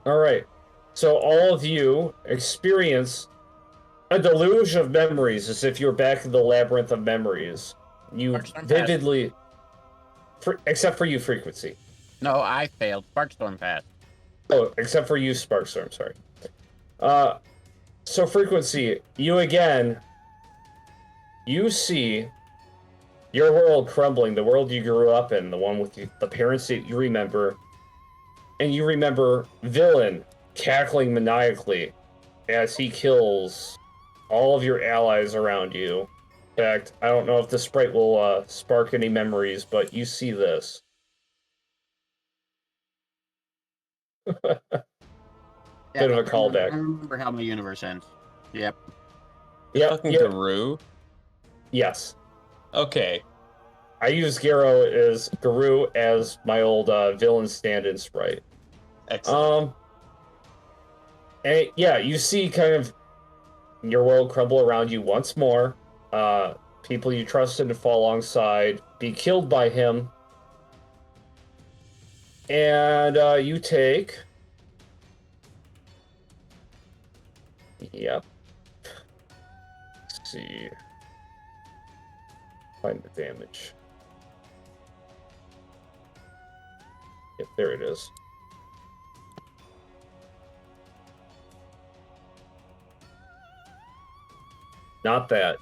Alright. So all of you experience a deluge of memories as if you're back in the labyrinth of memories. You Sparkstorm vividly... except for you, Frequency. No, I failed. Sparkstorm passed. Oh, except for you, Sparkstorm, sorry. So Frequency, you again... You see your world crumbling, the world you grew up in, the one with the parents that you remember, and you remember Villain cackling maniacally as he kills all of your allies around you. In fact, I don't know if the sprite will spark any memories, but you see this. Bit of a callback. I remember how my universe ends. Yep. Yep, Fucking yep, Guru. yes. Okay. I use Guru as my old villain stand-in sprite. Excellent. And yeah, you see kind of your world crumble around you once more. People you trusted to fall alongside be killed by him. And you take... Yep. Let's see. Find the damage. Yep, there it is. Not that.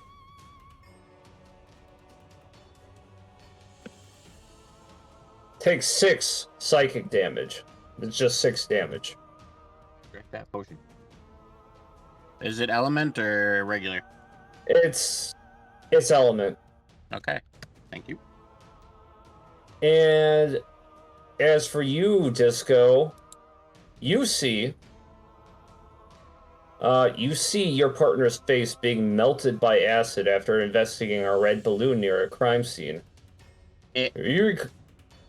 Take 6 psychic damage. It's just 6 damage. Drink that potion. Is it element or regular? It's element. Okay. Thank you. And as for you, Disco, you see your partner's face being melted by acid after investigating a red balloon near a crime scene.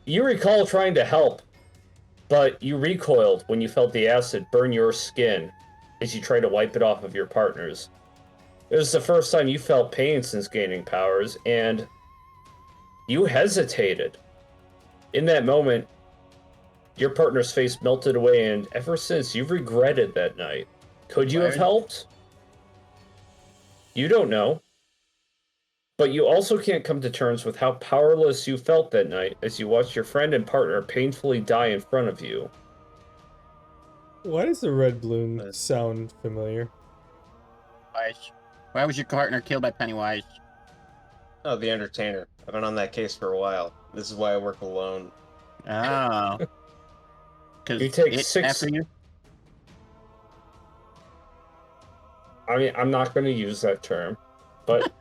You recall trying to help, but you recoiled when you felt the acid burn your skin as you tried to wipe it off of your partner's. It was the first time you felt pain since gaining powers, and you hesitated. In that moment, your partner's face melted away, and ever since, you've regretted that night. Could you have helped? You don't know. But you also can't come to terms with how powerless you felt that night as you watched your friend and partner painfully die in front of you. Why does the red balloon sound familiar? Why was your partner killed by Pennywise? Oh, the entertainer. I've been on that case for a while. This is why I work alone. Oh. You take 6... after you? I mean, I'm not going to use that term, but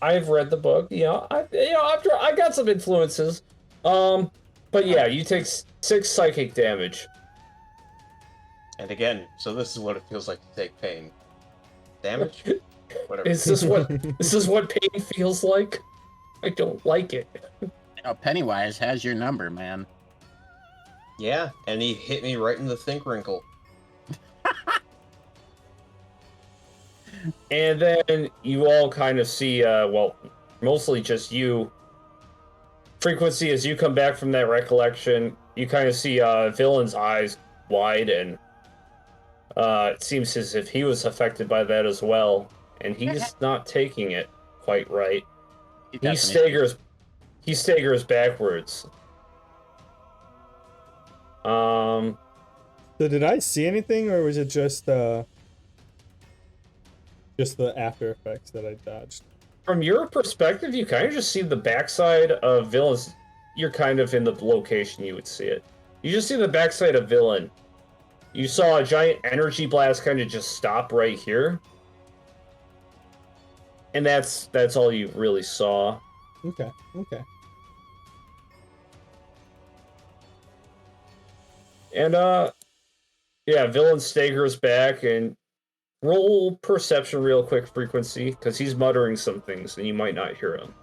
I've read the book. I got some influences. But yeah, you take 6 psychic damage. And again, so this is what it feels like to take pain. Damage? Whatever. Is this what pain feels like? I don't like it. Pennywise has your number, man. Yeah, and he hit me right in the think wrinkle. And then you all kind of see, well, mostly just you. Frequency, as you come back from that recollection, you kind of see Villain's eyes wide, and it seems as if he was affected by that as well. And he's not taking it quite right. He staggers backwards. So did I see anything, or was it just the after effects that I dodged? From your perspective, you kind of just see the backside of Villain's. You're kind of in the location you would see it. You just see the backside of Villain. You saw a giant energy blast kind of just stop right here. And that's all you really saw. Okay. And yeah, Villain staggers back, and roll perception real quick, Frequency, because he's muttering some things and you might not hear him.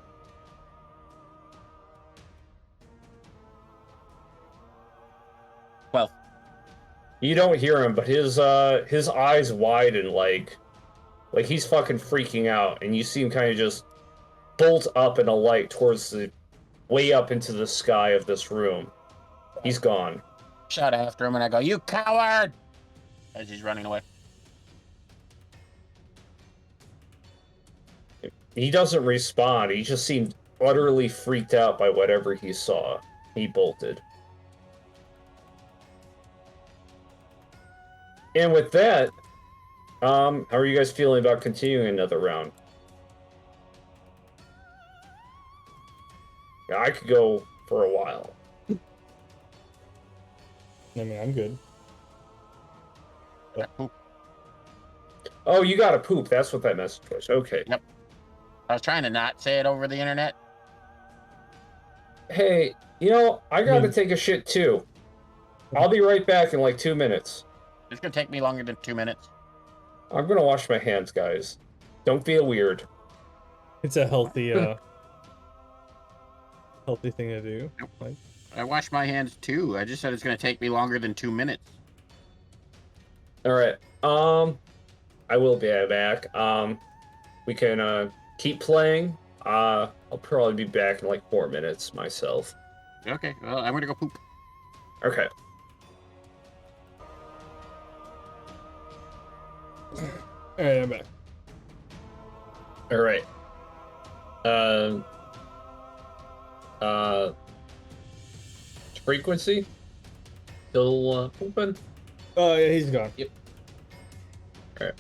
Well, you don't hear him, but his eyes widen like he's fucking freaking out, and you see him kind of just bolt up in a light towards the way up into the sky of this room. He's gone. Shot after him, and I go, "You coward!" as he's running away. He doesn't respond. He just seemed utterly freaked out by whatever he saw. He bolted. And with that, how are you guys feeling about continuing another round? Yeah, I could go for a while. I mean, I'm good. Oh, you gotta poop. That's what that message was. Okay. Yep. I was trying to not say it over the internet. Hey, I gotta take a shit too. I'll be right back in like 2 minutes. It's gonna take me longer than 2 minutes. I'm gonna wash my hands, guys. Don't feel weird. It's a healthy healthy thing to do. Like, I wash my hands too. I just said it's gonna take me longer than 2 minutes. All right. I will be back. We can keep playing. I'll probably be back in like 4 minutes myself. Okay. Well, I'm gonna go poop. Okay. all right, I'm back. All right. Frequency? Still open? Oh yeah, he's gone. Yep. All right.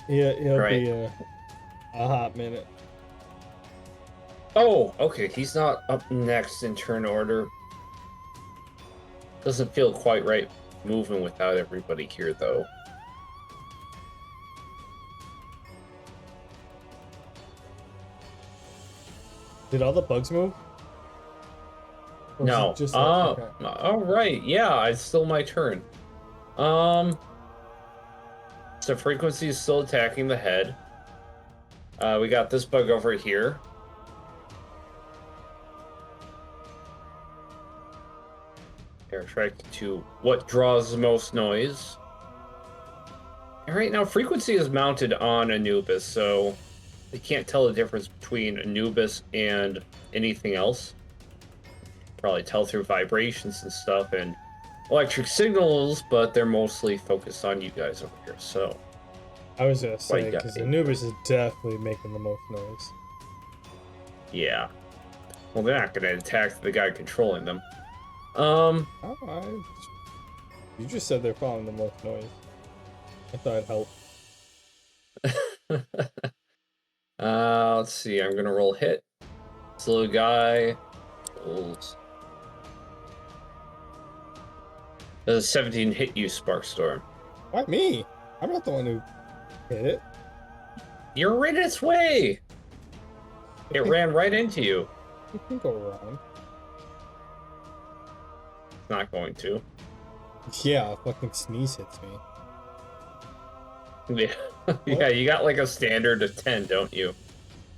Yeah, he'll Right. be a hot minute. Oh, okay, he's not up next in turn order. Doesn't feel quite right moving without everybody here, though. Did all the bugs move? Or was No. it just like, okay. All right. Yeah, it's still my turn. So frequency is still attacking the head. We got this bug over here. They're attracted to what draws the most noise. And right now, frequency is mounted on Anubis, so they can't tell the difference between Anubis and anything else. Probably tell through vibrations and stuff and electric signals, but they're mostly focused on you guys over here. So I was gonna say, you got because me. Anubis is definitely making the most noise. yeah, well, they're not going to attack the guy controlling them. Oh, you just said they're following the most noise. I thought it'd help. Let's see. I'm gonna roll hit. This little guy rolls. Does a 17 hit you, Sparkstorm? Why me? I'm not the one who hit it. You're right its way. It ran right into you. You can go around. It's not going to. Yeah, a fucking sneeze hits me. Yeah, yeah. You got like a standard of 10, don't you?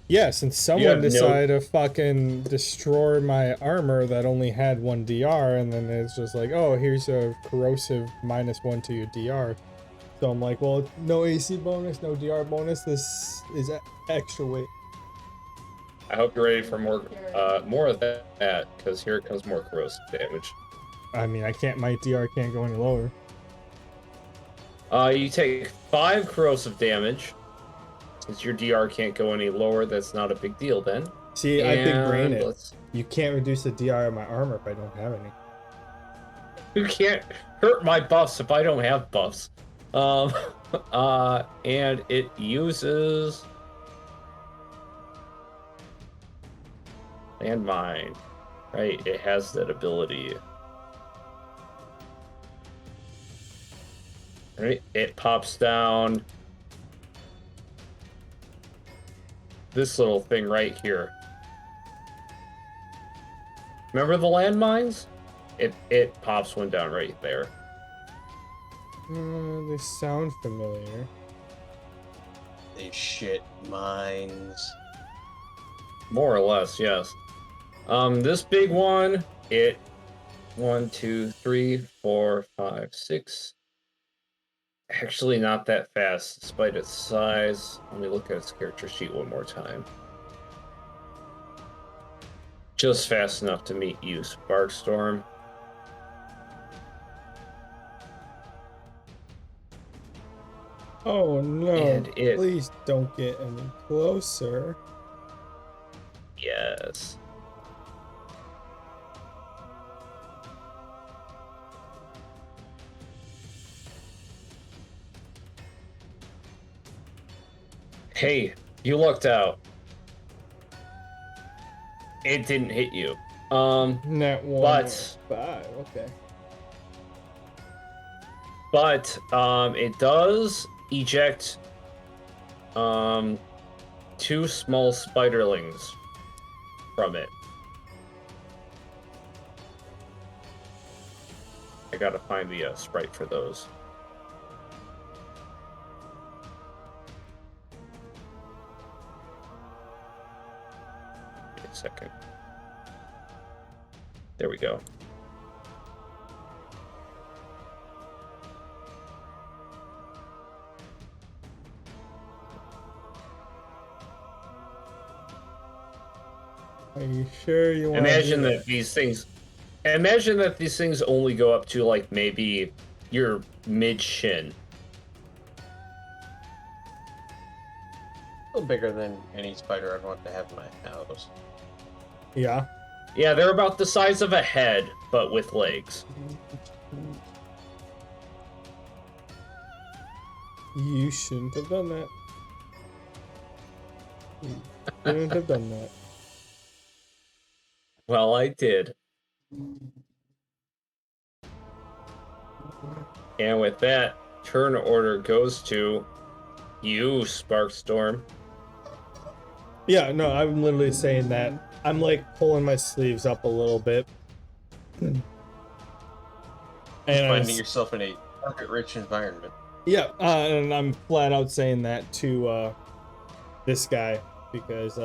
Yeah, since someone have no- decided to fucking destroy my armor that only had 1 DR, and then it's just like, oh, here's a corrosive -1 to your DR. So I'm like, well, no AC bonus, no DR bonus. This is extra weight. I hope you're ready for more of that, because here comes more corrosive damage. I mean, my DR can't go any lower. You take 5 corrosive damage. Since your DR can't go any lower, that's not a big deal then. See, I big brain And it. You can't reduce the DR of my armor if I don't have any. You can't hurt my buffs if I don't have buffs. And it uses landmine. Right, it has that ability. Right, it pops down this little thing right here. Remember the landmines? It pops one down right there. They sound familiar. They shit mines. More or less, yes. This big one, it 1, 2, 3, 4, 5, 6. Actually, not that fast, despite its size. Let me look at its character sheet one more time. Just fast enough to meet you, Sparkstorm. Oh no, And it- please don't get any closer. Yes. Hey, you lucked out. It didn't hit you. Net 1 But- 5, okay. But it does eject 2 small spiderlings from it. I gotta find the sprite for those. Wait a second. There we go. Are you sure you want Imagine that these things only go up to like maybe your mid shin. A little bigger than any spider I'd want to have in my house. Yeah. Yeah, they're about the size of a head, but with legs. You shouldn't have done that. You shouldn't have done that. Well, I did. And with that, turn order goes to you, Sparkstorm. Yeah, no, I'm literally saying that. I'm like pulling my sleeves up a little bit. And Finding yourself in a target-rich environment. yeah, and I'm flat out saying that to this guy because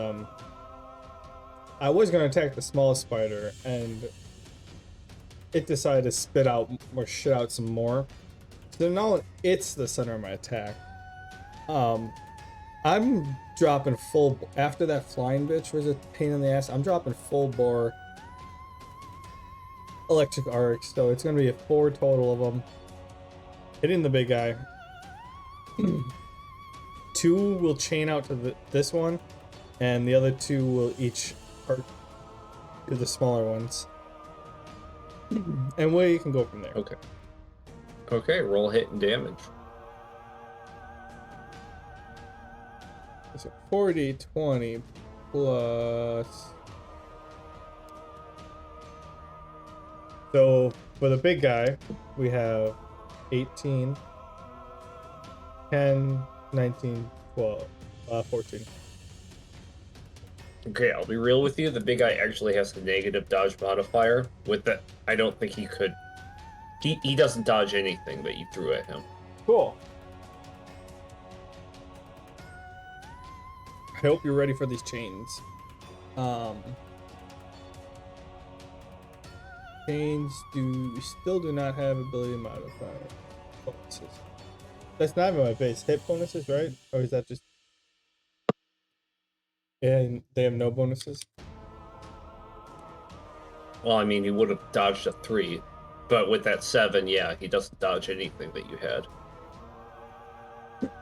I was gonna attack the small spider and it decided to spit out or shit out some more. So now it's the center of my attack. I'm dropping full after that flying bitch was a pain in the ass. I'm dropping full bore electric arcs, so it's gonna be a 4 total of them. Hitting the big guy. 2 will chain out to this one, and the other 2 will each arc to the smaller ones. And you can go from there. Okay. Okay, roll hit and damage. So 40, 20 plus. So for the big guy, we have 18, 10, 19, 12, 14. Okay, I'll be real with you. The big guy actually has a negative dodge modifier. With that, I don't think he could. He doesn't dodge anything that you threw at him. Cool. I hope you're ready for these chains. Chains still do not have ability modifier bonuses. That's not even my base hit bonuses, right? Or is that just? And they have no bonuses. Well, I mean, he would have dodged a 3, but with that 7, yeah, he doesn't dodge anything that you had.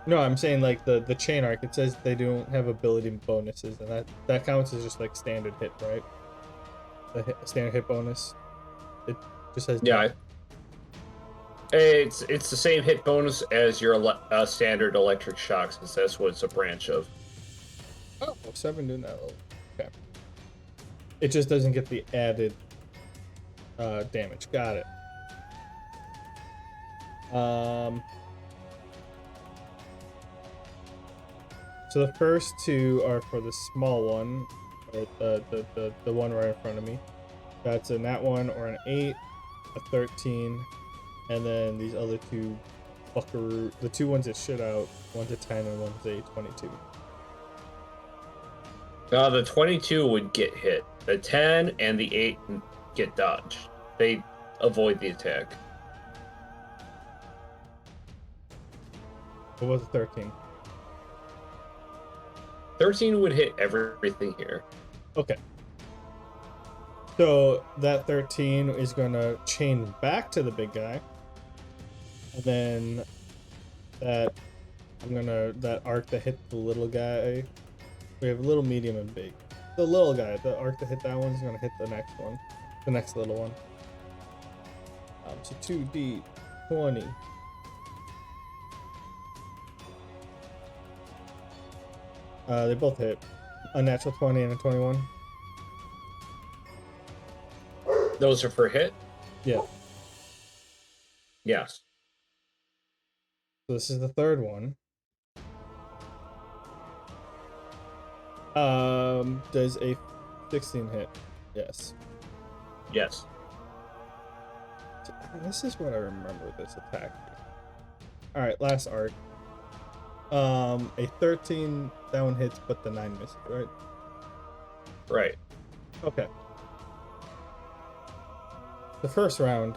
No, I'm saying like the chain arc. It says they don't have ability bonuses, and that counts as just like standard hit, right? Standard hit bonus. It just says Yeah, it's the same hit bonus as your standard electric shocks, because that's what it's a branch of. Oh, 7 doing that. Okay. It just doesn't get the added damage. Got it. So the first 2 are for the small one, or the one right in front of me. That's a nat 1 or an 8, a 13, and then these other 2 buckaroo, the 2 ones that shit out, one's a 10 and one's a 22. The 22 would get hit. The 10 and the 8 get dodged. They avoid the attack. What was the 13? 13 would hit everything here. Okay. So that 13 is gonna chain back to the big guy. And then that arc that hit the little guy. We have little, medium, and big. The little guy, the arc that hit that one is gonna hit the next one. The next little one. So 2d20. They both hit. A natural 20 and a 21. Those are for hit? Yeah. Yes. So this is the third one. Does a 16 hit? Yes. Yes. This is what I remember this attack. Alright, last arc. A 13, that one hits, but the 9 misses, right? Right. Okay. The first round.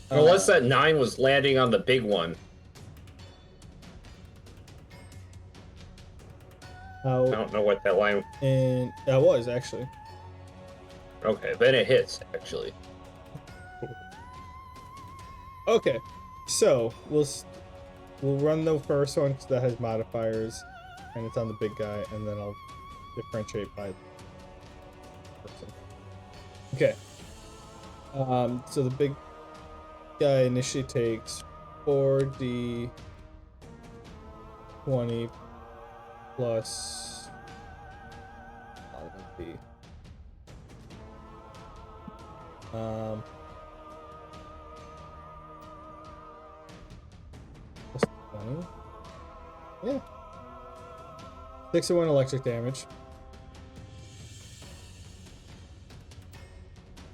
Unless that 9 was landing on the big one. I don't know what that line... And that was, actually. Okay, then it hits, actually. Okay, so we'll run the first one because that has modifiers, and it's on the big guy, and then I'll differentiate by person. Okay. So the big guy initially takes 4d20 plus see. Um, plus 20. Yeah. 61 electric damage.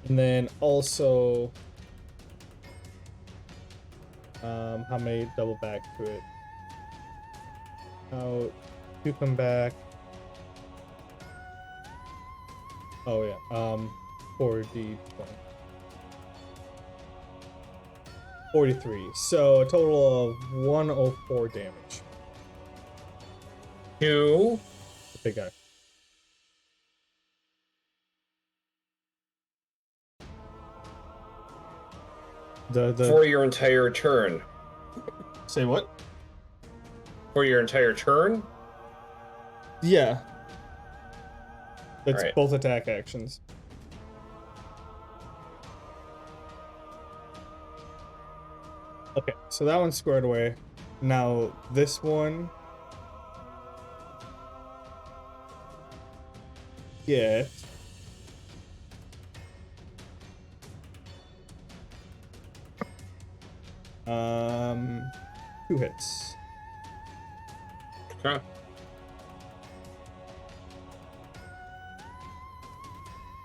And then also, how many double back to it? How two come back? Oh yeah, 4d20. 43. So a total of 104 damage. Two. The big guy. The For your entire turn. say what? For your entire turn? Yeah. That's Alright. both attack actions. Okay, so that one's squared away. Now this one. Yeah. Two hits. Okay.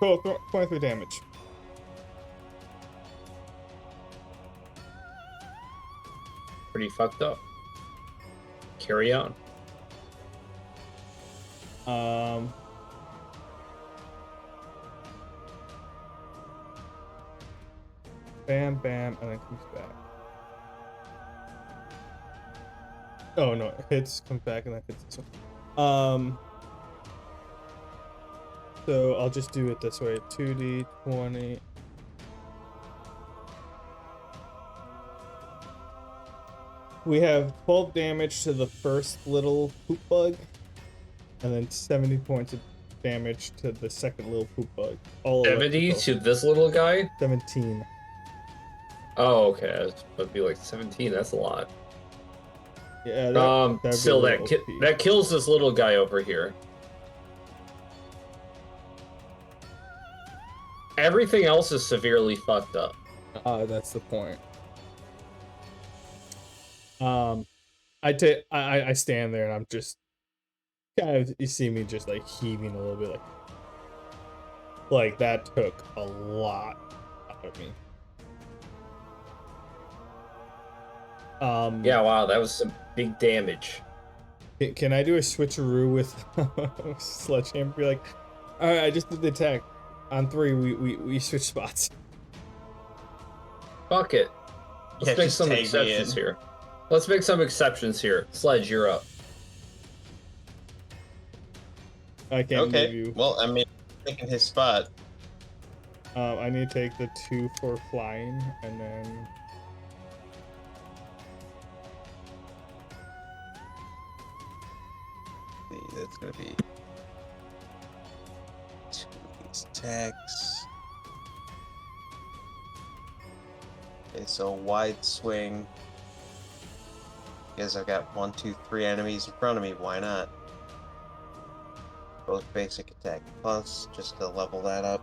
Total 23 damage. Pretty fucked up. Carry on. Bam, bam, and then comes back. Oh no, it hits, comes back, and then hits this one. So I'll just do it this way. 2d20. We have 12 damage to the first little poop bug, and then 70 points of damage to the second little poop bug. All 70 electrical. to this little guy? 17. Oh, okay. I was supposed to be like 17. That's a lot. Yeah, that'd be a Still, little OP. that kills this little guy over here. Everything else is severely fucked up. That's the point. I stand there and I'm just kind of, you see me just like heaving a little bit, like that took a lot out of me. Yeah, wow, that was some big damage. Can I do a switcheroo with Sledgehammer? Be like, all right, I just did the attack. On 3, we switch spots. Fuck it. Let's Yeah, make just some tag me exceptions in. here. Let's make some exceptions here. Sledge, you're up. I can't move Okay. you. Well, I mean, taking his spot. I need to take the 2 for flying, and then That's gonna be 2 of these attacks. Okay, so wide swing. Because I've got 1, 2, 3 enemies in front of me. Why not? Both basic attack plus, just to level that up.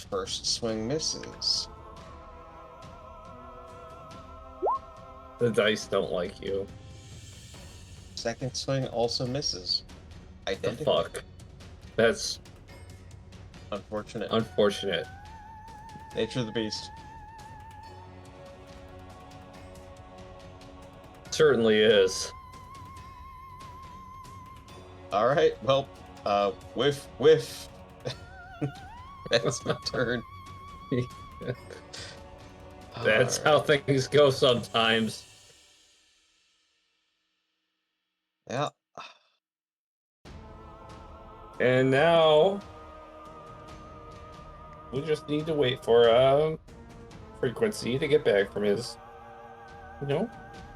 First swing misses. The dice don't like you. Second swing also misses. The Identical. fuck? That's Unfortunate. unfortunate. Nature of the beast. Certainly is. Alright, well, whiff. That's my turn. That's how things go sometimes. Yeah. And now we just need to wait for Frequency to get back from his,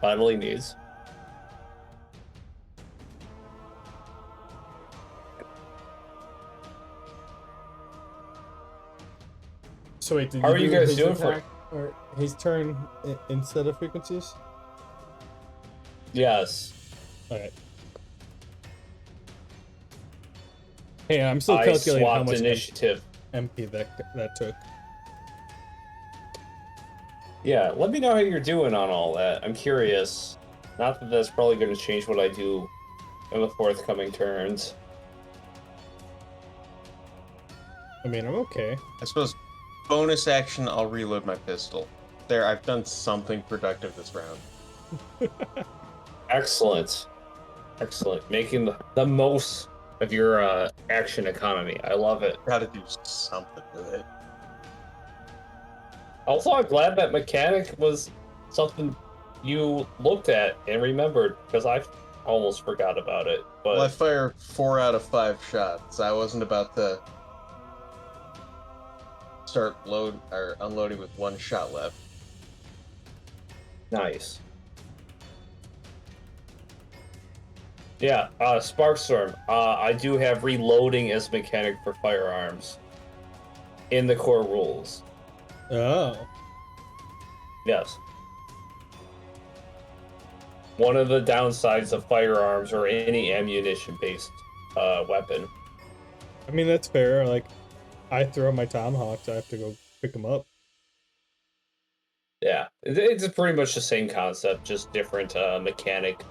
bodily needs. So wait, did How are you do guys his doing for attack or his turn instead of frequencies? Yes. Alright. Hey, I'm still I calculating how swapped much initiative. MP that took. Yeah, let me know how you're doing on all that. I'm curious. Not that that's probably going to change what I do in the forthcoming turns. I mean, I'm okay. I suppose bonus action, I'll reload my pistol. There, I've done something productive this round. Excellent. Excellent. Making the most of your action economy. I love it. Gotta do something with it. Also, I'm glad that mechanic was something you looked at and remembered, because I almost forgot about it. But Well, I fire 4 out of 5 shots. I wasn't about to start load or unloading with 1 shot left. nice. Yeah, Sparkstorm. I do have reloading as mechanic for firearms in the core rules. Oh. Yes. One of the downsides of firearms or any ammunition-based weapon. I mean, that's fair. Like, I throw my tomahawks, I have to go pick them up. Yeah, it's pretty much the same concept, just different mechanic.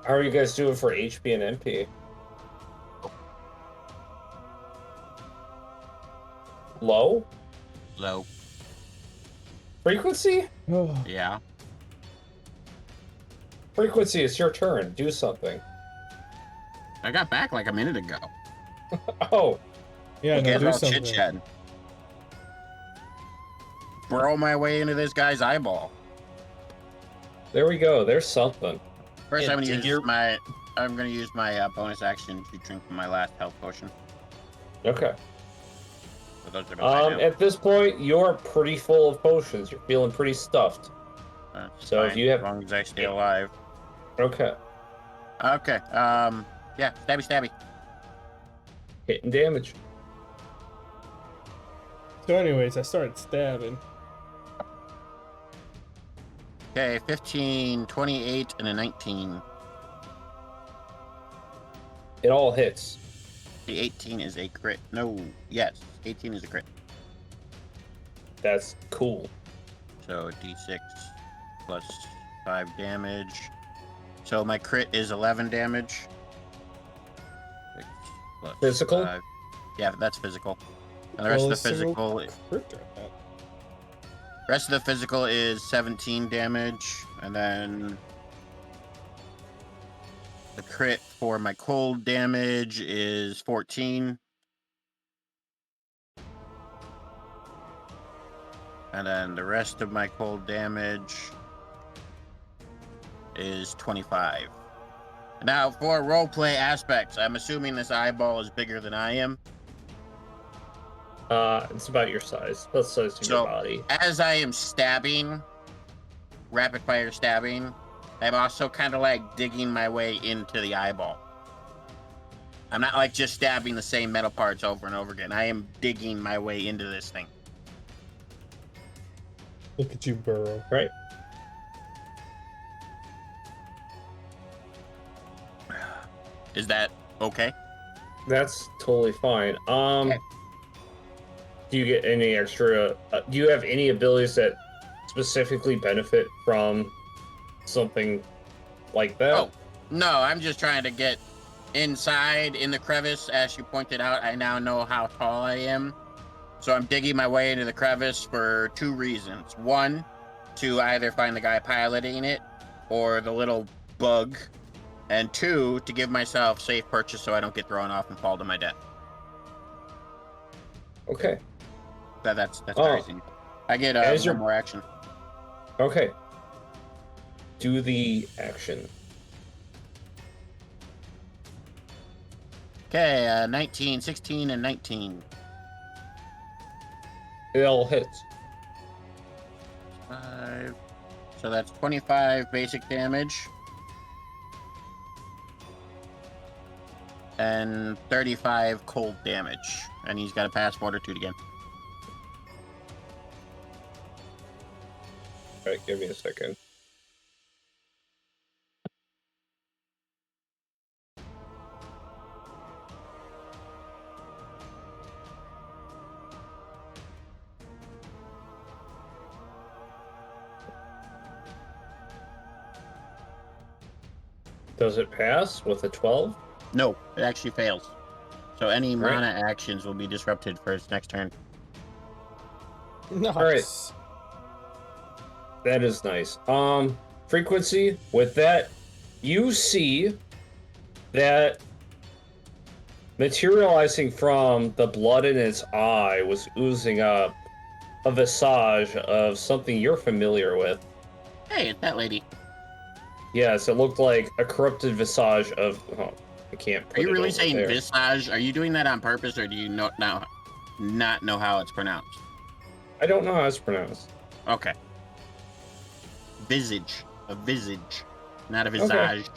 How are you guys doing for HP and MP? Low? Low. Frequency? Yeah. Frequency, it's your turn. Do something. I got back like a minute ago. Oh, Yeah, You no, guys do are all something. chit-chatting. Burrow my way into this guy's eyeball. there we go. There's something. First, Yeah, I'm dig gonna use my bonus action to drink from my last health potion. Okay. For those that don't know. At this point, you're pretty full of potions. You're feeling pretty stuffed. That's so if fine, you have- as long as I stay alive. Okay. Okay. Yeah. Stabby. Hitting damage. So anyways, I started stabbing. Okay. 15, 28, and a 19. It all hits. The 18 is a crit. No. Yes. 18 is a crit. That's cool. So d6 plus 5 damage. So my crit is 11 damage. 6 plus Physical? 5. Yeah, that's physical. And the rest of the physical. Rest of the physical is 17 damage, and then the crit for my cold damage is 14. And then the rest of my cold damage is 25. Now, for roleplay aspects, I'm assuming this eyeball is bigger than I am. It's about your size. That's the size of your body. As I am stabbing, rapid fire stabbing, I'm also kind of like digging my way into the eyeball. I'm not like just stabbing the same metal parts over and over again. I am digging my way into this thing. Look at you, Burrow. Right. Is that okay? That's totally fine. Okay. Do you get any extra? Do you have any abilities that specifically benefit from something like that? Oh, no, I'm just trying to get inside in the crevice. As you pointed out, I now know how tall I am. So I'm digging my way into the crevice for 2 reasons. 1, to either find the guy piloting it or the little bug. And 2, to give myself safe purchase so I don't get thrown off and fall to my death. Okay. That's very easy. I get one more action. Okay. Do the action. Okay, 19, 16, and 19. It all hits. 5. So that's 25 basic damage. And 35 cold damage. And he's got to pass Fortitude again. Alright, give me a second. Does it pass with a 12? No, it actually fails. So any Right. mana actions will be disrupted for its next turn. Nice. Alright. That is nice. Frequency, with that, you see that materializing from the blood in its eye was oozing up a visage of something you're familiar with. Hey, it's that lady. Yes, it looked like a corrupted visage of... Oh, I can't put Are you it really over saying there. visage? Are you doing that on purpose, or do you not know how it's pronounced? I don't know how it's pronounced. Okay. Visage. A visage. Not a visage.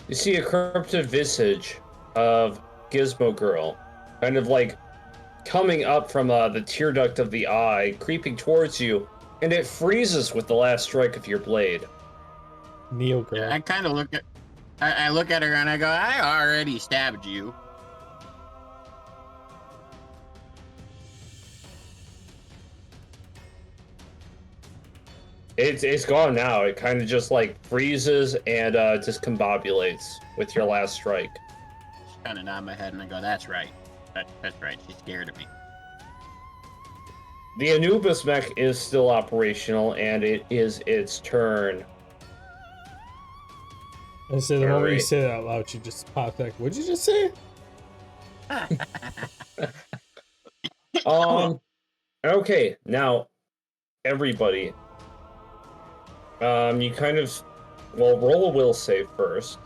You see a corrupted visage of Gizmo Girl, kind of like coming up from the tear duct of the eye, creeping towards you, and it freezes with the last strike of your blade. Neo girl. I kind of look at... I look at her and I go, I already stabbed you. It's gone now. It kind of just like freezes and discombobulates with your last strike. Just kind of nod my head and I go, that's right. That's right. She's scared of me. The Anubis mech is still operational, and it is its turn. I say the moment you Alright. say that out loud, she just pops back. What'd you just say? Okay, now, everybody. You kind of... Well, roll a will save first.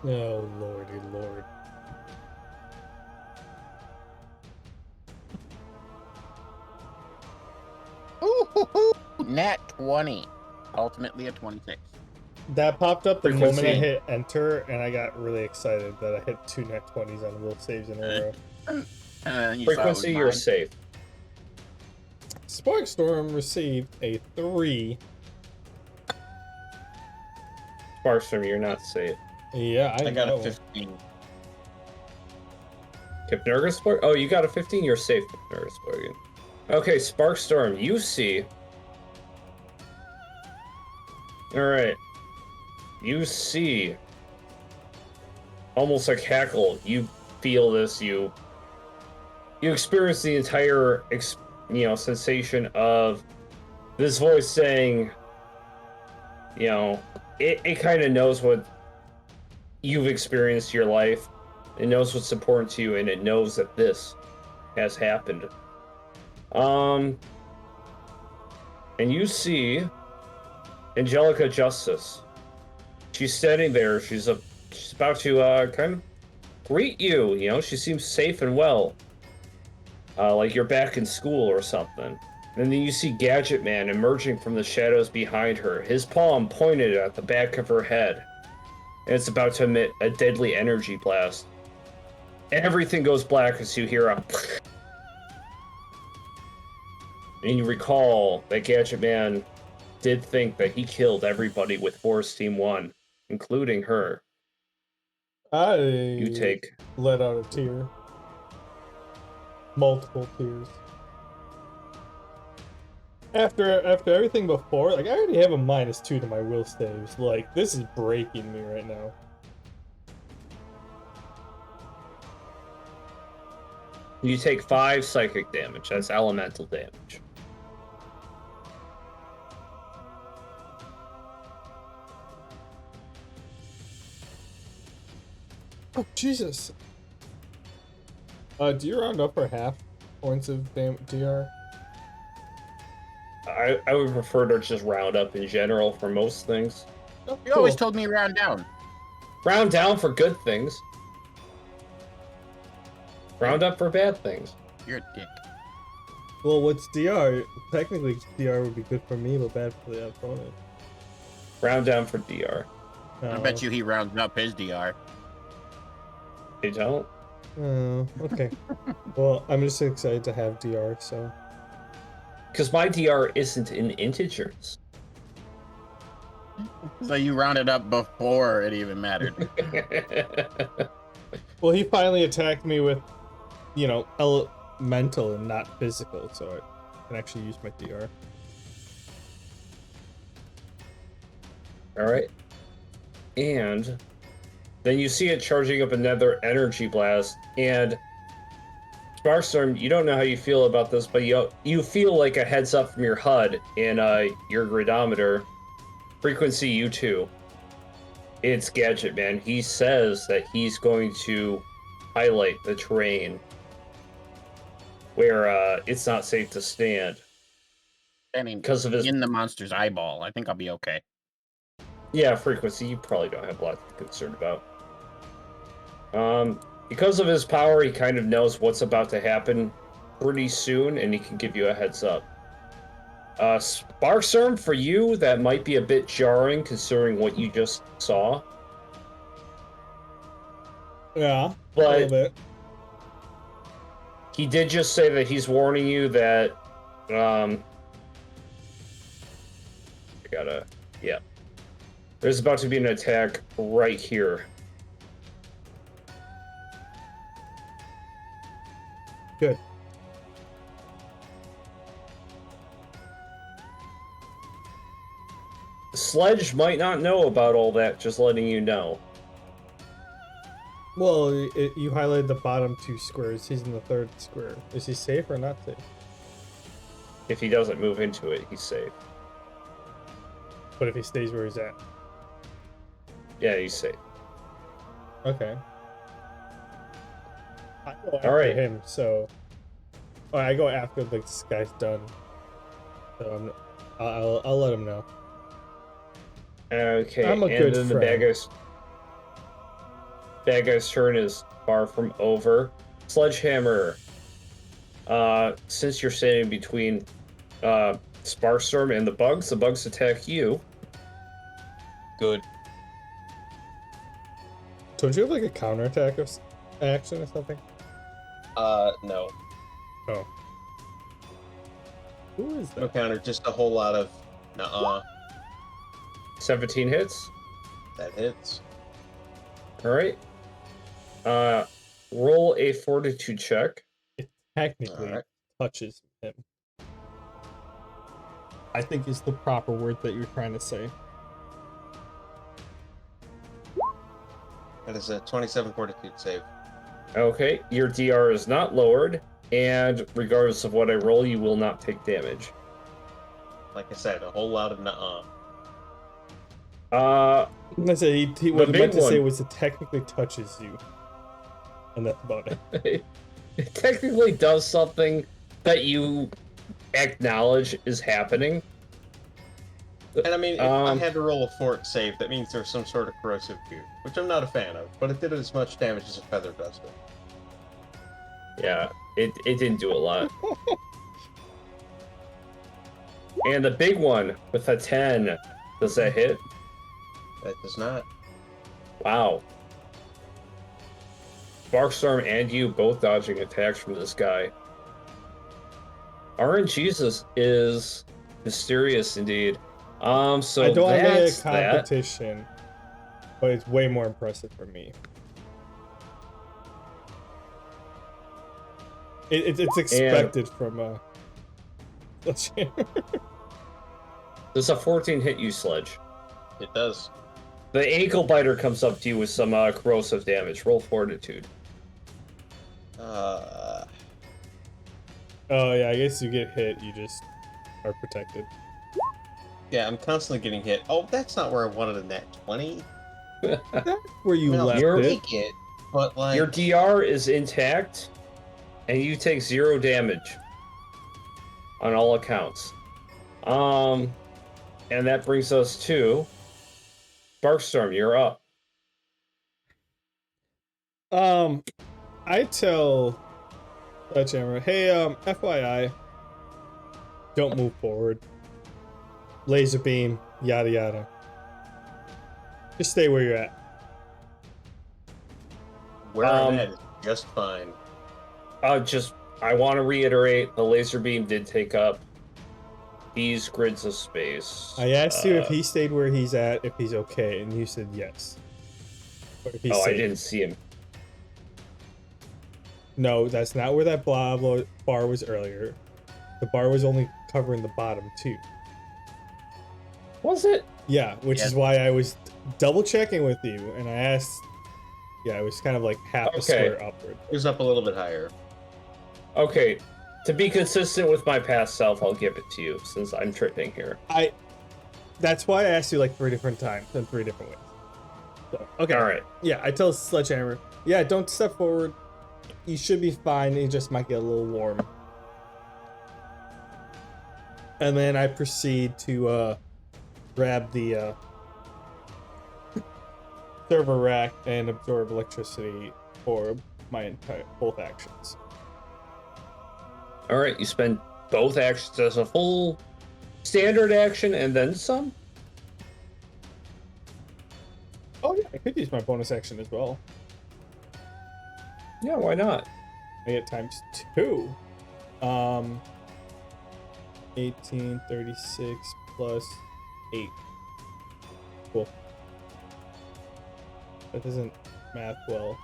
Oh, lordy lord. Ooh, nat 20. Ultimately a 26. That popped up the moment I Frequency. hit enter, and I got really excited that I hit 2 net 20s on will saves in a row. And then you saw it was Frequency, you're mine. safe. Sparkstorm received a 3. Sparkstorm, you're not safe. Yeah, I I got know. a 15. Hypnergus Spark? Oh, you got a 15? You're safe, Hypnergus Spark. Okay, Sparkstorm, you see... Alright. You see... Almost like Hackle, you feel this, you experience the entire, sensation of this voice saying, it kind of knows what you've experienced in your life. It knows what's important to you, and it knows that this has happened. And you see Angelica Justice. She's standing there. She's about to kind of greet you. She seems safe and well. Like you're back in school or something. And then you see Gadget Man emerging from the shadows behind her, his palm pointed at the back of her head. And it's about to emit a deadly energy blast. Everything goes black as you hear a... And you recall that Gadget Man did think that he killed everybody with Force Team 1, including her. I You take... let out a tear. Multiple tears. After everything before, like I already have a -2 to my will saves. Like this is breaking me right now. You take 5 psychic damage. That's elemental damage. Oh Jesus! Do you round up for half points of DR? I would prefer to just round up in general for most things. Oh, You always told me round down. Round down for good things. Round up for bad things. You're a dick. Well, what's DR? Technically, DR would be good for me, but bad for the opponent. Round down for DR. I bet you he rounds up his DR. They don't. Oh, okay. Well, I'm just excited to have DR, so. Because my DR isn't in integers. So you rounded up before it even mattered. Well, he finally attacked me with, you know, elemental and not physical, so I can actually use my DR. Alright. And then you see it charging up another energy blast, and Sparkstorm, you don't know how you feel about this, but you feel like a heads up from your HUD in your gridometer. Frequency U2. It's Gadget Man. He says that he's going to highlight the terrain where it's not safe to stand. I mean, Because of his... in the monster's eyeball. I think I'll be okay. Yeah, frequency, you probably don't have a lot to be concerned about. Because of his power, he kind of knows what's about to happen pretty soon, and he can give you a heads up. Sparkstorm, for you, that might be a bit jarring, considering what you just saw. Yeah, but a little bit. He did just say that he's warning you that, yeah. There's about to be an attack right here. Good. Sledge might not know about all that, just letting you know. Well, you highlighted the bottom two squares. He's in the third square. Is he safe or not safe? If he doesn't move into it, he's safe. But if he stays where he's at? Yeah, he's safe. Okay. I go after Alright. him, so... Oh, I go after this guy's done. So I'll let him know. Okay, I'm a and good then friend. the bad guy's turn is far from over. Sledgehammer. Since you're standing between Sparkstorm and the bugs attack you. Good. Don't you have like a counterattack of action or something? No. Oh. Who is No that? counter, just a whole lot of nuh-uh. 17 hits. That hits. Alright. Roll a fortitude check. It technically Alright. touches him. I think is the proper word that you're trying to say. That is a 27 fortitude save. Okay, your DR is not lowered, and regardless of what I roll, you will not take damage. Like I said, a whole lot of nuh-uh. I say what I big meant to say one. was it technically touches you. And that's about it. It technically does something that you acknowledge is happening. And I mean, if I had to roll a fort save, that means there's some sort of corrosive goo, which I'm not a fan of, but it did as much damage as a feather duster. Yeah, it didn't do a lot. And the big one with a 10. Does that hit? That does not. Wow. Sparkstorm and you both dodging attacks from this guy. RNGesus is mysterious indeed. So I don't have a that's that. competition, but it's way more impressive for me. It's expected from Does a 14 hit you, Sledge? It does. The ankle biter comes up to you with some corrosive damage. Roll fortitude. Oh yeah, I guess you get hit, you just are protected. Yeah, I'm constantly getting hit. Oh, that's not where I wanted a net 20. Where you Well, left you're- it. Take it, but like... Your DR is intact, and you take 0 damage on all accounts. And that brings us to Sparkstorm. You're up. I tell Sledgehammer. Hey, FYI, don't move forward. Laser beam, yada yada. Just stay where you're at. Where I'm at is just fine. I want to reiterate, the laser beam did take up these grids of space. I asked you if he stayed where he's at, if he's okay, and you said yes. Or if he's I safe. didn't see him. No, that's not where that blah blah bar was earlier. The bar was only covering the bottom too. Was it? Yeah, which is why I was double checking with you, and I asked. Yeah, it was kind of like half a square upward. It was up a little bit higher. Okay, to be consistent with my past self, I'll give it to you since I'm tripping here. That's why I asked you like 3 different times in 3 different ways. So, okay. All right. Yeah, I tell Sledgehammer, yeah, don't step forward. You should be fine. It just might get a little warm. And then I proceed to grab the server rack and absorb electricity for my both actions. All right, you spend both actions as a full standard action and then some? Oh yeah, I could use my bonus action as well. Yeah, why not? I get ×2. 1836 plus 8. Cool. That doesn't math well.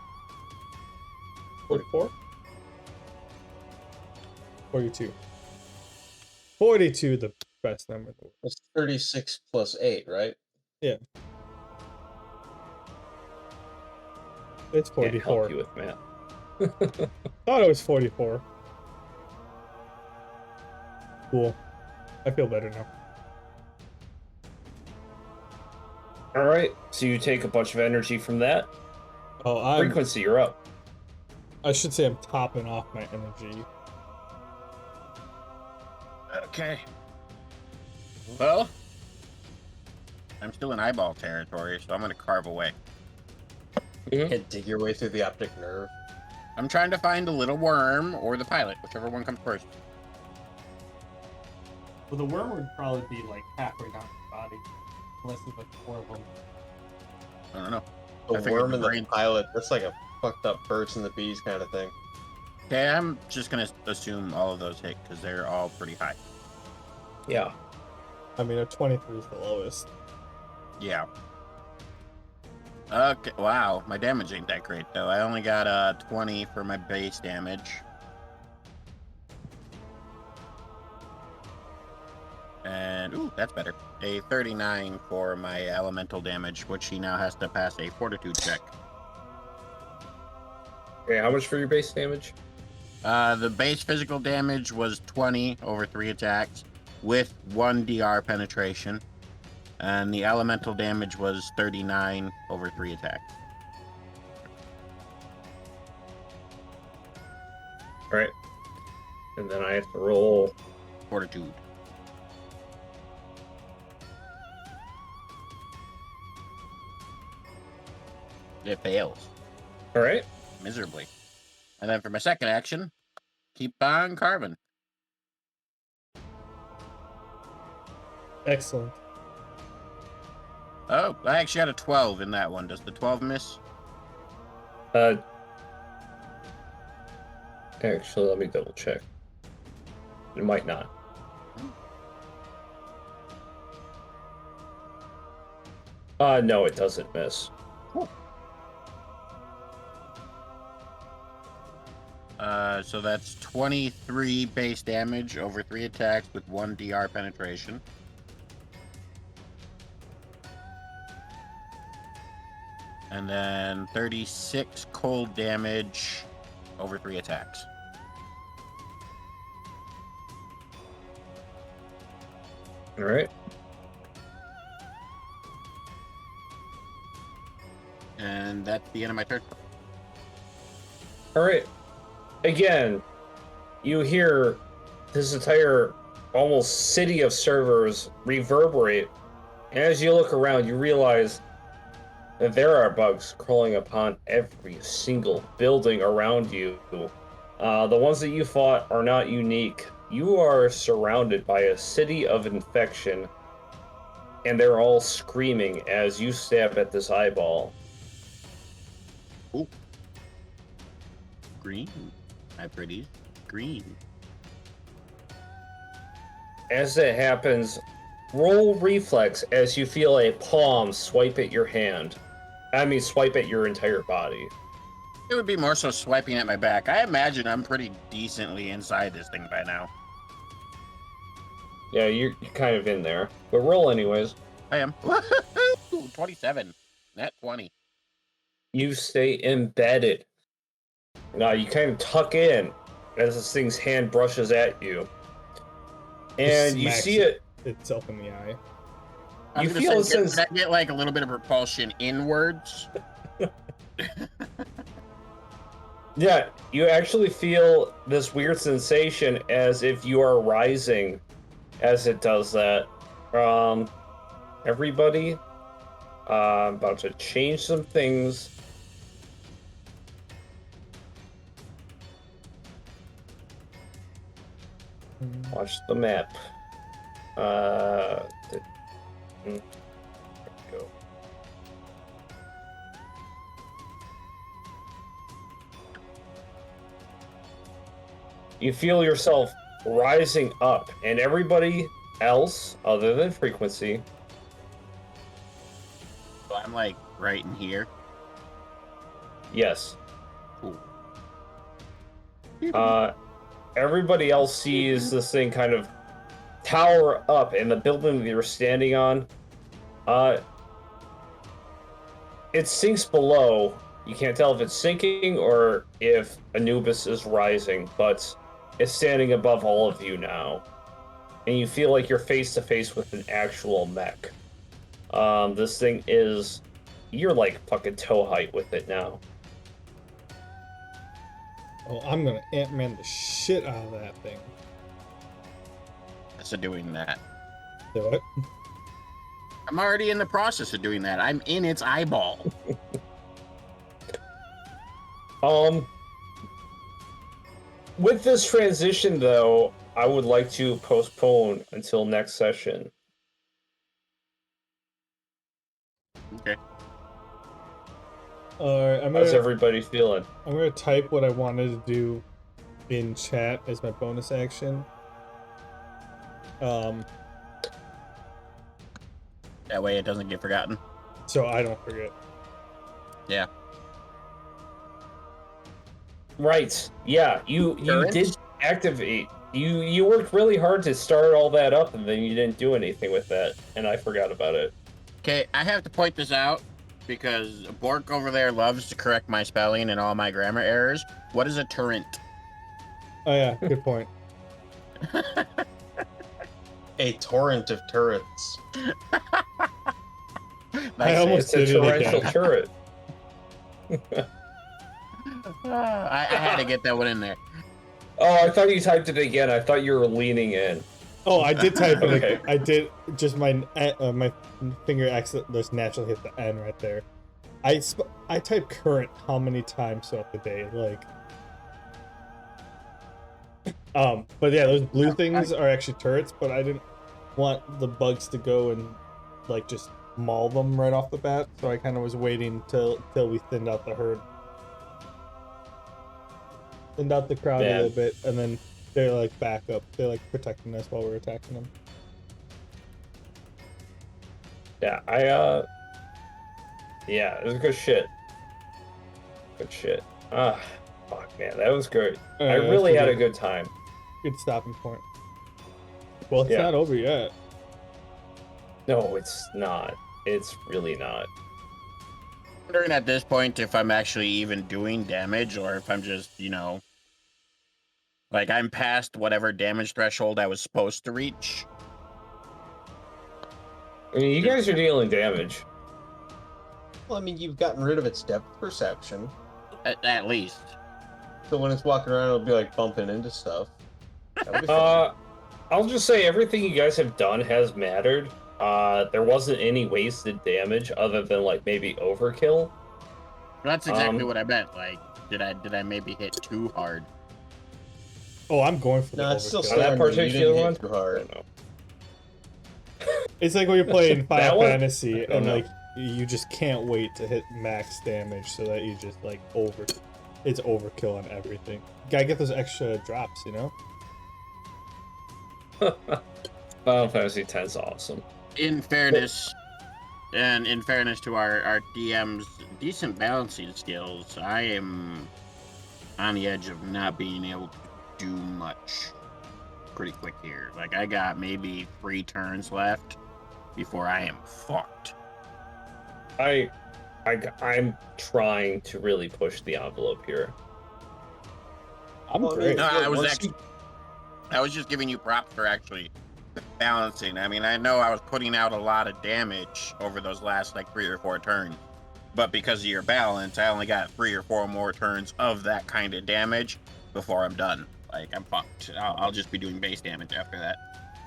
44? 42. 42, the best number in the world. It's 36 plus 8, right? Yeah. It's Can't 44. help you with math. Thought it was 44. Cool. I feel better now. All right, so you take a bunch of energy from that. Oh, Frequency, you're up. I should say I'm topping off my energy. Okay. Well, I'm still in eyeball territory, so I'm gonna carve away. You can't dig your way through the optic nerve. I'm trying to find a little worm or the pilot, whichever one comes first. Well, the worm would probably be like halfway down the body, unless there's like 4 of them. I don't know. I The figured worm the and the brain- pilot, that's like a fucked up birds and the bees kind of thing. Okay, I'm just gonna assume all of those hit because they're all pretty high. Yeah. I mean, a 23 is the lowest. Yeah. Okay, wow, my damage ain't that great though. I only got 20 for my base damage. And, ooh, that's better. A 39 for my elemental damage, which he now has to pass a fortitude check. Okay, how much for your base damage? The base physical damage was 20 over 3 attacks with 1 DR penetration. And the elemental damage was 39 over 3 attacks. All right. And then I have to roll. Fortitude. It fails All right. miserably. And then for my second action, keep on carving. Excellent. Oh, I actually got a 12 in that one. Does the 12 miss? Actually, let me double check. It might not. No, it doesn't miss. So that's 23 base damage over 3 attacks with 1 DR penetration. And then 36 cold damage over 3 attacks. All right. And that's the end of my turn. All right. Again, you hear this entire almost city of servers reverberate. And as you look around, you realize that there are bugs crawling upon every single building around you. The ones that you fought are not unique. You are surrounded by a city of infection, and they're all screaming as you stab at this eyeball. Ooh. Green. Hi, pretties. Green. As that happens, roll reflex as you feel a palm swipe at your hand. I mean, swipe at your entire body. It would be more so swiping at my back. I imagine I'm pretty decently inside this thing by now. Yeah, you're kind of in there. But roll anyways. I am. 27. Net 20. You stay embedded. Now you kind of tuck in as this thing's hand brushes at you. And you Smacks see it. itself in the eye. I'm You gonna feel say, it says. can I get like a little bit of repulsion inwards? Yeah, you actually feel this weird sensation as if you are rising as it does that. Everybody, I'm about to change some things. Watch the map. There we go. You feel yourself rising up, and everybody else, other than Frequency, So I'm like right in here. yes. Cool. Everybody else sees this thing kind of tower up, and the building that you're standing on, it sinks below. You can't tell if it's sinking or if Anubis is rising, but it's standing above all of you now. And you feel like you're face to face with an actual mech. This thing is... You're like fucking toe height with it now. Oh, I'm gonna Ant-Man the shit out of that thing. So doing that. Do it. I'm already in the process of doing that. I'm in its eyeball. With this transition, though, I would like to postpone until next session. Okay. How's everybody feeling? I'm gonna type what I wanted to do in chat as my bonus action. That way it doesn't get forgotten. So I don't forget. Yeah. Right. Yeah, you Turrets? did activate. You worked really hard to start all that up, and then you didn't do anything with that, and I forgot about it. Okay, I have to point this out because Bork over there loves to correct my spelling and all my grammar errors. What is a turret? Oh yeah, good point. A torrent of turrets. I almost It's a did it torrential again. turret. I had to get that one in there. Oh, I thought you typed it again. I thought you were leaning in. Oh, I did type it. Okay. I did. Just my finger accident just naturally hit the N right there. I type current how many times throughout the day, like. But yeah, those blue things are actually turrets, but I didn't want the bugs to go and like just maul them right off the bat, so I kind of was waiting till we thinned out the herd, thinned out the crowd a little bit, and then they're like back up. They're like protecting us while we're attacking them. Yeah, yeah, it was good shit. Good shit. Fuck, man, that was great. I really had a good time. Good stopping point. Well, it's Yeah. not over yet. No, it's not. It's really not. Wondering at this point if I'm actually even doing damage or if I'm just, you know, like I'm past whatever damage threshold I was supposed to reach. I mean, you guys are dealing damage. Well, I mean, you've gotten rid of its depth perception. At least. So when it's walking around, it'll be like bumping into stuff. That'll be fun. I'll just say everything you guys have done has mattered. There wasn't any wasted damage other than like maybe overkill. That's exactly what I meant. Like, did I maybe hit too hard? Oh, I'm going for the No, it's still overkill. On that standard. You particular didn't one? hit too I hard. don't know. It's like when you're playing That Final one? Fantasy I don't and know. like you just can't wait to hit max damage so that you just like it's overkill on everything. Gotta get those extra drops, you know? Final Fantasy X is awesome. In fairness, and in fairness to our DM's decent balancing skills, I am on the edge of not being able to do much pretty quick here. Like, I got maybe 3 turns left before I am fucked. I'm trying to really push the envelope here. I'm Well, I mean, great. No, Look, I was just giving you props for actually balancing. I mean, I know I was putting out a lot of damage over those last like 3 or 4 turns, but because of your balance, I only got 3 or 4 more turns of that kind of damage before I'm done. Like, I'm fucked. I'll just be doing base damage after that.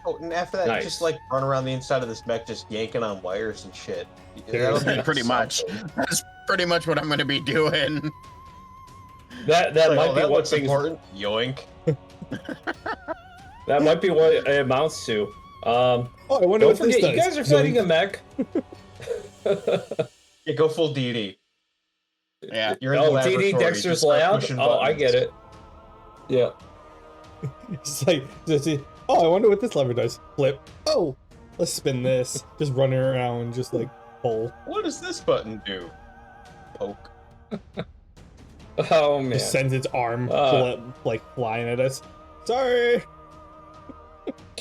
Oh, and after that, Nice. just like run around the inside of this mech, just yanking on wires and shit. Seriously? Pretty much. something. That's pretty much what I'm going to be doing. That Like, might oh, be that what looks things. important. Yoink. That might be what it amounts to. Oh, I wonder Don't what this forget, you does. guys are fighting a Yoink. mech. Yeah, go full DD. Yeah. You're in the Oh, laboratory. DD Dexter's just start Lab? pushing Oh, I buttons. get it. Yeah. It's like, oh, I wonder what this lever does. Flip. Oh, let's spin this. Just running around, just like pull. What does this button do? Poke. Oh, man. Just sends its arm like flying at us. Sorry.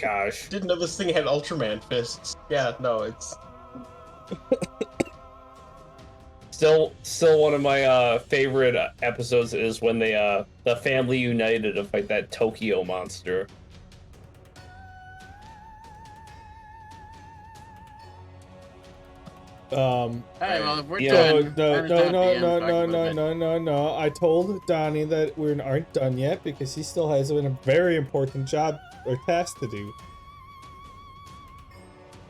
Gosh. Didn't know this thing had Ultraman fists. Yeah, no, it's Still one of my favorite episodes is when they the family united to fight that Tokyo monster. Hey, well, if we're Yeah. done, No. I told Donnie that we aren't done yet because he still has a very important job or task to do.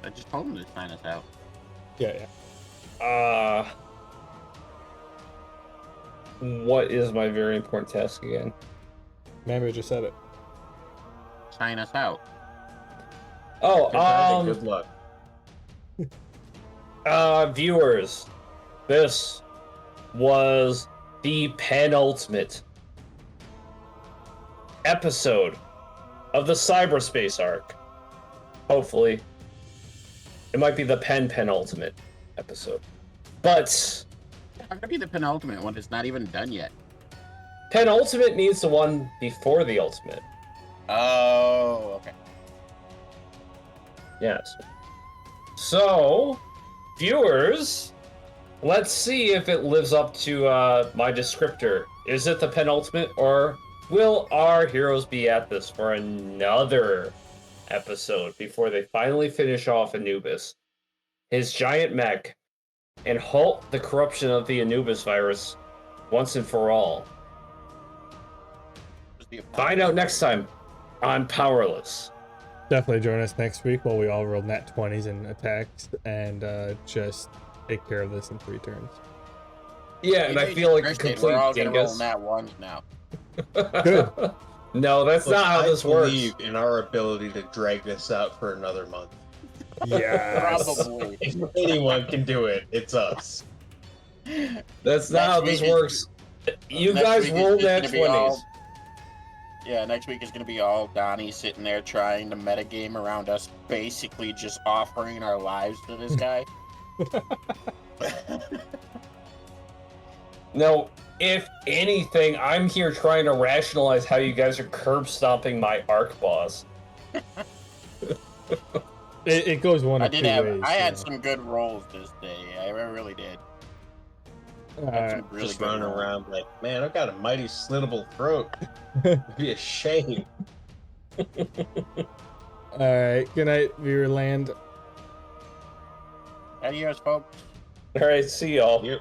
I just told him to sign us out. Yeah. What is my very important task again? Mammo just said it. Sign us out. Oh, good luck. Viewers, this was the penultimate episode of the cyberspace arc. Hopefully. It might be the penultimate episode. But How could it be the penultimate one? It's not even done yet. penultimate means the one before the ultimate. Oh, okay. Yes. So, viewers, let's see if it lives up to my descriptor. Is it the penultimate, or will our heroes be at this for another episode before they finally finish off Anubis, his giant mech, and halt the corruption of the Anubis virus once and for all? Find out next time on Powerless. Definitely join us next week while we all roll nat 20s and attacks and just take care of this in 3 turns. Yeah, and I feel like a complete We're all gonna roll dingus. nat ones now. Good. No, that's Look, not how I this works. believe in our ability to drag this out for another month. Yes. Probably. If anyone can do it, it's us. That's not how this works. You Next guys week is roll just that gonna be 20s. all- Yeah, next week is gonna be all Donnie sitting there trying to metagame around us, basically just offering our lives to this guy. No, if anything, I'm here trying to rationalize how you guys are curb stomping my arc boss. It goes one I of did 2 have. ways. I had so. some good rolls this day. I really did. Had Alright. some really Just good running rolls. around like, man, I've got a mighty slittable throat. It'd be a shame. Alright. Good night, viewer land. Adios, folks. Alright, see y'all. Yep.